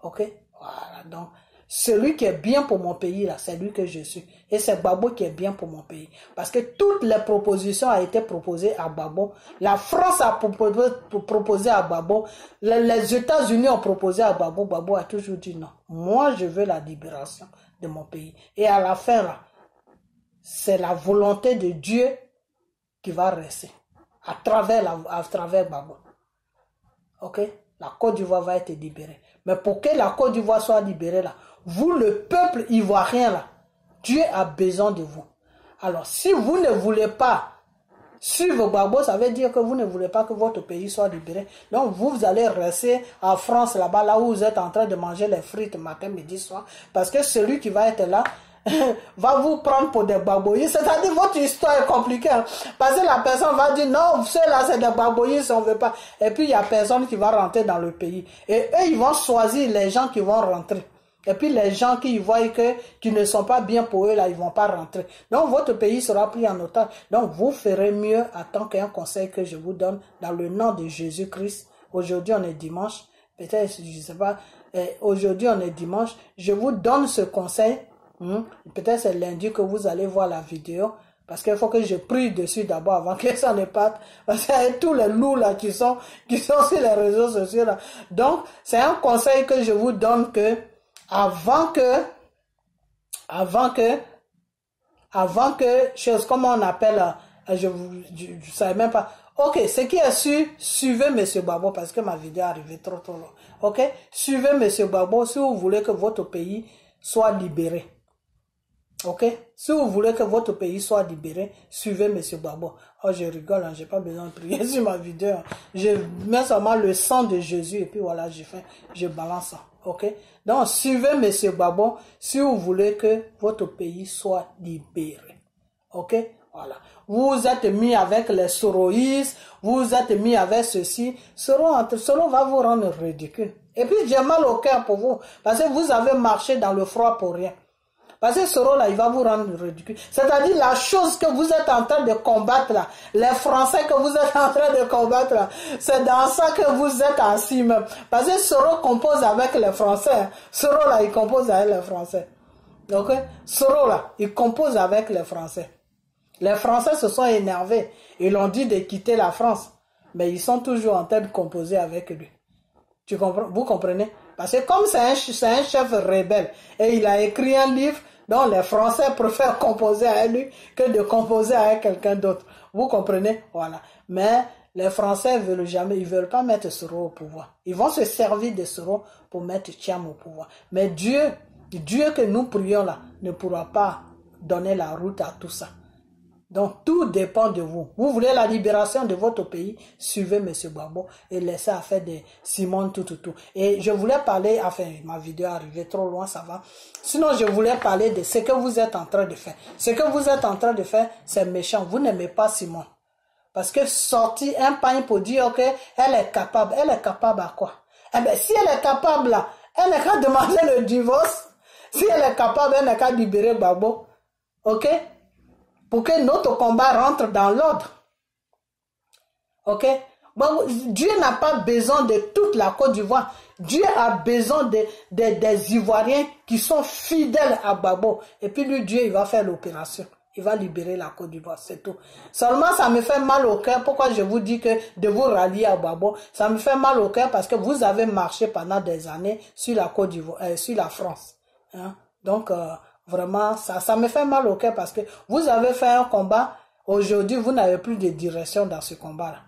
[SPEAKER 1] Ok? Voilà. Donc, celui qui est bien pour mon pays, là, c'est lui que je suis. Et c'est Gbagbo qui est bien pour mon pays. Parce que toutes les propositions ont été proposées à Gbagbo. La France a proposé à Gbagbo. Les États-Unis ont proposé à Gbagbo. Gbagbo a toujours dit non. Moi, je veux la libération de mon pays. Et à la fin, là, c'est la volonté de Dieu qui va rester. À travers Gbagbo. Ok? La Côte d'Ivoire va être libérée. Mais pour que la Côte d'Ivoire soit libérée là, vous le peuple ivoirien là, Dieu a besoin de vous. Alors si vous ne voulez pas suivre Gbagbo, ça veut dire que vous ne voulez pas que votre pays soit libéré. Donc vous allez rester en France là-bas, là où vous êtes en train de manger les frites matin, midi, soir. Parce que celui qui va être là, va vous prendre pour des gbagboïstes. C'est-à-dire votre histoire est compliquée. Hein? Parce que la personne va dire non, ceux-là c'est des gbagboïstes, on veut pas. Et puis il y a personne qui va rentrer dans le pays. Et eux, ils vont choisir les gens qui vont rentrer. Et puis les gens qui voient qui ne sont pas bien pour eux, là, ils vont pas rentrer. Donc votre pays sera pris en otage. Donc vous ferez mieux à tant qu'un conseil que je vous donne dans le nom de Jésus-Christ. Aujourd'hui on est dimanche. Peut-être, je sais pas. Aujourd'hui on est dimanche. Je vous donne ce conseil. Peut-être c'est lundi que vous allez voir la vidéo. Parce qu'il faut que je prie dessus d'abord avant que ça ne parte. Parce qu'il y a tous les loups là qui sont sur les réseaux sociaux là. Donc, c'est un conseil que je vous donne que avant que, chose, comment on appelle, je savais même pas. Ok, ce qui est sûr, suivez Monsieur Gbagbo parce que ma vidéo est arrivée trop long. Ok, suivez Monsieur Gbagbo si vous voulez que votre pays soit libéré. Ok, si vous voulez que votre pays soit libéré, suivez Monsieur Gbagbo. Oh, je rigole, hein, j'ai pas besoin de prier sur ma vidéo. Hein. Je mets seulement le sang de Jésus et puis voilà, je balance ça. Ok, donc suivez Monsieur Gbagbo si vous voulez que votre pays soit libéré. Ok, voilà. Vous êtes mis avec les soroïstes, vous êtes mis avec ceci. Soro va vous rendre ridicule. Et puis j'ai mal au cœur pour vous parce que vous avez marché dans le froid pour rien. Parce que ce rôle-là, il va vous rendre ridicule. C'est-à-dire la chose que vous êtes en train de combattre là, les Français que vous êtes en train de combattre là, c'est dans ça que vous êtes assis même. Parce que ce rôle compose avec les Français. Ce rôle-là, il compose avec les Français. Ok? Ce rôle-là, il compose avec les Français. Les Français se sont énervés. Ils l'ont dit de quitter la France. Mais ils sont toujours en train de composer avec lui. Tu comprends? Vous comprenez? Parce que comme c'est un chef rebelle et il a écrit un livre dont les Français préfèrent composer avec lui que de composer avec quelqu'un d'autre. Vous comprenez? Voilà. Mais les Français ils veulent pas mettre Soro au pouvoir. Ils vont se servir de Soro pour mettre Thiam au pouvoir. Mais Dieu que nous prions là, ne pourra pas donner la route à tout ça. Donc, tout dépend de vous. Vous voulez la libération de votre pays, suivez M. Gbagbo et laissez affaire de Simon tout. Et je voulais parler, enfin, ma vidéo est arrivée trop loin, ça va. Sinon, je voulais parler de ce que vous êtes en train de faire. Ce que vous êtes en train de faire, c'est méchant. Vous n'aimez pas Simon. Parce que sortir un pagne pour dire qu'elle est capable. Elle est capable à quoi? Eh bien, si elle est capable là, elle n'a qu'à demander le divorce. Si elle est capable, elle n'a qu'à libérer Gbagbo. Ok? Pour que notre combat rentre dans l'ordre. Ok? Bon, Dieu n'a pas besoin de toute la Côte d'Ivoire. Dieu a besoin des Ivoiriens qui sont fidèles à Gbagbo. Et puis lui, Dieu, il va faire l'opération. Il va libérer la Côte d'Ivoire, c'est tout. Seulement, ça me fait mal au cœur. Pourquoi je vous dis que de vous rallier à Gbagbo? Ça me fait mal au cœur parce que vous avez marché pendant des années sur la Côte d'Ivoire, sur la France. Hein? Donc, vraiment, ça me fait mal au cœur parce que vous avez fait un combat. Aujourd'hui, vous n'avez plus de direction dans ce combat-là.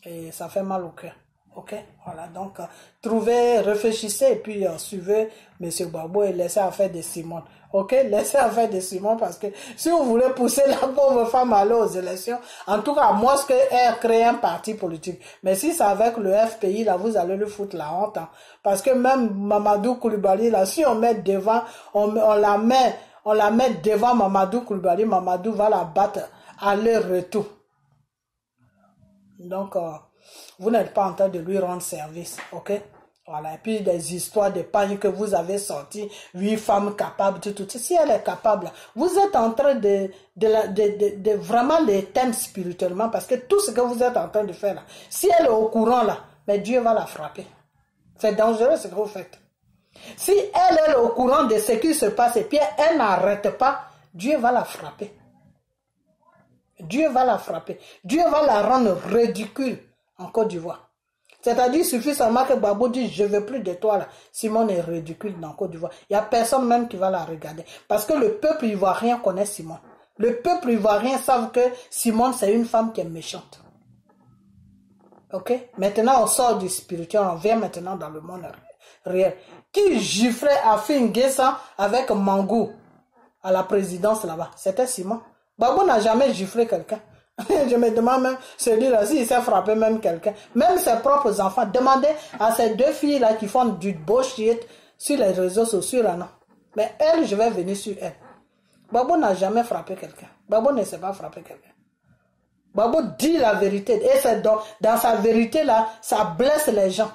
[SPEAKER 1] Et ça fait mal au cœur. Ok, voilà, donc trouvez, réfléchissez et puis suivez M. Gbagbo et laissez affaire de Simone. Ok, laissez affaire de Simone parce que si vous voulez pousser la pauvre femme à aller aux élections, en tout cas, moi, ce qu'elle crée un parti politique. Mais si c'est avec le FPI, là, vous allez lui foutre la honte. Hein, parce que même Mamadou Koulibaly, là, si on met devant, on la met devant Mamadou Koulibaly, Mamadou va la battre aller-retour. Donc, vous n'êtes pas en train de lui rendre service, ok? Voilà, et puis des histoires de pagne que vous avez sorties, 8 femmes capables, tout. Si elle est capable, vous êtes en train de vraiment l'éteindre spirituellement, parce que tout ce que vous êtes en train de faire là, si elle est au courant là, mais Dieu va la frapper. C'est dangereux ce que vous faites. Si elle est au courant de ce qui se passe et puis elle n'arrête pas, Dieu va la frapper. Dieu va la frapper. Dieu va la rendre ridicule en Côte d'Ivoire. C'est-à-dire, il suffit seulement que Gbagbo dise, je ne veux plus de toi là. Simone est ridicule dans Côte d'Ivoire. Il n'y a personne même qui va la regarder. Parce que le peuple ivoirien connaît Simone. Le peuple ivoirien savent que Simone, c'est une femme qui est méchante. Ok? Maintenant, on sort du spirituel, on vient maintenant dans le monde réel. Qui giflait Afin N'Guessan avec Mangou à la présidence là-bas? C'était Simone. Gbagbo n'a jamais giflé quelqu'un. Je me demande même, celui-là, s'il s'est frappé même quelqu'un. Même ses propres enfants. Demandez à ces deux filles-là qui font du bullshit sur les réseaux sociaux, là, non. Mais elle, je vais venir sur elle. Gbagbo n'a jamais frappé quelqu'un. Gbagbo ne sait pas frapper quelqu'un. Gbagbo dit la vérité. Et c'est dans sa vérité-là, ça blesse les gens.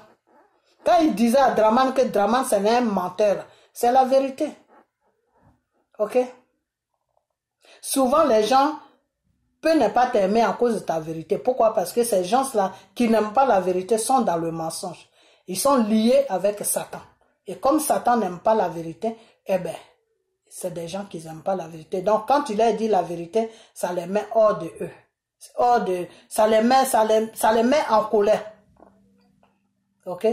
[SPEAKER 1] Quand il disait à Draman que Draman, c'est un menteur, c'est la vérité. Ok? Souvent, les gens peuvent ne pas t'aimer à cause de ta vérité. Pourquoi? Parce que ces gens-là qui n'aiment pas la vérité sont dans le mensonge. Ils sont liés avec Satan. Et comme Satan n'aime pas la vérité, eh bien, c'est des gens qui n'aiment pas la vérité. Donc, quand il leur dit la vérité, ça les met hors de eux. Ça les met en colère. Ok?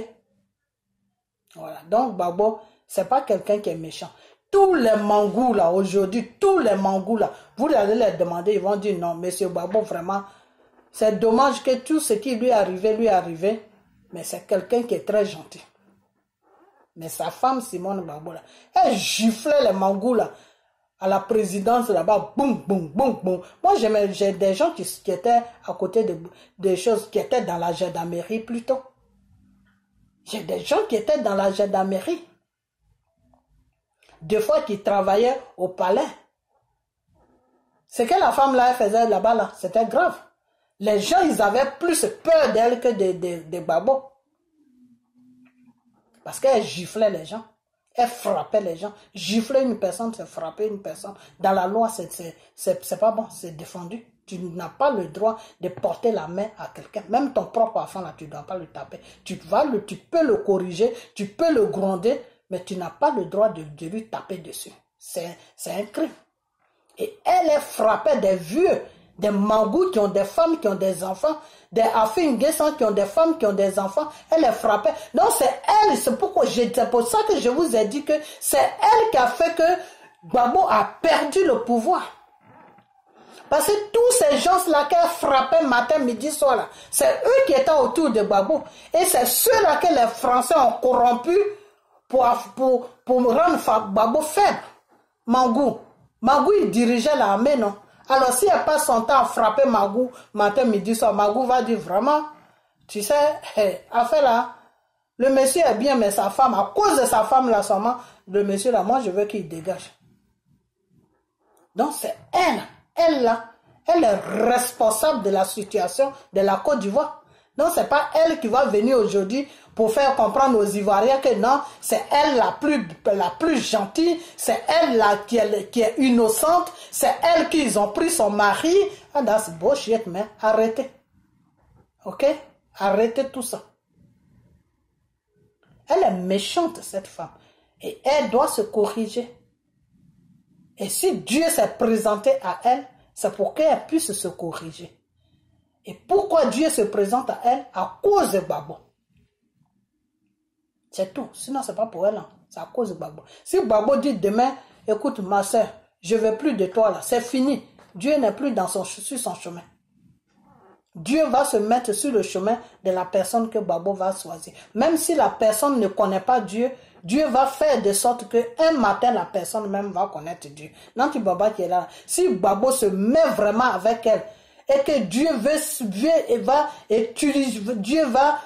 [SPEAKER 1] Voilà. Donc, Gbagbo, c'est pas quelqu'un qui est méchant. Tous les mangous là, aujourd'hui, tous les mangous là, vous allez les demander, ils vont dire non, monsieur Gbagbo, vraiment, c'est dommage que tout ce qui lui est arrivé, mais c'est quelqu'un qui est très gentil. Mais sa femme, Simone Gbagbo là, elle giflait les mangous là, à la présidence là-bas, boum, boum, boum, boum. Moi, j'ai des gens qui étaient à côté des choses, qui étaient dans la gendarmerie plutôt. J'ai des gens qui étaient dans la gendarmerie. Deux fois qui travaillaient au palais. Ce que la femme là faisait là-bas, là, c'était grave. Les gens, ils avaient plus peur d'elle que de Gbagbo. Parce qu'elle giflait les gens. Elle frappait les gens. Gifler une personne, c'est frapper une personne. Dans la loi, c'est pas bon, c'est défendu. Tu n'as pas le droit de porter la main à quelqu'un. Même ton propre enfant, là, tu ne dois pas le taper. Tu peux le corriger, tu peux le gronder, mais tu n'as pas le droit de lui taper dessus. C'est un crime. Et elle frappait des vieux, des mangous qui ont des femmes, qui ont des enfants, des Afin N'Guessan qui ont des femmes, qui ont des enfants. Elle les frappait. Donc c'est elle, c'est pour ça que je vous ai dit que c'est elle qui a fait que Gbagbo a perdu le pouvoir. Parce que tous ces gens-là qu'elle frappait matin, midi, soir, c'est eux qui étaient autour de Gbagbo. Et c'est ceux-là que les Français ont corrompus pour rendre Gbagbo faible. Mangou, il dirigeait l'armée, non? Alors si elle passe son temps à frapper Mangou, matin, midi, soir, Mangou va dire vraiment, tu sais, affaire là, le monsieur est bien, mais sa femme, à cause de sa femme là seulement, le monsieur là, moi je veux qu'il dégage. Donc c'est elle là, Elle est responsable de la situation de la Côte d'Ivoire. Donc, ce n'est pas elle qui va venir aujourd'hui pour faire comprendre aux Ivoiriens que non, c'est elle la plus gentille, c'est elle qui est innocente, c'est elle qu'ils ont pris son mari. Ah, that's bullshit, mais arrêtez. Ok? Arrêtez tout ça. Elle est méchante, cette femme. Et elle doit se corriger. Et si Dieu s'est présenté à elle, c'est pour qu'elle puisse se corriger. Et pourquoi Dieu se présente à elle? À cause de Gbagbo. C'est tout. Sinon, ce n'est pas pour elle. Hein. C'est à cause de Gbagbo. Si Gbagbo dit demain, écoute ma soeur, je ne veux plus de toi là, c'est fini. Dieu n'est plus sur son chemin. Dieu va se mettre sur le chemin de la personne que Gbagbo va choisir. Même si la personne ne connaît pas Dieu, Dieu va faire de sorte qu'un matin, la personne même va connaître Dieu. Nanti Baba qui est là, si Gbagbo se met vraiment avec elle, et que Dieu va utiliser, Dieu va,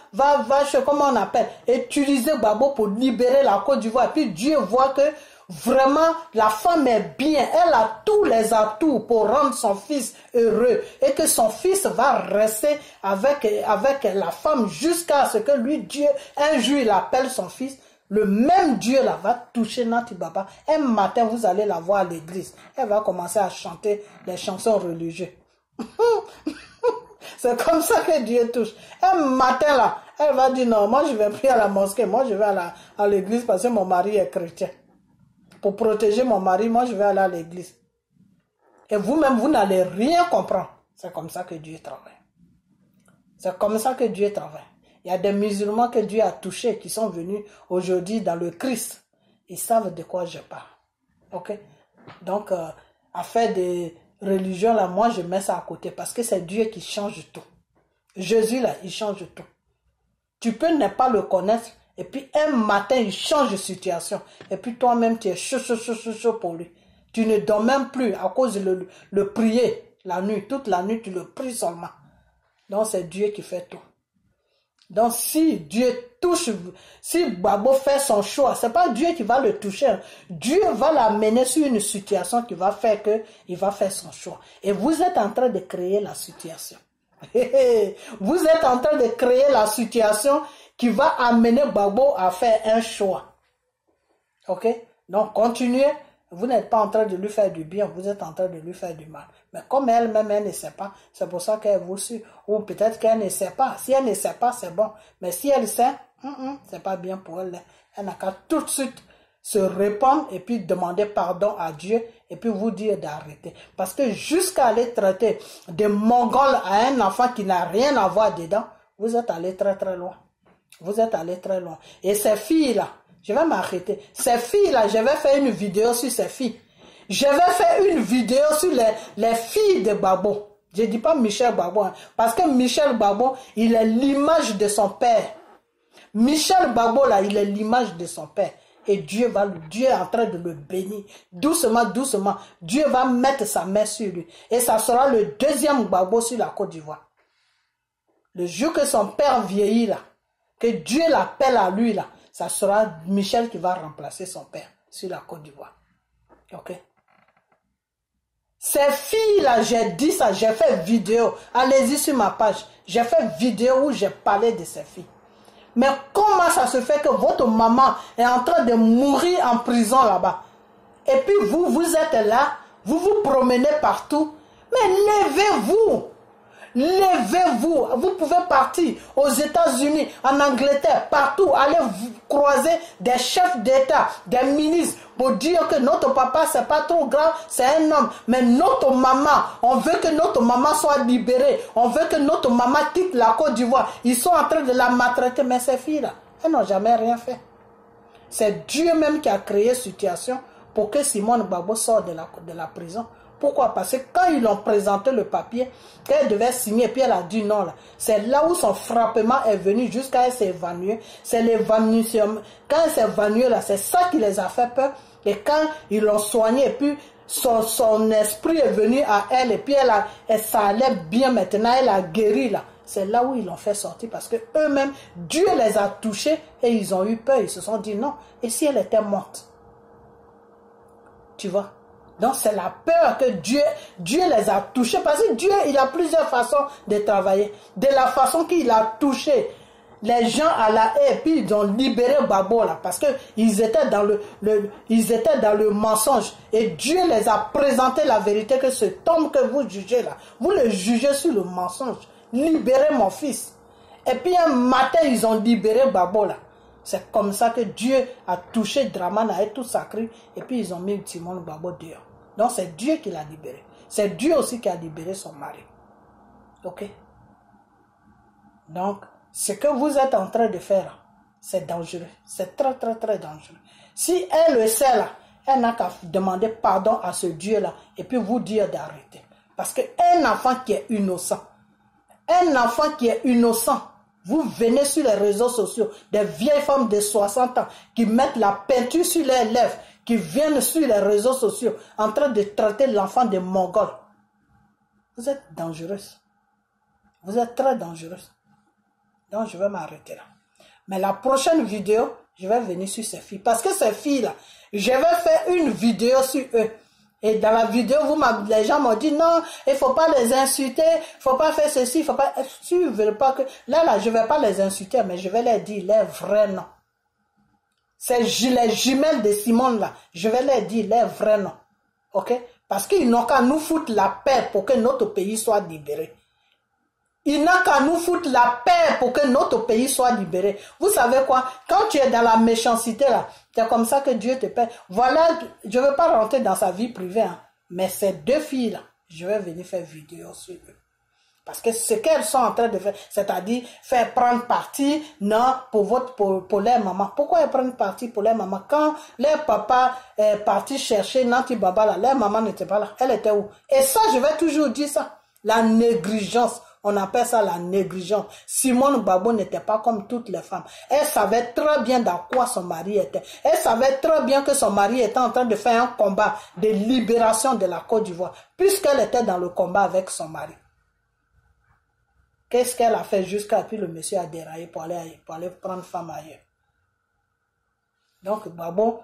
[SPEAKER 1] comment on appelle, utiliser Gbagbo pour libérer la Côte d'Ivoire. Puis Dieu voit que vraiment la femme est bien, elle a tous les atouts pour rendre son fils heureux et que son fils va rester avec la femme jusqu'à ce que lui, Dieu, un jour il appelle son fils. Le même Dieu là va toucher Nati Baba. Un matin, vous allez la voir à l'église. Elle va commencer à chanter des chansons religieuses. C'est comme ça que Dieu touche. Un matin là, elle va dire non, moi je vais plus à la mosquée, moi je vais à l'église parce que mon mari est chrétien. Pour protéger mon mari, moi je vais aller à l'église. Et vous-même, vous n'allez rien comprendre. C'est comme ça que Dieu travaille. C'est comme ça que Dieu travaille. Il y a des musulmans que Dieu a touchés qui sont venus aujourd'hui dans le Christ. Ils savent de quoi je parle. Ok? Donc, affaire de religion, là, moi, je mets ça à côté parce que c'est Dieu qui change tout. Jésus, là, il change tout. Tu peux ne pas le connaître et puis un matin, il change de situation. Et puis toi-même, tu es chaud pour lui. Tu ne dors même plus à cause de le prier la nuit. Toute la nuit, tu le pries seulement. Donc, c'est Dieu qui fait tout. Donc, si Dieu touche, si Gbagbo fait son choix, c'est pas Dieu qui va le toucher. Dieu va l'amener sur une situation qui va faire qu'il va faire son choix. Et vous êtes en train de créer la situation. Vous êtes en train de créer la situation qui va amener Gbagbo à faire un choix. Ok? Donc, continuez. Vous n'êtes pas en train de lui faire du bien, vous êtes en train de lui faire du mal. Mais comme elle-même, elle ne sait pas, c'est pour ça qu'elle vous suit. Ou peut-être qu'elle ne sait pas. Si elle ne sait pas, c'est bon. Mais si elle sait, c'est pas bien pour elle. Elle n'a qu'à tout de suite se répandre et puis demander pardon à Dieu et puis vous dire d'arrêter. Parce que jusqu'à aller traiter de Mongol à un enfant qui n'a rien à voir dedans, vous êtes allé très très loin. Vous êtes allé très loin. Et ces filles-là, je vais m'arrêter. Ces filles-là, je vais faire une vidéo sur ces filles. Je vais faire une vidéo sur les filles de Gbagbo. Je ne dis pas Michel Gbagbo, hein, parce que Michel Gbagbo, il est l'image de son père. Michel Gbagbo, là, il est l'image de son père. Et Dieu est en train de le bénir. Doucement, doucement, Dieu va mettre sa main sur lui. Et ça sera le deuxième Gbagbo sur la Côte d'Ivoire. Le jour que son père vieillit, là, que Dieu l'appelle à lui, là, ça sera Michel qui va remplacer son père sur la Côte d'Ivoire. Ok? Ces filles-là, j'ai dit ça, j'ai fait vidéo. Allez-y sur ma page. J'ai fait vidéo où j'ai parlé de ces filles. Mais comment ça se fait que votre maman est en train de mourir en prison là-bas? Et puis vous êtes là, vous vous promenez partout. Mais levez-vous! Levez-vous, vous pouvez partir aux États-Unis, en Angleterre, partout, aller croiser des chefs d'État, des ministres, pour dire que notre papa, c'est pas trop grave, c'est un homme. Mais notre maman, on veut que notre maman soit libérée, on veut que notre maman quitte la Côte d'Ivoire. Ils sont en train de la maltraiter, mais ces filles-là, elles n'ont jamais rien fait. C'est Dieu même qui a créé cette situation pour que Simone Gbagbo sorte de la prison. Pourquoi? Parce que quand ils l'ont présenté le papier, qu'elle devait signer, puis elle a dit non. C'est là où son frappement est venu jusqu'à elle s'évanouir. C'est l'évanouissement. Quand elle s'est évanouie, c'est ça qui les a fait peur. Et quand ils l'ont soignée, et puis son esprit est venu à elle, et puis ça allait bien maintenant, elle a guéri là. C'est là où ils l'ont fait sortir parce que eux-mêmes, Dieu les a touchés et ils ont eu peur. Ils se sont dit non. Et si elle était morte? Tu vois? Donc c'est la peur que Dieu les a touchés. Parce que Dieu, il a plusieurs façons de travailler. De la façon qu'il a touché les gens à la haie, puis ils ont libéré Babo là, parce qu'ils étaient dans le mensonge. Et Dieu les a présenté la vérité que cet homme que vous jugez là, vous le jugez sur le mensonge. Libérez mon fils. Et puis un matin, ils ont libéré Babo là. C'est comme ça que Dieu a touché Dramana et tout sacré. Et puis ils ont mis Timon Babo dehors. Donc c'est Dieu qui l'a libéré. C'est Dieu aussi qui a libéré son mari. Ok? Donc, ce que vous êtes en train de faire, c'est dangereux. C'est très, très, très dangereux. Si elle le sait là, elle n'a qu'à demander pardon à ce Dieu-là et puis vous dire d'arrêter. Parce qu'un enfant qui est innocent, vous venez sur les réseaux sociaux, des vieilles femmes de 60 ans qui mettent la peinture sur leurs lèvres, qui viennent sur les réseaux sociaux en train de traiter l'enfant de mongol. Vous êtes dangereuse. Vous êtes très dangereuse. Donc, je vais m'arrêter là. Mais la prochaine vidéo, je vais venir sur ces filles. Parce que ces filles-là, je vais faire une vidéo sur eux. Et dans la vidéo, les gens m'ont dit, non, il ne faut pas les insulter, il ne faut pas faire ceci, il ne faut pas... Si vous ne voulez pas que... Là, je ne vais pas les insulter, mais je vais leur dire les vrais noms. C'est les jumelles de Simone, là. Je vais leur dire les vrais noms. OK? Parce qu'ils n'ont qu'à nous foutre la paix pour que notre pays soit libéré. Il n'a qu'à nous foutre la paix pour que notre pays soit libéré. Vous savez quoi? Quand tu es dans la méchanceté là, c'est comme ça que Dieu te paie. Voilà, je ne veux pas rentrer dans sa vie privée, hein, mais ces deux filles là, je vais venir faire vidéo sur eux. Parce que ce qu'elles sont en train de faire, c'est-à-dire faire prendre parti, non, pour leur maman. Pourquoi elles prennent parti pour leur maman? Quand leur papa est parti chercher Nanti Baba là, leur maman n'était pas là. Elle était où? Et ça, je vais toujours dire ça. La négligence. On appelle ça la négligence. Simone Babo n'était pas comme toutes les femmes. Elle savait très bien dans quoi son mari était. Elle savait très bien que son mari était en train de faire un combat de libération de la Côte d'Ivoire, puisqu'elle était dans le combat avec son mari. Qu'est-ce qu'elle a fait jusqu'à puis le monsieur a déraillé pour aller prendre femme ailleurs. Donc, Babo,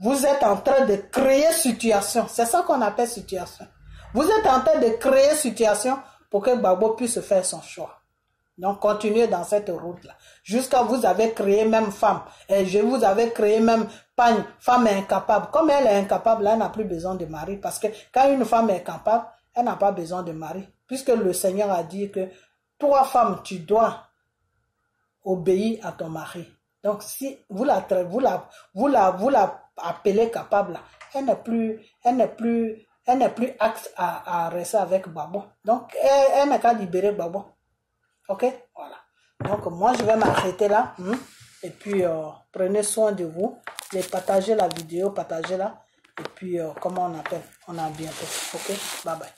[SPEAKER 1] vous êtes en train de créer situation. C'est ça qu'on appelle situation. Vous êtes en train de créer situation pour que Babo puisse faire son choix. Donc, continuez dans cette route-là. Jusqu'à vous avez créé même femme. Et je vous avais créé même pagne, femme incapable. Comme elle est incapable, elle n'a plus besoin de mari. Parce que quand une femme est capable, elle n'a pas besoin de mari. Puisque le Seigneur a dit que toi, femme, tu dois obéir à ton mari. Donc, si vous la appelez capable, là, elle n'est plus apte à rester avec Babo. Donc, elle n'a qu'à libérer Babo. Ok? Voilà. Donc, moi, je vais m'arrêter là. Et puis, prenez soin de vous. Et partagez la vidéo, partagez-la. Et puis, comment on appelle? On a bientôt. Ok? Bye bye.